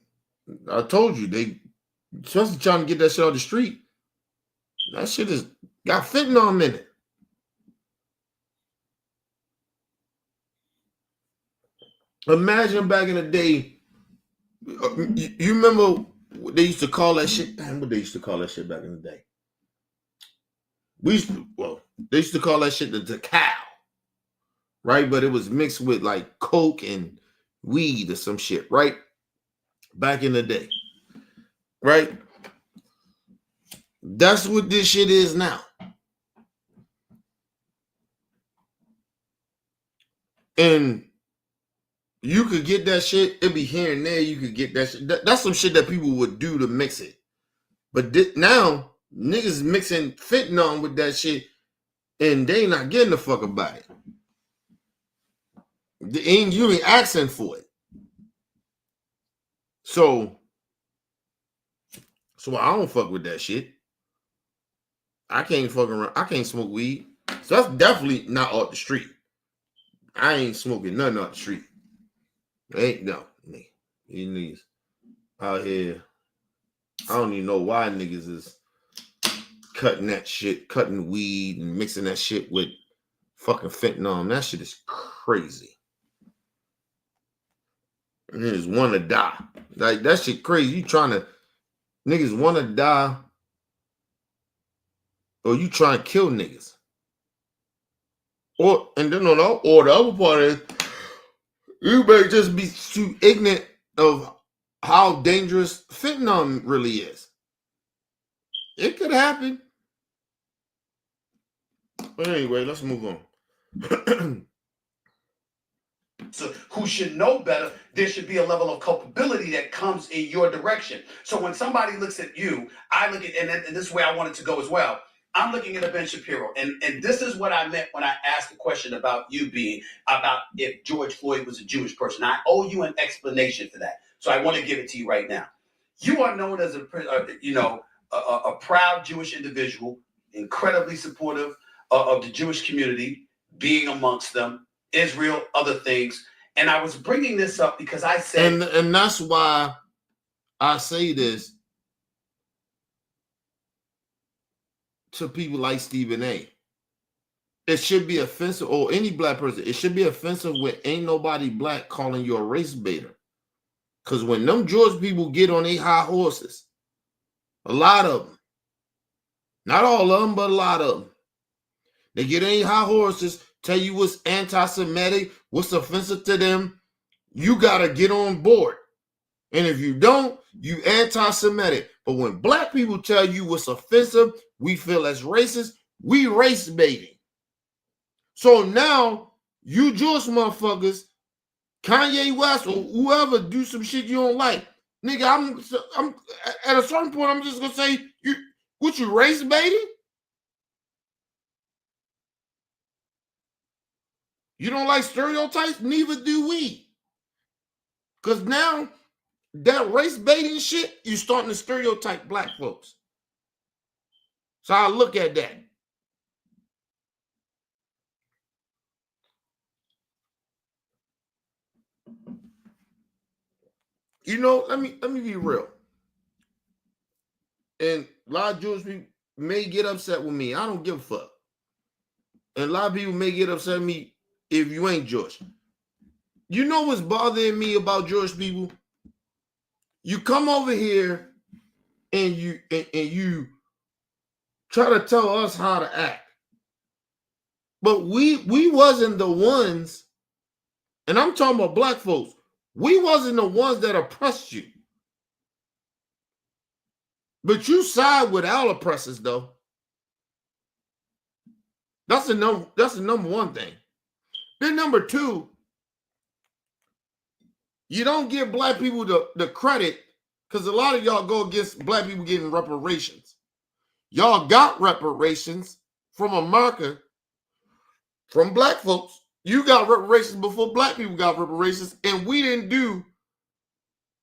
Speaker 1: I told you, they especially trying to get that shit off the street. That shit is got fentanyl in it. Imagine back in the day, you remember they used to call that shit, damn, what they used to call that shit back in the day? They used to call that shit the decal, right? But it was mixed with like coke and weed or some shit, right? Back in the day, right? That's what this shit is now. And you could get that shit. It'd be here and there. You could get that shit. That's some shit that people would do to mix it. But now, niggas mixing fentanyl with that shit, and they not getting the fuck about it. You ain't asking for it. So I don't fuck with that shit. I can't fuck around. I can't smoke weed. So that's definitely not off the street. I ain't smoking nothing off the street. Ain't no. These niggas out here. I don't even know why niggas is cutting that shit, cutting weed and mixing that shit with fucking fentanyl. That shit is crazy. Niggas want to die. Like, that shit crazy. Niggas want to die, or you trying to kill niggas. Or the other part is, you better just be too ignorant of how dangerous fentanyl really is. It could happen. But anyway, let's move on.
Speaker 2: Who should know better, there should be a level of culpability that comes in your direction. So when somebody looks at you, I look at, and this way I want it to go as well. I'm looking at a Ben Shapiro, and this is what I meant when I asked the question about you being, about if George Floyd was a Jewish person. I owe you an explanation for that. So I want to give it to you right now. You are known as a proud Jewish individual, incredibly supportive of the Jewish community, being amongst them, Israel, other things. And I was bringing this up because I said,
Speaker 1: and that's why I say this to people like Stephen A. It should be offensive, or any black person. It should be offensive when ain't nobody black calling you a race baiter. Because when them Jewish people get on their high horses, a lot of them, not all of them, but a lot of them, they get on their high horses, tell you what's anti-Semitic, what's offensive to them. You got to get on board. And if you don't, you anti-Semitic. But when black people tell you what's offensive, we feel as racist, we race baiting. So now, you Jewish motherfuckers, Kanye West or whoever do some shit you don't like. Nigga, I'm at a certain point, I'm just gonna say, you race baiting? You don't like stereotypes? Neither do we. Because now, that race baiting shit, you're starting to stereotype black folks. So I look at that. You know, let me be real. And a lot of Jewish people may get upset with me. I don't give a fuck. And a lot of people may get upset with me if you ain't Jewish. You know what's bothering me about Jewish people? You come over here and you try to tell us how to act. But we wasn't the ones, and I'm talking about black folks, we wasn't the ones that oppressed you. But you side with our oppressors, though. That's the number one thing. Then number two, you don't give black people the credit, because a lot of y'all go against black people getting reparations. Y'all got reparations from America, from black folks. You got reparations before black people got reparations, and we didn't do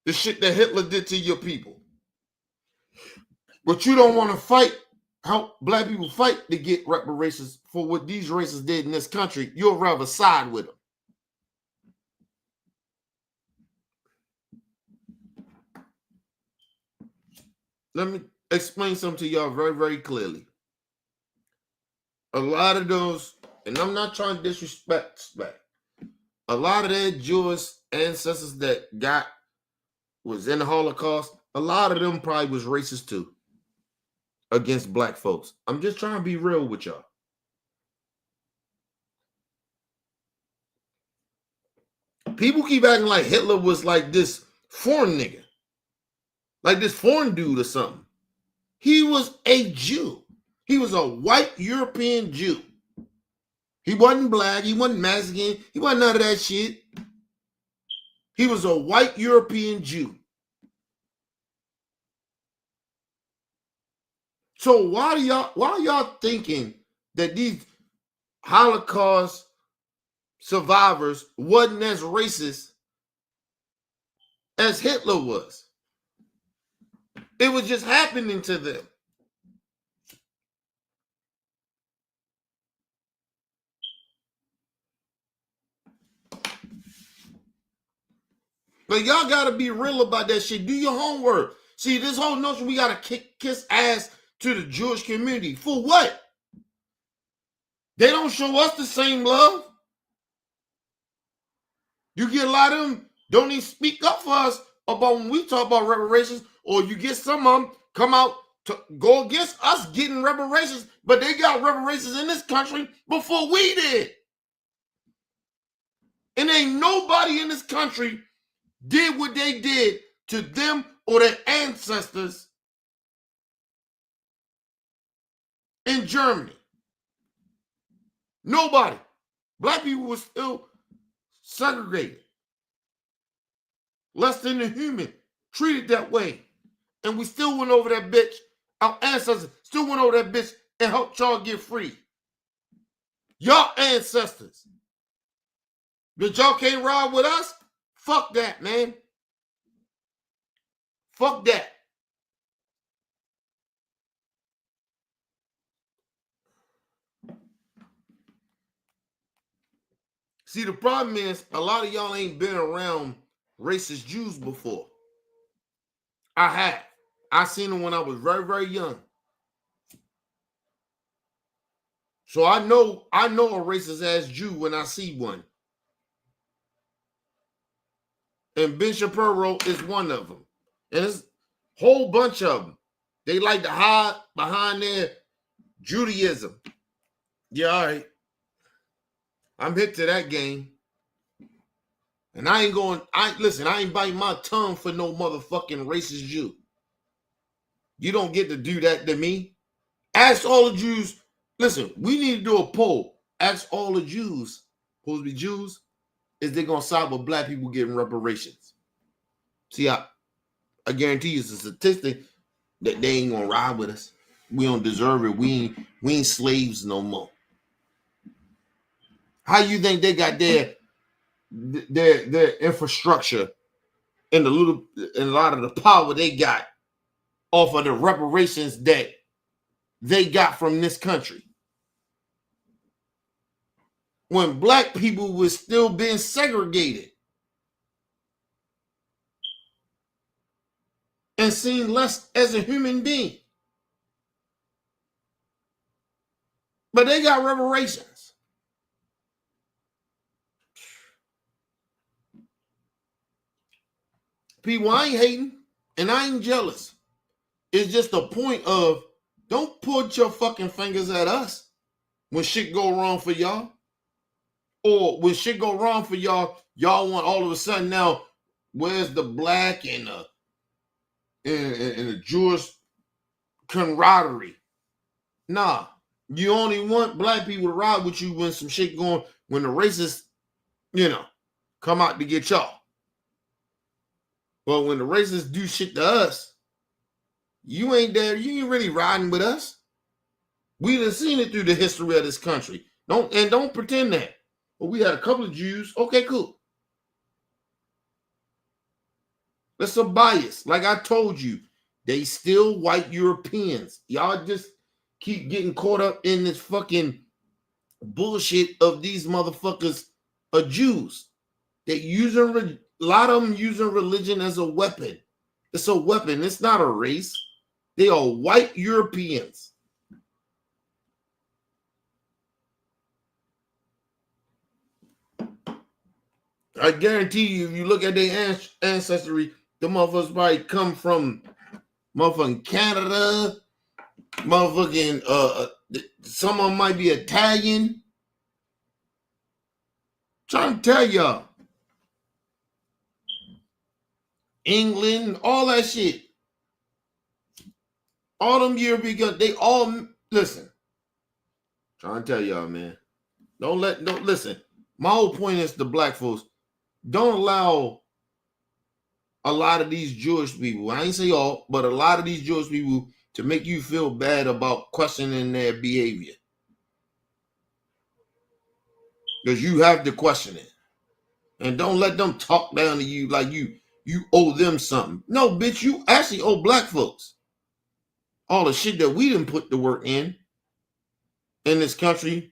Speaker 1: the shit that Hitler did to your people. But you don't want to help black people fight to get reparations for what these racists did in this country. You'll rather side with them. Let me explain something to y'all very, very clearly. A lot of those, and I'm not trying to disrespect, a lot of their Jewish ancestors that was in the Holocaust, a lot of them probably was racist too against black folks. I'm just trying to be real with y'all. People keep acting like Hitler was like this foreign nigga, like this foreign dude or something. He was a Jew. He was a white European Jew. He wasn't black. He wasn't Mexican. He wasn't none of that shit. He was a white European Jew. So why are y'all thinking that these Holocaust survivors wasn't as racist as Hitler was? It was just happening to them. But y'all got to be real about that shit. Do your homework. See, this whole notion we got to kiss ass to the Jewish community. For what? They don't show us the same love. You get a lot of them don't even speak up for us about when we talk about reparations, or you get some of them come out to go against us getting reparations, but they got reparations in this country before we did. And ain't nobody in this country did what they did to them or their ancestors in Germany. Nobody. Black people were still segregated. Less than a human. Treated that way. And we still went over that bitch. Our ancestors still went over that bitch and helped y'all get free. Y'all ancestors. But y'all can't ride with us? Fuck that, man. Fuck that. See, the problem is a lot of y'all ain't been around racist Jews before. I have. I seen them when I was very, very young. So I know a racist ass Jew when I see one. And Ben Shapiro is one of them. And there's a whole bunch of them. They like to hide behind their Judaism. Yeah, all right. I'm hip to that game. And I ain't biting my tongue for no motherfucking racist Jew. You don't get to do that to me. Ask all the Jews. Listen, we need to do a poll. Ask all the Jews, supposed to be Jews, is they gonna side with black people getting reparations? See, I guarantee you it's a statistic that they ain't gonna ride with us. We don't deserve it. We ain't slaves no more. How you think they got their infrastructure and a lot of the power they got off of the reparations that they got from this country? When black people were still being segregated and seen less as a human being. But they got reparations. People, I ain't hating and I ain't jealous. It's just a point of don't put your fucking fingers at us when shit go wrong for y'all. Or when shit go wrong for y'all, y'all want all of a sudden now, where's the black and the Jewish camaraderie? Nah, you only want black people to ride with you when some shit going, when the racists, come out to get y'all. But when the racists do shit to us, you ain't there, you ain't really riding with us. We done seen it through the history of this country. Don't pretend that. Well, we had a couple of Jews. Okay, cool. That's a bias. Like I told you, they still white Europeans. Y'all just keep getting caught up in this fucking bullshit of these motherfuckers are Jews. They a lot of them using religion as a weapon. It's a weapon. It's not a race. They are white Europeans. I guarantee you, if you look at their ancestry, the motherfuckers probably come from motherfucking Canada, motherfucking some of them might be Italian. Trying to tell y'all. England, all that shit. All them European, they all listen. Trying to tell y'all, man. Don't listen. My whole point is the black folks. Don't allow a lot of these Jewish people, I ain't say all, but a lot of these Jewish people to make you feel bad about questioning their behavior. Because you have to question it. And don't let them talk down to you like you owe them something. No, bitch, you actually owe black folks. All the shit that we didn't put the work in this country.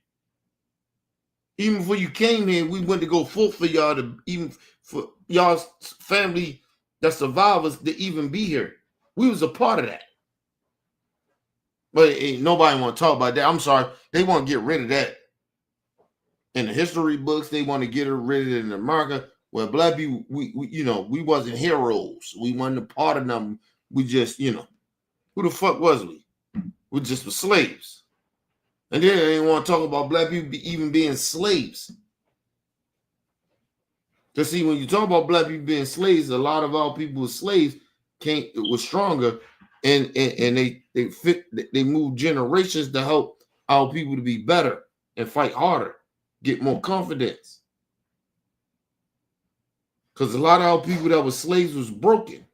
Speaker 1: Even before you came here, we went to go vote for y'all even for y'all's family that survivors to even be here. We was a part of that. But ain't nobody want to talk about that. I'm sorry. They want to get rid of that. In the history books, they want to get rid of it in America. Where black people, we wasn't heroes. We wasn't a part of them. We just, who the fuck was we? We just were slaves. And then they didn't want to talk about black people even being slaves. Because see, when you talk about black people being slaves, a lot of our people were slaves was stronger, and they moved generations to help our people to be better. and fight harder, get more confidence. Because a lot of our people that were slaves was broken.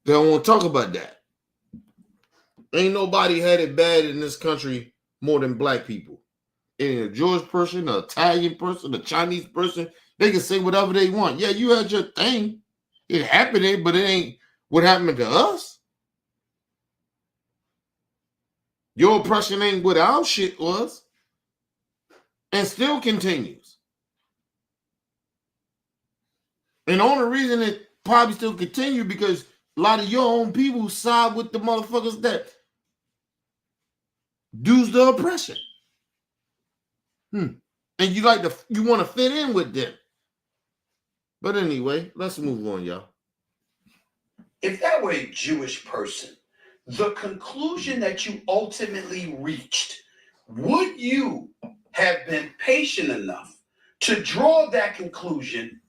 Speaker 1: They don't want to talk about that. Ain't nobody had it bad in this country more than black people. And a Jewish person, an Italian person, a Chinese person, they can say whatever they want. Yeah, you had your thing. It happened, but it ain't what happened to us. Your oppression ain't what our shit was. And still continues. And the only reason it probably still continue because a lot of your own people side with the motherfuckers that do's the oppression. And you want to fit in with them. But anyway, let's move on, y'all.
Speaker 2: If that were a Jewish person, the conclusion that you ultimately reached, would you have been patient enough to draw that conclusion,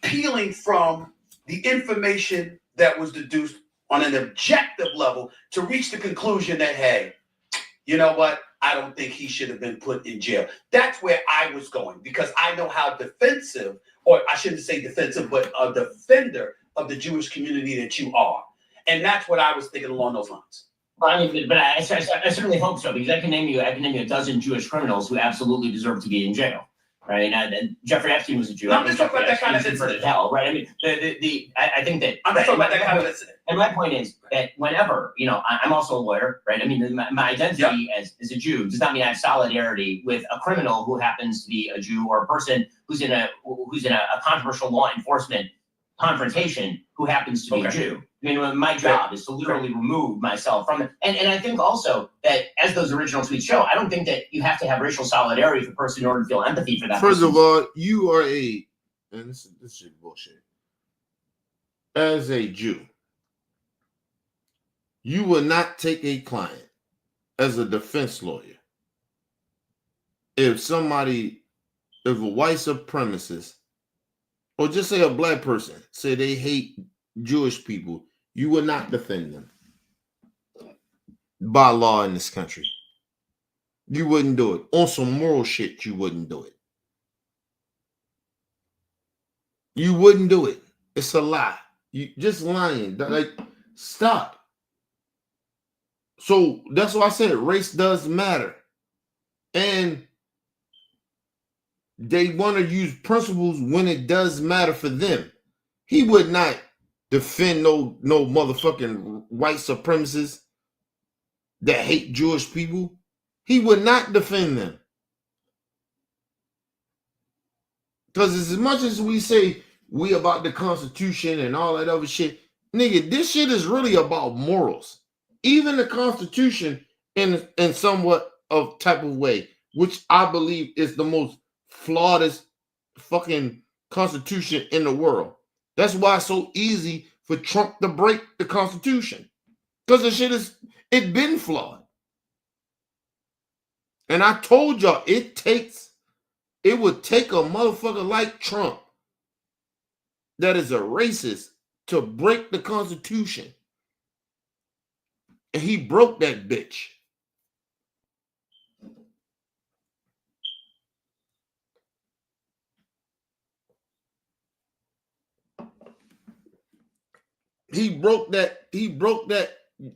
Speaker 2: peeling from the information that was deduced on an objective level to reach the conclusion that, hey, you know what? I don't think he should have been put in jail. That's where I was going because I know how defensive, or I shouldn't say defensive, but a defender of the Jewish community that you are. And that's what I was thinking along those lines.
Speaker 3: Well, I mean, but I certainly hope so because I can name you a dozen Jewish criminals who absolutely deserve to be in jail, right? And Jeffrey Epstein was a Jew.
Speaker 2: No, I'm just talking about that kind of incident.
Speaker 3: Hell, right? I mean, I think that
Speaker 2: I'm just talking about that kind of incident.
Speaker 3: And my point is that whenever, I'm also a lawyer, right? I mean, my identity as a Jew does not mean I have solidarity with a criminal who happens to be a Jew or a person who's in a controversial law enforcement confrontation who happens to be a Jew. I mean, my job is to literally remove myself from it. And I think also that, as those original tweets show, I don't think that you have to have racial solidarity with a person in order to feel empathy for that person.
Speaker 1: First of all, you are and this is bullshit. As a Jew, you will not take a client as a defense lawyer if a white supremacist, or just say a black person, say they hate Jewish people, you will not defend them by law in this country. You wouldn't do it. On some moral shit, you wouldn't do it. You wouldn't do it. It's a lie. You just lying. Like, stop. So that's why I said race does matter. And they want to use principles when it does matter for them. He would not defend no motherfucking white supremacists that hate Jewish people. He would not defend them. Because as much as we say we about the Constitution and all that other shit, nigga, this shit is really about morals. Even the Constitution in somewhat of type of way, which I believe is the most flawedest fucking Constitution in the world. That's why it's so easy for Trump to break the Constitution. Because the shit it's been flawed. And I told y'all it would take a motherfucker like Trump that is a racist to break the Constitution. And he broke that bitch. He broke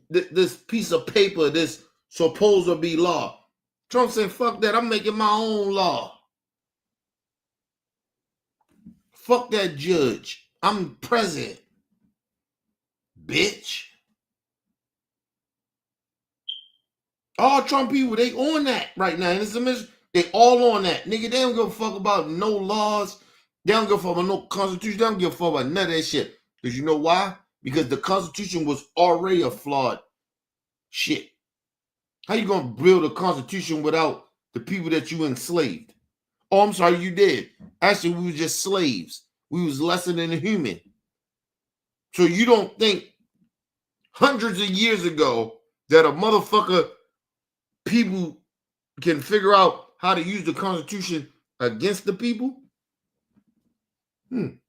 Speaker 1: this piece of paper, this supposed to be law. Trump said, fuck that, I'm making my own law. Fuck that judge. I'm president. Bitch. All Trump people, they on that right now. They all on that. Nigga, they don't give a fuck about no laws. They don't give a fuck about no Constitution. They don't give a fuck about none of that shit. Because you know why? Because the Constitution was already a flawed shit. How you gonna build a Constitution without the people that you enslaved? Oh, I'm sorry, you did. Actually, we were just slaves. We was lesser than a human. So you don't think hundreds of years ago that a motherfucker people can figure out how to use the Constitution against the people? When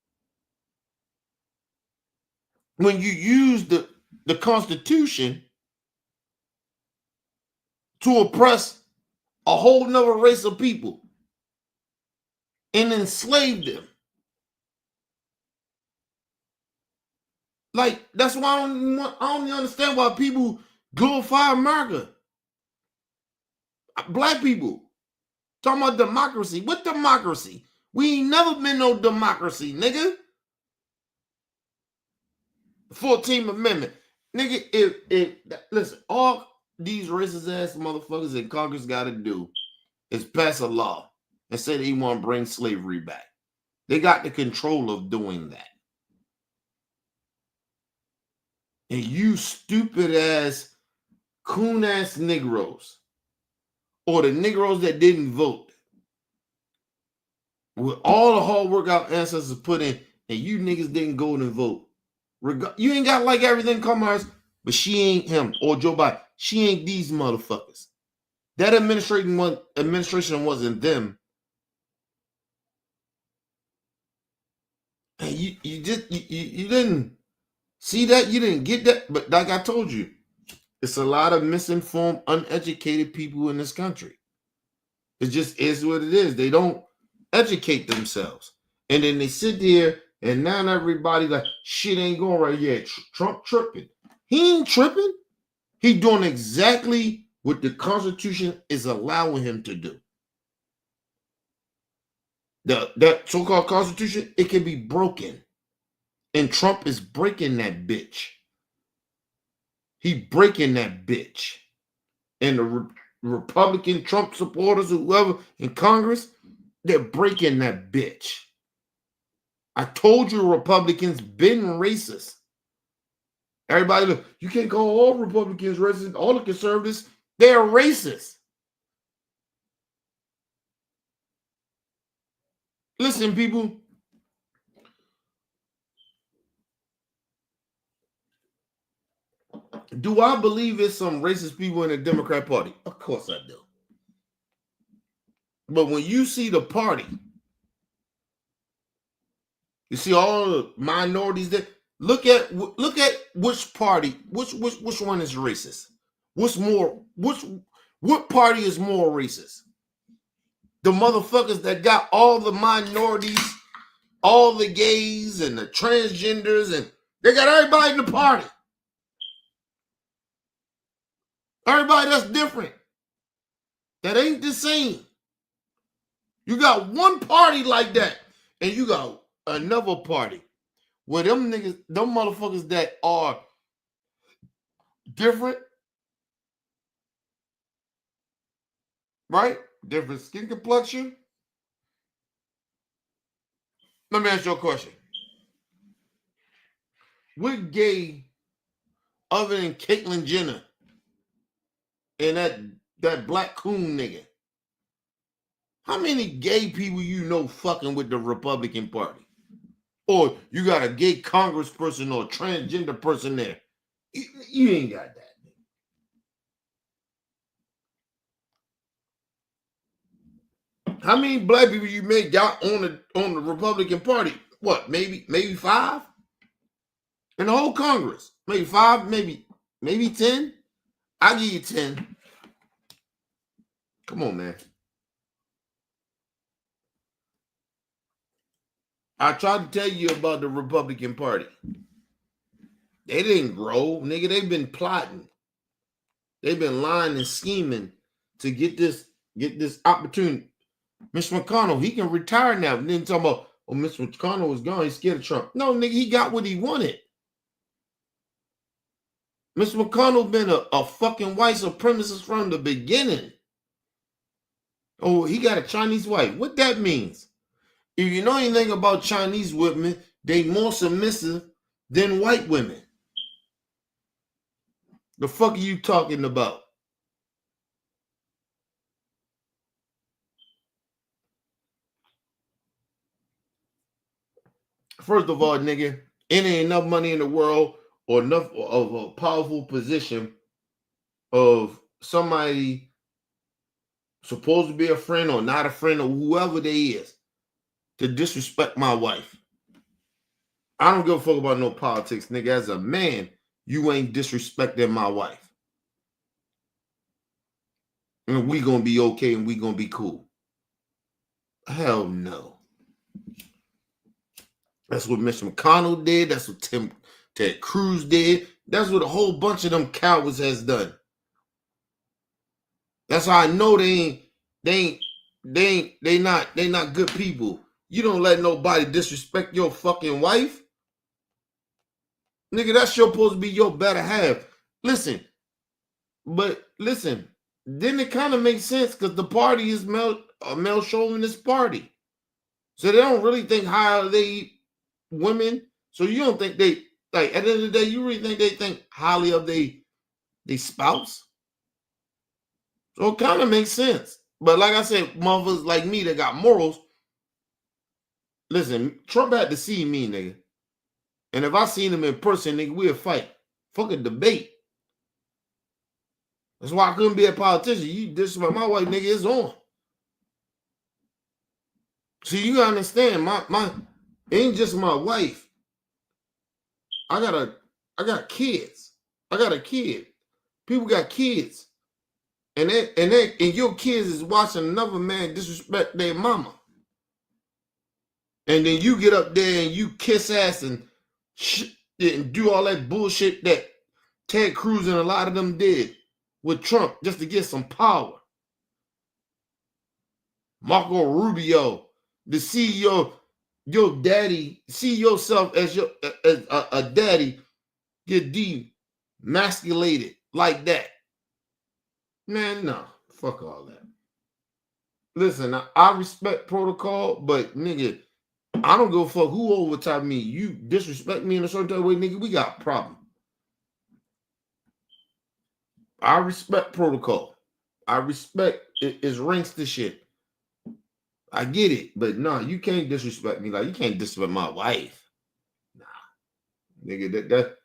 Speaker 1: you use the Constitution to oppress a whole nother race of people and enslave them. Like, that's why I don't understand why people glorify America. Black people talking about democracy. What democracy? We ain't never been no democracy, nigga. 14th Amendment. Nigga, listen, all these racist ass motherfuckers in Congress gotta do is pass a law and say they want to bring slavery back. They got the control of doing that. And you stupid ass, coon ass Negroes, or the Negroes that didn't vote, with all the hard work our ancestors put in, and you niggas didn't go and vote. You ain't got like everything Kamala's, but she ain't him or Joe Biden. She ain't these motherfuckers. That administration wasn't them. And you didn't see that. You didn't get that. But like I told you, it's a lot of misinformed, uneducated people in this country. It just is what it is. They don't educate themselves. And then they sit there and now everybody like, shit ain't going right. Yeah, Trump tripping. He ain't tripping. He doing exactly what the Constitution is allowing him to do. That so-called Constitution, it can be broken. And Trump is breaking that bitch. He breaking that bitch. And the Republican Trump supporters, whoever in Congress, they're breaking that bitch. I told you Republicans been racist. Everybody, look, you can't call all Republicans racist. All the conservatives, they're racist. Listen, people. Do I believe there's some racist people in the Democrat Party? Of course I do. But when you see the party, you see all the minorities there. Look at which party, which one is racist? What party is more racist? The motherfuckers that got all the minorities, all the gays and the transgenders, and they got everybody in the party. Everybody that's different. That ain't the same. You got one party like that, and you got another party where them niggas, them motherfuckers that are different, right? Different skin complexion. Let me ask you a question. What gay, other than Caitlyn Jenner and that black coon nigga, how many gay people you know fucking with the Republican Party? Or you got a gay congressperson or a transgender person there? You ain't got that. How many black people you made got on the Republican Party? What, maybe 5? In the whole Congress? Maybe 5, maybe 10? I'll give you 10. Come on, man. I tried to tell you about the Republican Party. They didn't grow, nigga. They've been plotting. They've been lying and scheming to get this opportunity. Mitch McConnell, he can retire now. And then talking about, oh, Mitch McConnell was gone. He's scared of Trump. No, nigga, he got what he wanted. Mitch McConnell been a fucking white supremacist from the beginning. Oh, he got a Chinese wife. What that means? If you know anything about Chinese women, they more submissive than white women. The fuck are you talking about? First of all, nigga, it ain't enough money in the world or enough of a powerful position of somebody supposed to be a friend or not a friend or whoever they is to disrespect my wife. I don't give a fuck about no politics, nigga. As a man, you ain't disrespecting my wife. and we gonna be okay and we gonna be cool. Hell no. That's what Mitch McConnell did. That's what Ted Cruz did. That's what a whole bunch of them cowards has done. That's how I know they not good people. You don't let nobody disrespect your fucking wife. Nigga, that's supposed to be your better half. Listen, then it kind of makes sense because the party is a male chauvinist party. So they don't really think highly they eat women. So you don't think they, like, at the end of the day, you really think they think highly of they spouse? So it kind of makes sense. But like I said, motherfuckers like me that got morals, listen, Trump had to see me, nigga. And if I seen him in person, nigga, we'll fight. Fuck a debate. That's why I couldn't be a politician. You disrespect my wife, nigga, it's on. See, you gotta understand, my it ain't just my wife. I got kids. I got a kid. People got kids. And your kids is watching another man disrespect their mama. And then you get up there and you kiss ass and do all that bullshit that Ted Cruz and a lot of them did with Trump just to get some power. Marco Rubio, the CEO, your daddy, see yourself as a daddy, get demasculated like that. Man, no, fuck all that. Listen, I respect protocol, but nigga, I don't give a fuck who overtop me. You disrespect me in a certain type of way, nigga, we got a problem. I respect protocol. I respect it's ranks to shit. I get it, but no, you can't disrespect me. Like, you can't disrespect my wife. Nah. Nigga, that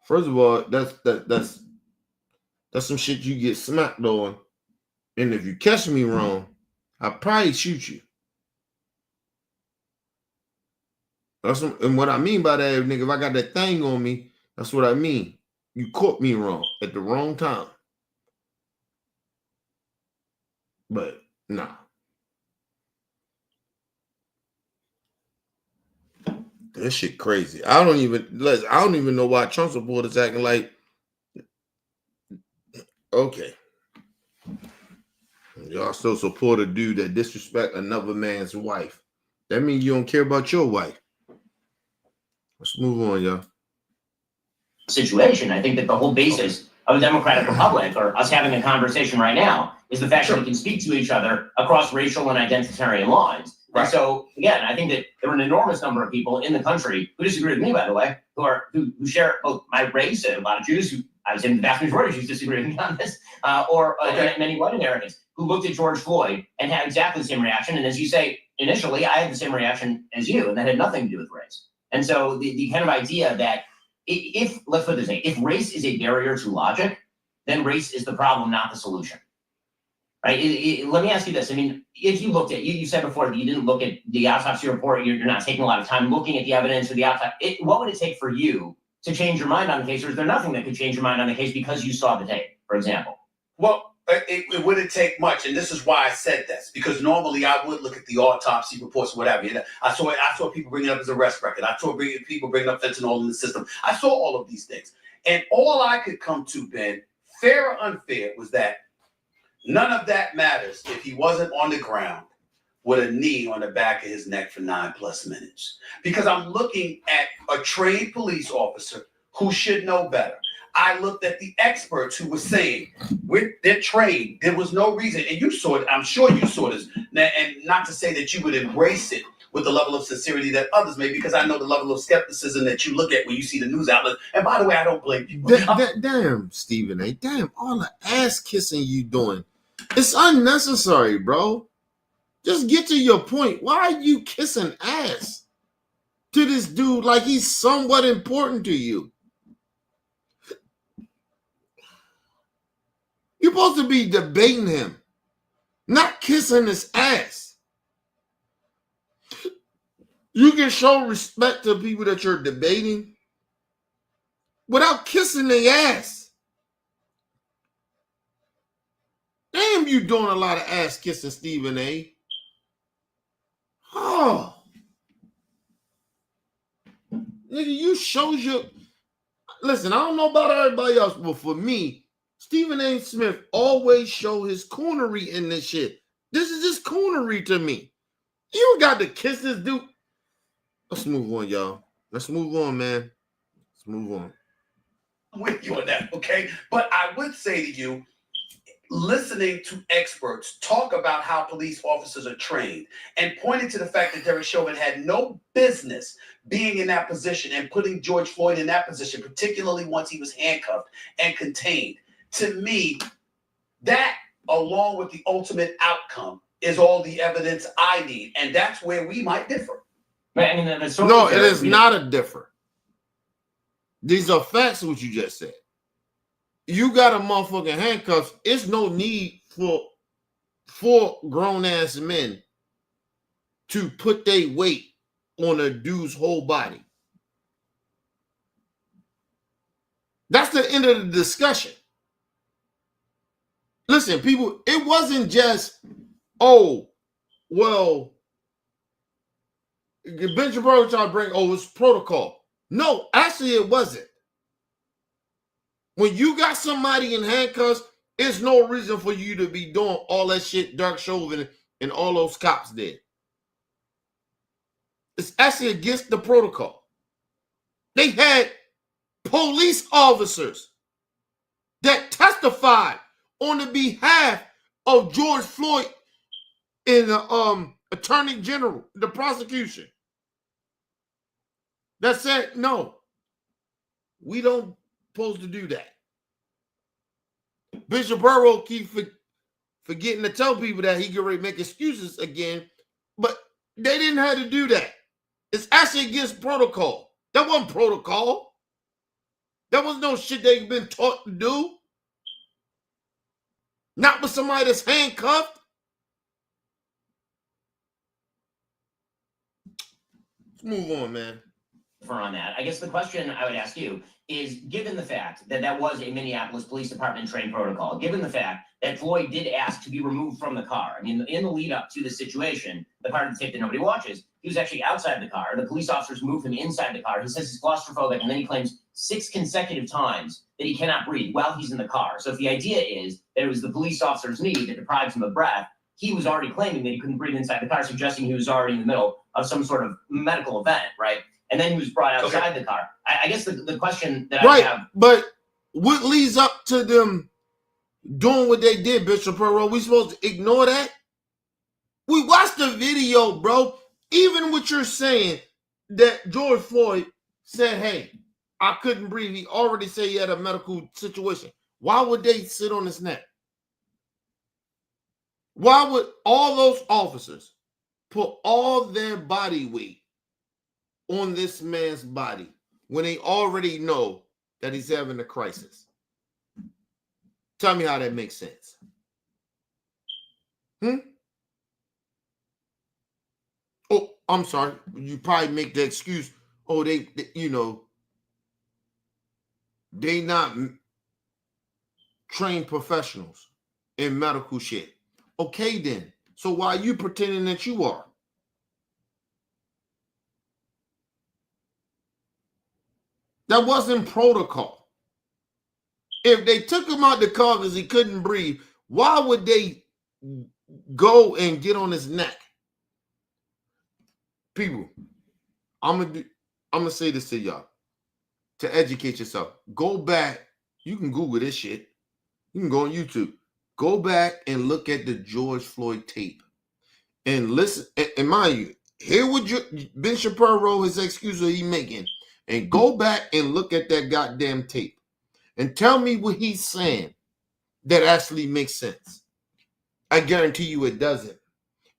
Speaker 1: first of all, that's some shit you get smacked on. And if you catch me wrong, I'll probably shoot you. And what I mean by that, nigga, if I got that thing on me, that's what I mean. You caught me wrong at the wrong time. But nah. That shit crazy. I don't even know why Trump supporters acting like, okay, y'all still support a dude that disrespect another man's wife. That means you don't care about your wife. Let's move on, y'all.
Speaker 3: Situation. I think that the whole basis of a democratic republic, or us having a conversation right now, is the fact that we can speak to each other across racial and identitarian lines. Right. And so again, I think that there are an enormous number of people in the country who disagree with me, by the way, who share both my race, and a lot of Jews who I was in the vast majority of Jews disagree with me on this, or many white Americans who looked at George Floyd and had exactly the same reaction. And as you say, initially, I had the same reaction as you, and that had nothing to do with race. And so the kind of idea that let's put it this way, if race is a barrier to logic, then race is the problem, not the solution. Right? Let me ask you this. I mean, if you looked at, you said before that you didn't look at the autopsy report, you're not taking a lot of time looking at the evidence or the autopsy. What would it take for you to change your mind on the case? Or is there nothing that could change your mind on the case because you saw the tape, for example?
Speaker 2: Well, it wouldn't take much, and this is why I said this, because normally I would look at the autopsy reports or whatever. You know, I saw people bringing up his arrest record. I saw people bringing up fentanyl in the system. I saw all of these things, and all I could come to, Ben, fair or unfair, was that none of that matters if he wasn't on the ground with a knee on the back of his neck for 9+ minutes. Because I'm looking at a trained police officer who should know better. I looked at the experts who were saying, they're trained. There was no reason, and you saw it. I'm sure you saw this. And not to say that you would embrace it with the level of sincerity that others may, because I know the level of skepticism that you look at when you see the news outlet. And by the way, I don't blame you.
Speaker 1: Damn, Stephen A. Damn, all the ass kissing you doing. It's unnecessary, bro. Just get to your point. Why are you kissing ass to this dude like he's somewhat important to you? You're supposed to be debating him, not kissing his ass. You can show respect to people that you're debating without kissing their ass. Damn, you doing a lot of ass kissing, Stephen A. Oh, nigga, you shows your. Listen, I don't know about everybody else, but for me, Stephen A. Smith always show his coonery in this shit. This is just coonery to me. You got to kiss this dude. Let's move on, y'all. Let's move on, man. Let's move on.
Speaker 2: I'm with you on that, okay? But I would say to you, listening to experts talk about how police officers are trained and pointing to the fact that Derek Chauvin had no business being in that position and putting George Floyd in that position, particularly once he was handcuffed and contained. To me, that, along with the ultimate outcome, is all the evidence I need. And that's where we might differ.
Speaker 3: But I mean,
Speaker 1: no, it is not a differ. These are facts, what you just said. You got a motherfucking handcuffs. It's no need for 4 grown-ass men to put their weight on a dude's whole body. That's the end of the discussion. Listen, people, it wasn't just, oh, well, Ben Shapiro tried to bring, oh, it's protocol. No, actually it wasn't. When you got somebody in handcuffs, there's no reason for you to be doing all that shit Derek Chauvin and all those cops did. It's actually against the protocol. They had police officers that testified on the behalf of George Floyd in the attorney general, the prosecution, that said, no, we don't supposed to do that. Bishop Burrow keep forgetting to tell people that he can ready to make excuses again, but they didn't have to do that. It's actually against protocol. That wasn't protocol. That was no shit they've been taught to do. Not with somebody that's handcuffed. Let's move on, man.
Speaker 3: On that, I guess the question I would ask you is, given the fact that that was a Minneapolis Police Department trained protocol, given the fact that Floyd did ask to be removed from the car, I mean, in the lead up to the situation, the part of the tape that nobody watches, he was actually outside the car. The police officers moved him inside the car. He says he's claustrophobic, and then he claims 6 consecutive times that he cannot breathe while he's in the car. So if the idea is that it was the police officer's knee that deprives him of breath, he was already claiming that he couldn't breathe inside the car, suggesting he was already in the middle of some sort of medical event, right? And then he was brought outside the car. I guess the question that I have...
Speaker 1: But what leads up to them doing what they did, Bishop Perot? We supposed to ignore that? We watched the video, bro. Even what you're saying, that George Floyd said, hey, I couldn't breathe. He already said he had a medical situation. Why would they sit on his neck? Why would all those officers put all their body weight on this man's body when they already know that he's having a crisis? Tell me how that makes sense. Oh, I'm sorry. You probably make the excuse, oh, they they not trained professionals in medical shit. Okay, then. So why are you pretending that you are? That wasn't protocol. If they took him out the car because he couldn't breathe, why would they go and get on his neck? People, I'm gonna say this to y'all to educate yourself. Go back. You can Google this shit. You can go on YouTube. Go back and look at the George Floyd tape and listen. And mind you, hear what Ben Shapiro, his excuses he making, and go back and look at that goddamn tape and tell me what he's saying that actually makes sense. I guarantee you it doesn't.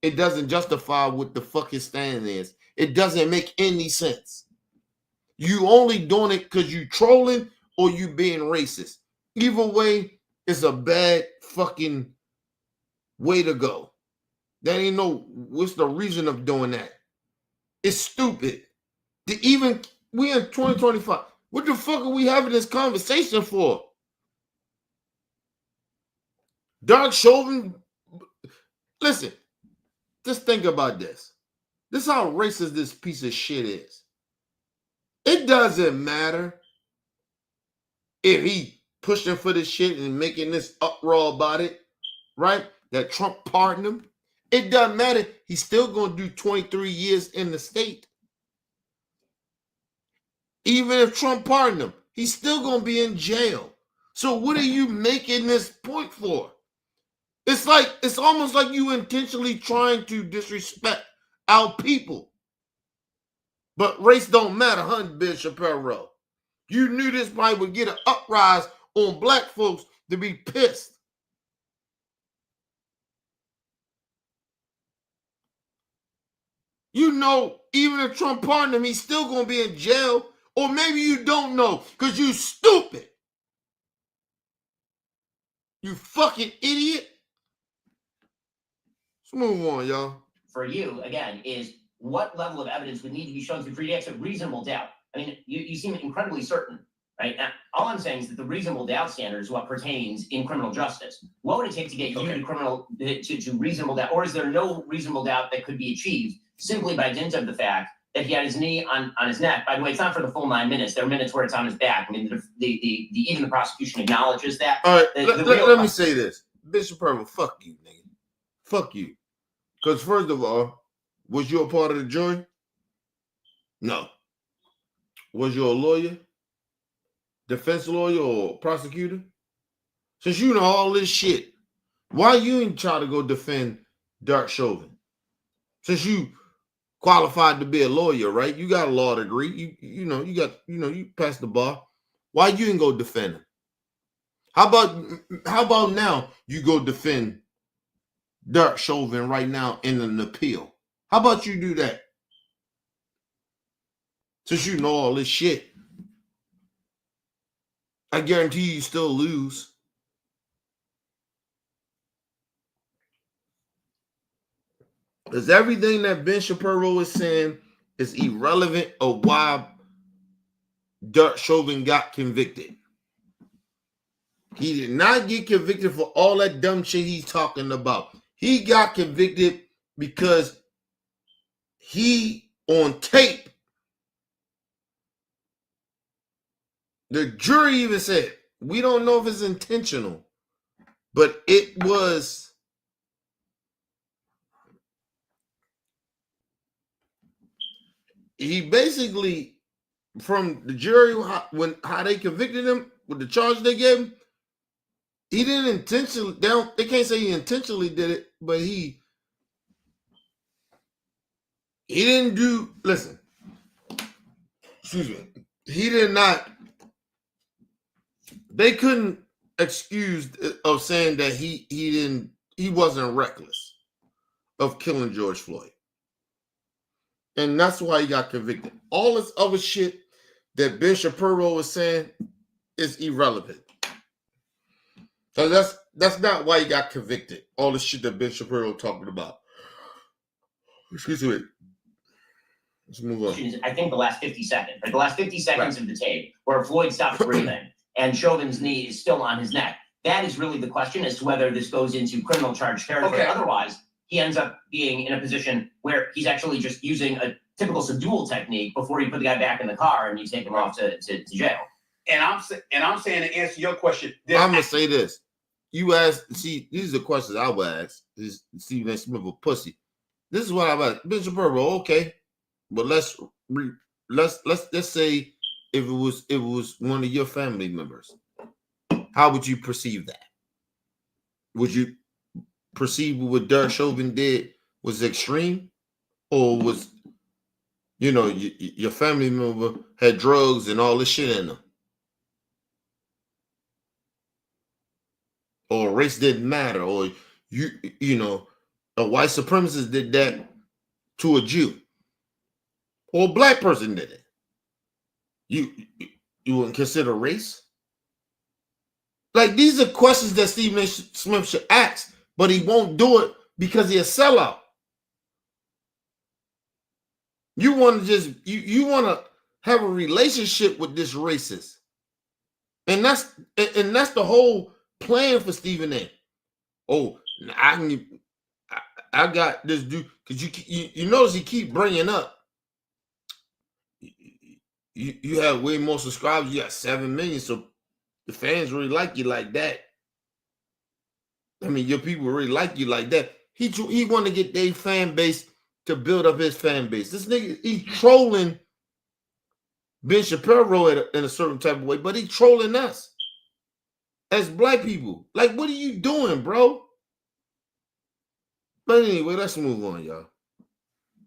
Speaker 1: It doesn't justify what the fuck his stand is. It doesn't make any sense. You only doing it because you trolling or you being racist. Either way, it's a bad fucking way to go. That ain't no, what's the reason of doing that? It's stupid. We in 2025. What the fuck are we having this conversation for? Derek Chauvin, listen, just think about this. This is how racist this piece of shit is. It doesn't matter if he pushing for this shit and making this uproar about it, right? That Trump pardoned him. It doesn't matter. He's still going to do 23 years in the state. Even if Trump pardoned him, he's still going to be in jail. So what are you making this point for? It's almost like you intentionally trying to disrespect our people. But race don't matter, huh, Ben Shapiro? You knew this probably would get an uprise on black folks to be pissed. You know, even if Trump pardoned him, he's still going to be in jail. Or maybe you don't know because you stupid. You fucking idiot. Let's move on, y'all.
Speaker 3: For you, again, is what level of evidence would need to be shown to create a reasonable doubt? I mean, you seem incredibly certain, right? Now, all I'm saying is that the reasonable doubt standard is what pertains in criminal justice. What would it take to get you to reasonable doubt? Or is there no reasonable doubt that could be achieved simply by dint of the fact that he had his knee on his neck? By the way, it's not for the full 9 minutes. There are minutes where it's on his back. I mean, even the prosecution acknowledges that.
Speaker 1: All right, let me say this. Bishop Purple, fuck you, nigga. Fuck you. Because first of all, was you a part of the jury? No. Was you a lawyer? Defense lawyer or prosecutor? Since you know all this shit, why you ain't try to go defend Derek Chauvin? Since you qualified to be a lawyer, right? You got a law degree. You passed the bar. Why you ain't go defend him? How about now you go defend Derek Chauvin right now in an appeal? How about you do that? Since you know all this shit, I guarantee you still lose. Because everything that Ben Shapiro is saying is irrelevant of why Derek Chauvin got convicted. He did not get convicted for all that dumb shit he's talking about. He got convicted because he, on tape, the jury even said, we don't know if it's intentional, but it was. He basically, from the jury, how they convicted him with the charge they gave him, he didn't intentionally. They can't say he intentionally did it, but he didn't do. Listen, excuse me. He did not. They couldn't excuse of saying that he wasn't reckless of killing George Floyd. And that's why he got convicted. All this other shit that Ben Shapiro was saying is irrelevant. So that's not why he got convicted. All the shit that Ben Shapiro talking about. Excuse me. Let's move on.
Speaker 3: I think the last 50 seconds, right? The last 50 seconds of the tape where Floyd stops breathing and Chauvin's knee is still on his neck. That is really the question as to whether this goes into criminal charge territory. Okay. Otherwise, he ends up being in a position where he's actually just using a typical subdual technique before you put the guy back in the car and you take him off to jail.
Speaker 2: And I'm saying to answer your question,
Speaker 1: I'm gonna say this. You asked, see, these are the questions I would ask. Is Stephen A. Smith a pussy? This is what I'm at. Bishop Purple, okay. But let's say if it was one of your family members, how would you perceive that? Would you perceive what Derek Chauvin did was extreme, or was your family member had drugs and all this shit in them, or race didn't matter, or a white supremacist did that to a Jew, or a black person did it? You wouldn't consider race? Like, these are questions that Stephen A. Smith should ask, but he won't do it because he's a sellout. You want to just you want to have a relationship with this racist, and that's the whole plan for Stephen A. oh, I got this dude, because you notice he keep bringing up. You have way more subscribers. You got 7 million, so the fans really like you like that. I mean, your people really like you like that. He want to get their fan base to build up his fan base. This nigga, he's trolling Ben Shapiro in a certain type of way, but he's trolling us as black people. Like, what are you doing, bro? But anyway, let's move on, y'all.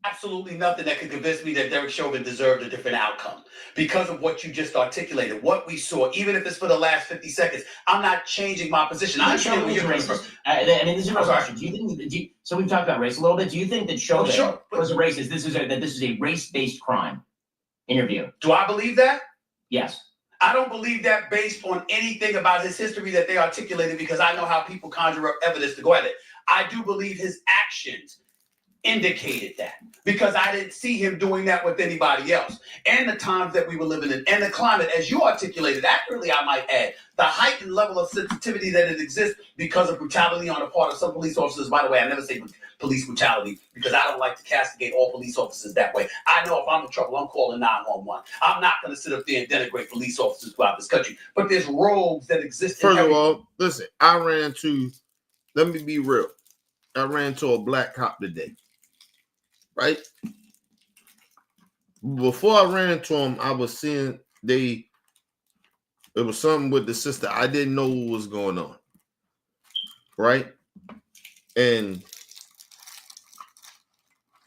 Speaker 2: Absolutely nothing that could convince me that Derek Chauvin deserved a different outcome because of what you just articulated, what we saw, even if it's for the last 50 seconds. I'm not changing my position. I understand where you're coming from.
Speaker 3: I mean, this is a real question. Do you think? So we've talked about race a little bit. Do you think that Chauvin was racist? This is a race-based crime. In your view,
Speaker 2: do I believe that?
Speaker 3: Yes.
Speaker 2: I don't believe that based on anything about his history that they articulated, because I know how people conjure up evidence to go at it. I do believe his actions indicated that, because I didn't see him doing that with anybody else. And the times that we were living in and the climate, as you articulated accurately, I might add, the heightened level of sensitivity that it exists because of brutality on the part of some police officers. By the way, I never say police brutality because I don't like to castigate all police officers that way. I know if I'm in trouble, I'm calling 911. I'm not going to sit up there and denigrate police officers throughout this country. But there's rogues that exist.
Speaker 1: First of all, listen, let me be real. I ran to a black cop today. Right? Before I ran into him, I was seeing it was something with the sister. I didn't know what was going on. Right? And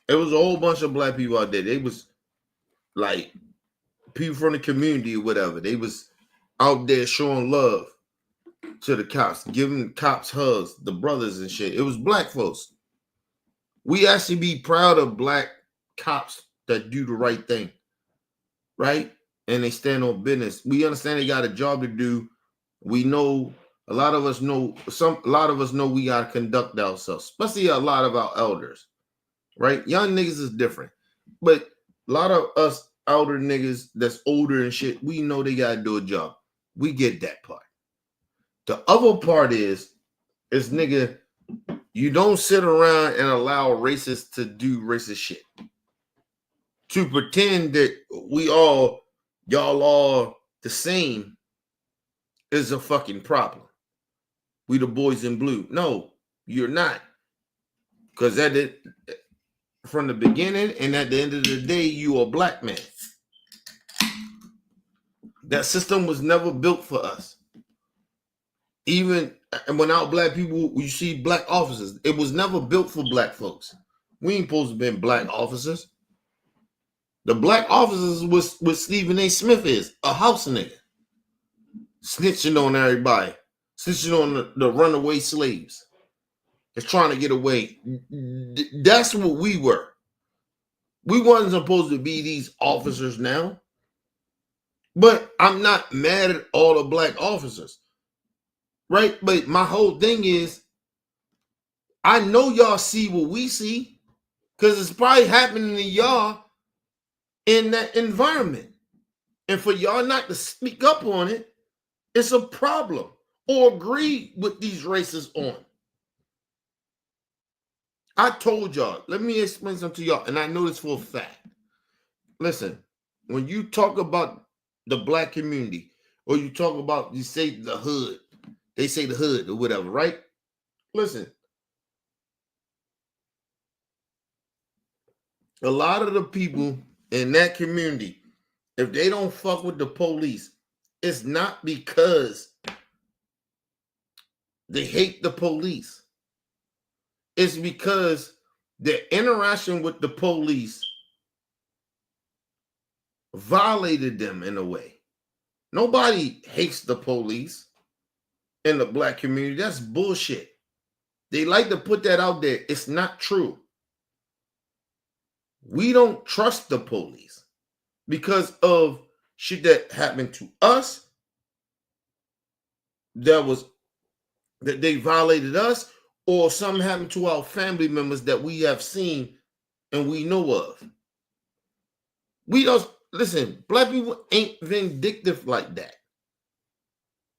Speaker 1: it was a whole bunch of black people out there. They was like people from the community or whatever. They was out there showing love to the cops, giving cops hugs, the brothers and shit. It was black folks. We actually be proud of black cops that do the right thing, right? And they stand on business. We understand they got a job to do. We know a lot of us know we gotta conduct ourselves, especially a lot of our elders, right? Young niggas is different, but a lot of us elder niggas that's older and shit, we know they gotta do a job. We get that part. The other part is nigga, you don't sit around and allow racists to do racist shit. To pretend that y'all all the same is a fucking problem. We the boys in blue. No, you're not. Because from the beginning and at the end of the day, you a black man. That system was never built for us. Even without black people, you see black officers. It was never built for black folks. We ain't supposed to be black officers. The black officers was what Stephen A. Smith is, a house nigga. Snitching on everybody. Snitching on the runaway slaves. That's trying to get away. That's what we were. We wasn't supposed to be these officers now. But I'm not mad at all the black officers. Right? But my whole thing is, I know y'all see what we see, because it's probably happening to y'all in that environment. And for y'all not to speak up on it, it's a problem. Or agree with these racists on. I told y'all, let me explain something to y'all, and I know this for a fact. Listen, when you talk about the black community, or you talk about, you say the hood, they say the hood or whatever, right? Listen, a lot of the people in that community, if they don't fuck with the police, it's not because they hate the police. It's because their interaction with the police violated them in a way. Nobody hates the police in the black community. That's bullshit. They like to put that out there. It's not true. We don't trust the police because of shit that happened to us, that they violated us, or something happened to our family members that we have seen and we know of. We don't, listen, black people ain't vindictive like that.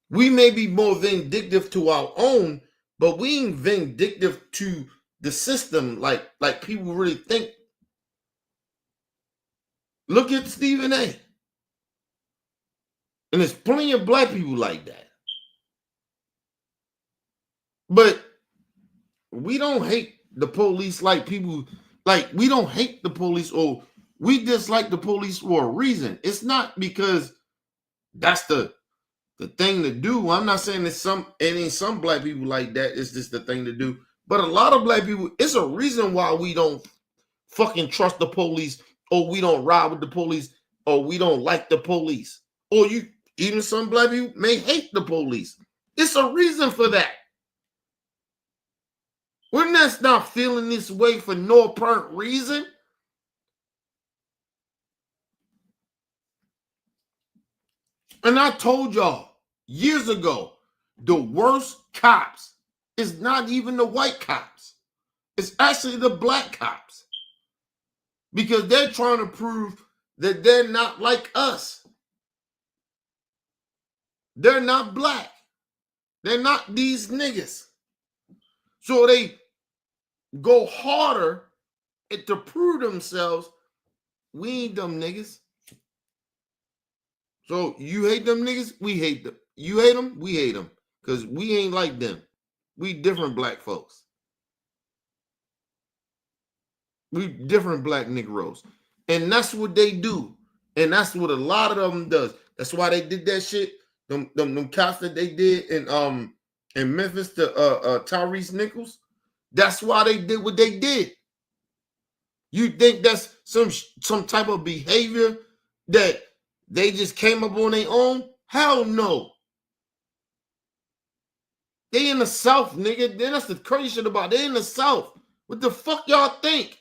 Speaker 1: We may be more vindictive to our own, But we ain't vindictive to the system like people really think. Look at Stephen A. And there's plenty of black people like that. But we don't hate the police like people, like we don't hate the police or we dislike the police for a reason. It's not because that's the thing to do. I'm not saying it ain't some black people like that. It's just the thing to do. But a lot of black people, it's a reason why we don't fucking trust the police, or we don't ride with the police, or we don't like the police. Or even some black people may hate the police. It's a reason for that. We're not feeling this way for no apparent reason. And I told y'all years ago, the worst cops is not even the white cops. It's actually the black cops. Because they're trying to prove that they're not like us. They're not black. They're not these niggas. So they go harder to prove themselves. We ain't them niggas. So you hate them niggas? We hate them. You hate them? We hate them. Because we ain't like them. We different black folks. We different black Negroes. And that's what they do. And that's what a lot of them does. That's why they did that shit. Them cops that they did in Memphis to Tyrese Nichols. That's why they did what they did. You think that's some type of behavior that they just came up on their own? Hell no. They in the South, nigga. Then that's the crazy shit about it. They in the South. What the fuck y'all think?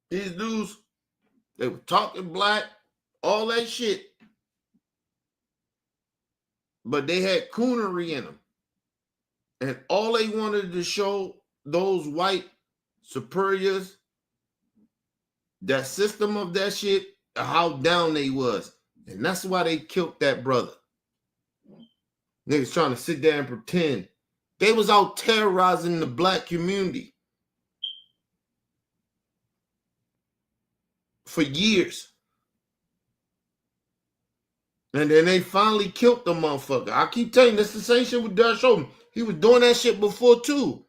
Speaker 1: These dudes, they were talking black, all that shit. But they had coonery in them. And all they wanted to show those white superiors, that system of that shit, how down they was. And that's why they killed that brother. Niggas trying to sit there and pretend. They was out terrorizing the black community for years. And then they finally killed the motherfucker. I keep telling you, that's the same shit with Derek Chauvin. He was doing that shit before too.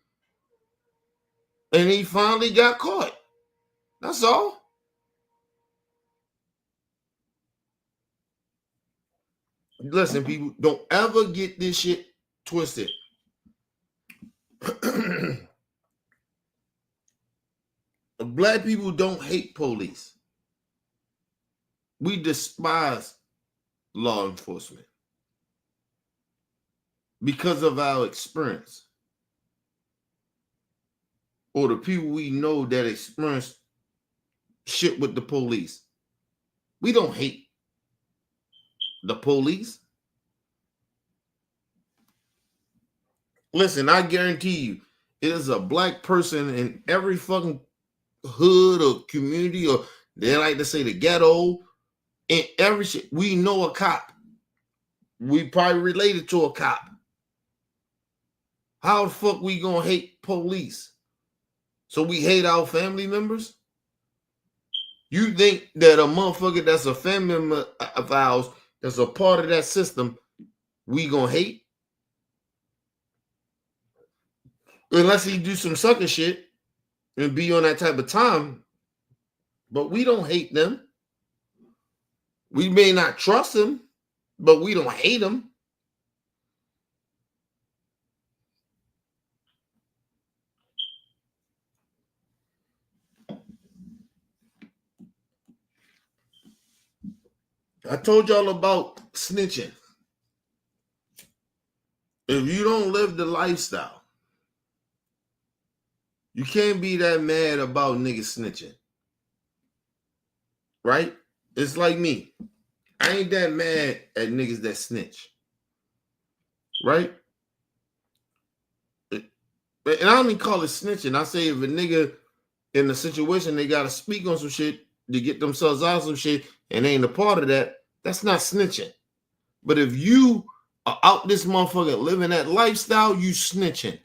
Speaker 1: And he finally got caught. That's all. Listen, people, don't ever get this shit twisted. Black people don't hate police. We despise law enforcement because of our experience, or the people we know that experience shit with the police. We don't hate the police. Listen, I guarantee you, it is a black person in every fucking hood or community, or they like to say the ghetto, in every shit. We know a cop. We probably related to a cop. How the fuck we gonna hate police? So we hate our family members? You think that a motherfucker that's a family member of ours, that's a part of that system, we gonna hate? Unless he do some sucker shit and be on that type of time. But we don't hate them. We may not trust him, but we don't hate him. I told y'all about snitching. If you don't live the lifestyle, you can't be that mad about niggas snitching. Right? It's like me. I ain't that mad at niggas that snitch. Right? And I don't even call it snitching. I say if a nigga in a situation they gotta speak on some shit to get themselves out of some shit and they ain't a part of that, that's not snitching. But if you are out this motherfucker living that lifestyle, you snitching.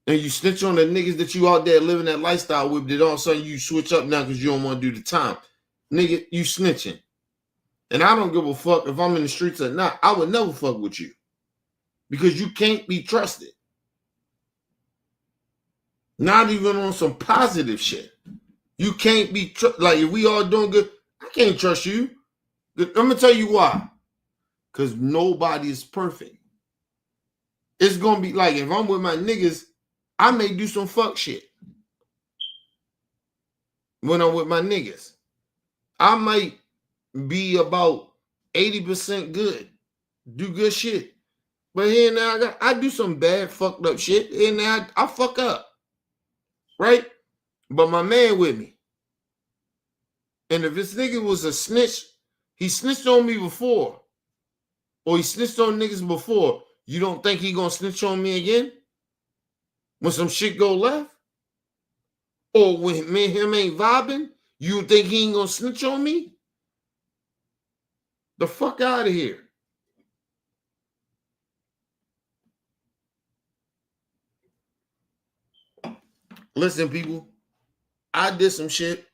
Speaker 1: And you snitch on the niggas that you out there living that lifestyle with, that all of a sudden you switch up now because you don't want to do the time. Nigga, you snitching. And I don't give a fuck if I'm in the streets or not. I would never fuck with you. Because you can't be trusted. Not even on some positive shit. You can't be, like if we all doing good, I can't trust you. I'm going to tell you why. Because nobody is perfect. It's going to be like if I'm with my niggas, I may do some fuck shit when I'm with my niggas. I might be about 80% good, do good shit. But here and now, I do some bad, fucked up shit. Here and now, I fuck up. Right? But my man with me. And if this nigga was a snitch, he snitched on me before. Or he snitched on niggas before. You don't think he gonna snitch on me again? When some shit go left? Or when me and him ain't vibing? You think he ain't gonna snitch on me? The fuck out of here. Listen, people, I did some shit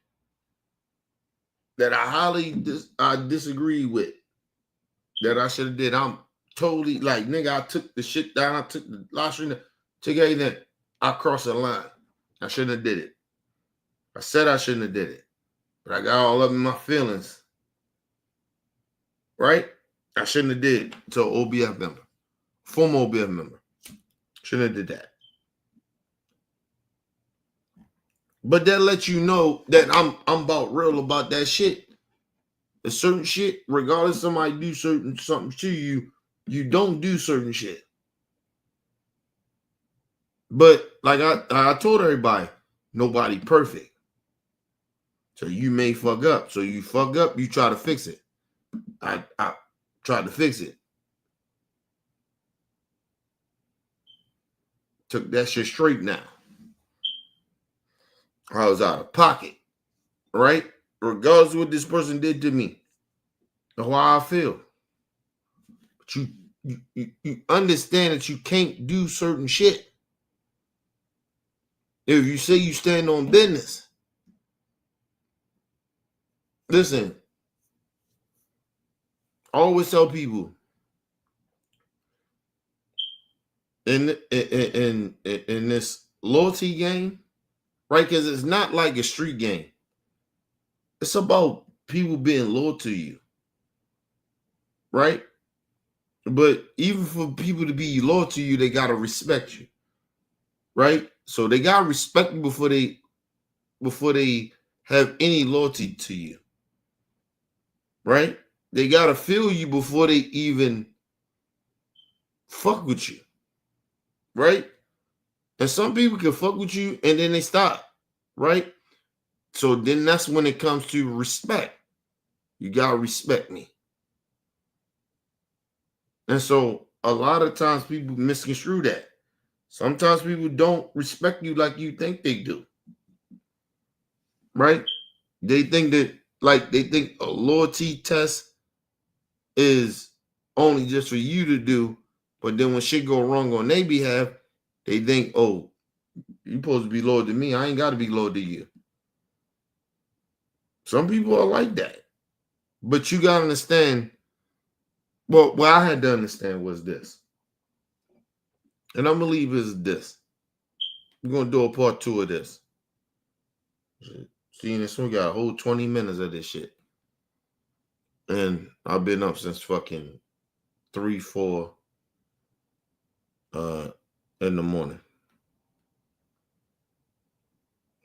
Speaker 1: that I highly disagree with, that I should have did. I'm totally like, nigga, I took the shit down. I took the lottery, took everything. I crossed the line. I shouldn't have did it. I said I shouldn't have did it. But I got all up in my feelings. Right? I shouldn't have did it to an OBF member. Former OBF member. Shouldn't have did that. But that lets you know that I'm about real about that shit. A certain shit, regardless somebody do something to you, you don't do certain shit. But like I told everybody, nobody perfect. So you may fuck up. So you fuck up, you try to fix it. I tried to fix it. Took that shit straight now. I was out of pocket, right? Regardless of what this person did to me, or how I feel. But you understand that you can't do certain shit. If you say you stand on business, listen, I always tell people in this loyalty game, right? Because it's not like a street game. It's about people being loyal to you, right? But even for people to be loyal to you, they gotta respect you, right? So they gotta respect you before they have any loyalty to you, right? They gotta feel you before they even fuck with you, right? And some people can fuck with you and then they stop, right? So then that's when it comes to respect. You gotta respect me. And so a lot of times people misconstrue that. Sometimes people don't respect you like you think they do. Right? They think that, like, they think a loyalty test is only just for you to do, but then when shit go wrong on their behalf, they think, oh, you're supposed to be loyal to me. I ain't got to be loyal to you. Some people are like that. But you got to understand, well, what I had to understand was this. And I believe is this. We're going to do a part 2 of this. Seeing this, we got a whole 20 minutes of this shit. And I've been up since fucking 3, 4 in the morning.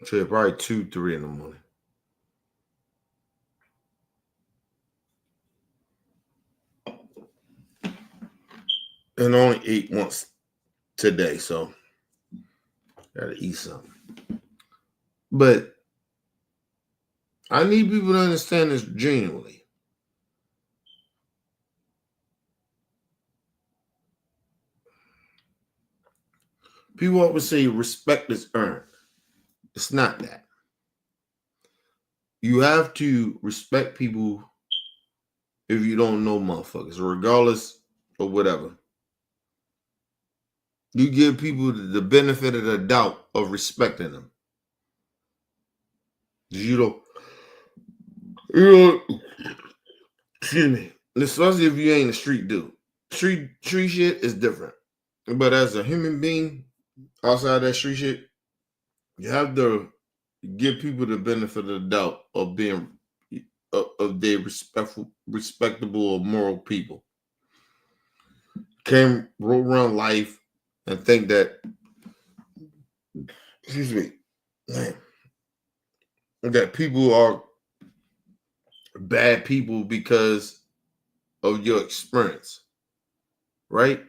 Speaker 1: So probably 2, 3 in the morning. And only ate once today, so gotta eat something. But I need people to understand this genuinely. People always say respect is earned. It's not that. You have to respect people if you don't know motherfuckers, regardless of whatever. You give people the benefit of the doubt of respecting them. You know, excuse me. Especially if you ain't a street dude. Street shit is different. But as a human being, outside that street shit, you have to give people the benefit of the doubt of being of their respectable or moral people. Can't roll around life and think that, excuse me, that people are bad people because of your experience, right?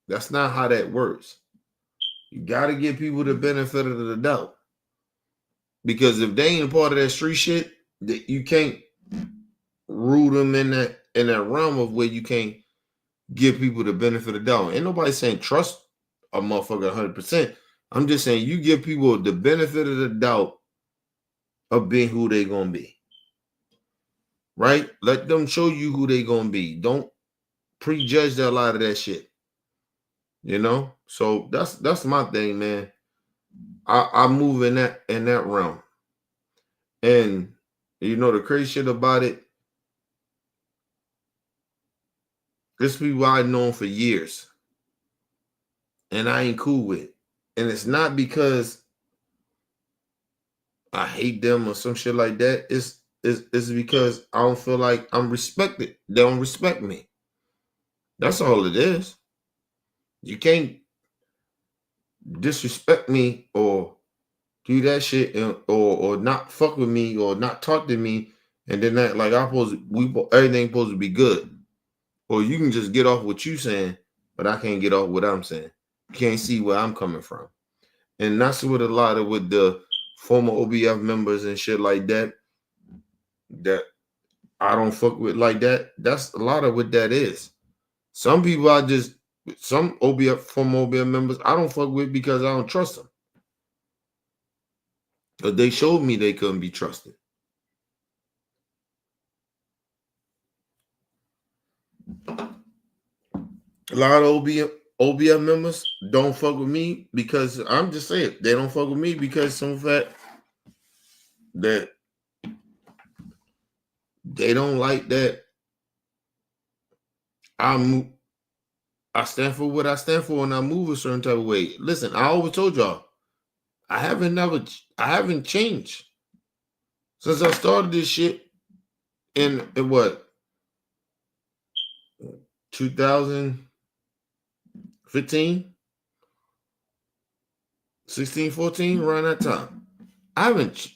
Speaker 1: That's not how that works. You got to give people the benefit of the doubt, because if they ain't a part of that street shit, that you can't rule them in that realm of where you can't give people the benefit of the doubt. Ain't nobody saying trust a motherfucker 100%. I'm just saying you give people the benefit of the doubt of being who they gonna be. Right? Let them show you who they gonna be. Don't prejudge a lot of that shit. You know? So that's my thing, man. I move in that realm. And you know the crazy shit about it, this people I've known for years. And I ain't cool with. And it's not because I hate them or some shit like that. It's because I don't feel like I'm respected. They don't respect me. That's all it is. You can't disrespect me or do that shit or not fuck with me or not talk to me and then that like everything supposed to be good. Or you can just get off what you saying, but I can't get off what I'm saying. You can't see where I'm coming from. And that's what a lot of with the former OBF members and shit like that I don't fuck with like that. That's a lot of what that is. Some people some former OBF members I don't fuck with because I don't trust them. But they showed me they couldn't be trusted. A lot of OBF members don't fuck with me because I'm just saying they don't fuck with me because some fact that they don't like that I stand for what I stand for and I move a certain type of way. Listen, I always told y'all, I haven't changed since I started this shit in what 2015, 16, 14, around that time. I haven't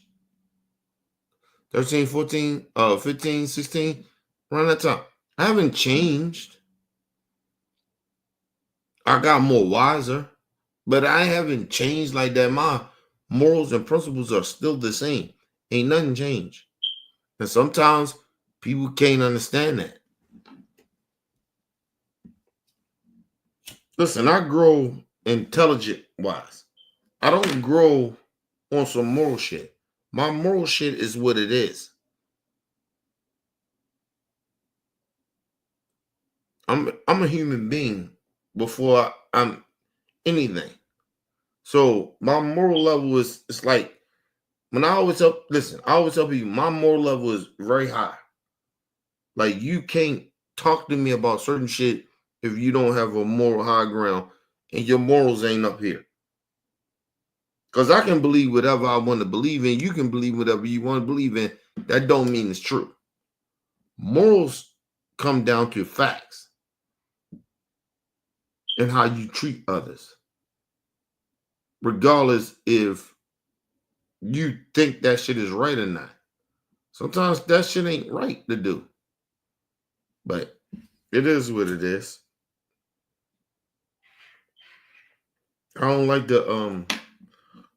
Speaker 1: 13, 14, 15, 16, around that time. I haven't changed. I got more wiser, but I haven't changed like that. My morals and principles are still the same. Ain't nothing changed. And sometimes people can't understand that. Listen, I grow intelligent wise. I don't grow on some moral shit. My moral shit is what it is. I'm a human being before I'm anything. So my moral level is it's like when I always tell people my moral level is very high. Like you can't talk to me about certain shit if you don't have a moral high ground and your morals ain't up here. Because I can believe whatever I want to believe in. You can believe whatever you want to believe in. That don't mean it's true. Morals come down to facts and how you treat others. Regardless if you think that shit is right or not. Sometimes that shit ain't right to do. But it is what it is. I don't like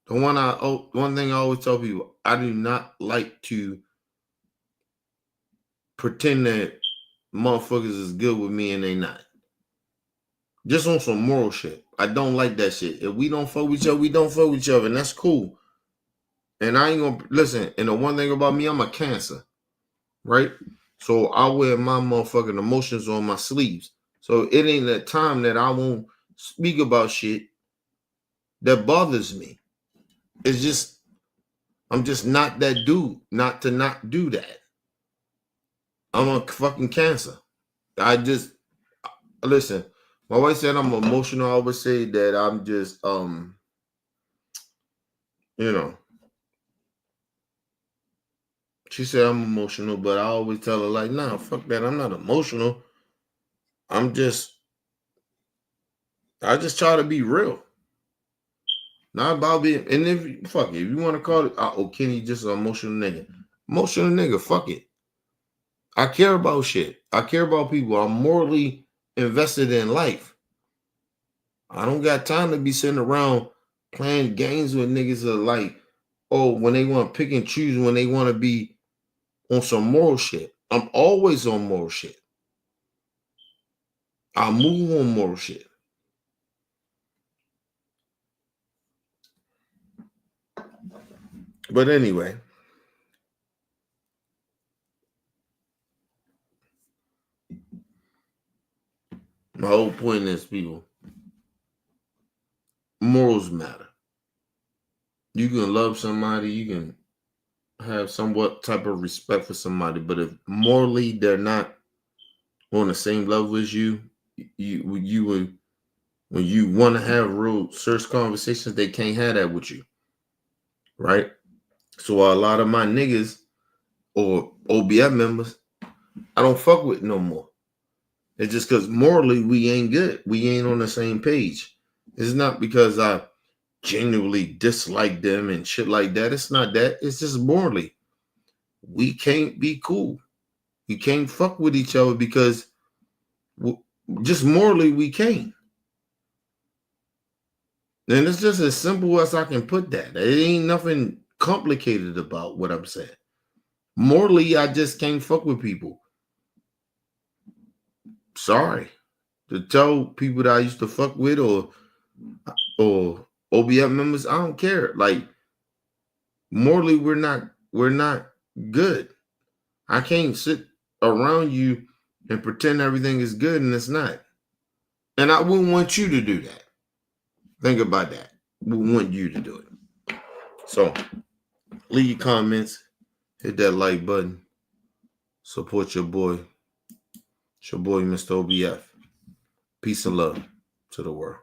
Speaker 1: one thing I always tell people, I do not like to pretend that motherfuckers is good with me and they not. Just on some moral shit. I don't like that shit. If we don't fuck with each other, we don't fuck with each other, and that's cool. And I ain't gonna listen. And the one thing about me, I'm a Cancer, right? So I wear my motherfucking emotions on my sleeves. So it ain't a time that I won't speak about shit that bothers me. It's just I'm just not that dude. Not to not do that. I'm a fucking Cancer. I just listen. My wife said I'm emotional. I always say that I'm just you know. She said I'm emotional, but I always tell her like, nah, fuck that. I'm not emotional. I just try to be real. Not about being, and if fuck it, if you want to call it, oh, Kenny just an emotional nigga. Emotional nigga, fuck it. I care about shit. I care about people. I'm morally invested in life. I don't got time to be sitting around playing games with niggas that like, oh, when they want to pick and choose, when they want to be on some moral shit. I'm always on moral shit. I move on moral shit. But anyway, my whole point is, people, morals matter. You can love somebody, you can have somewhat type of respect for somebody, but if morally they're not on the same level as you would, when you want to have real serious conversations, they can't have that with you, right? So a lot of my niggas or OBF members, I don't fuck with no more. It's just because morally we ain't good. We ain't on the same page. It's not because I genuinely dislike them and shit like that. It's not that. It's just morally. We can't be cool. We can't fuck with each other because just morally we can't. And it's just as simple as I can put that. It ain't nothing complicated about what I'm saying. Morally, I just can't fuck with people. Sorry. To tell people that I used to fuck with or OBF members, I don't care. Like morally, we're not good. I can't sit around you and pretend everything is good and it's not. And I wouldn't want you to do that. Think about that. We want you to do it. So leave your comments, hit that like button, support your boy. It's your boy, Mr. OBF. Peace and love to the world.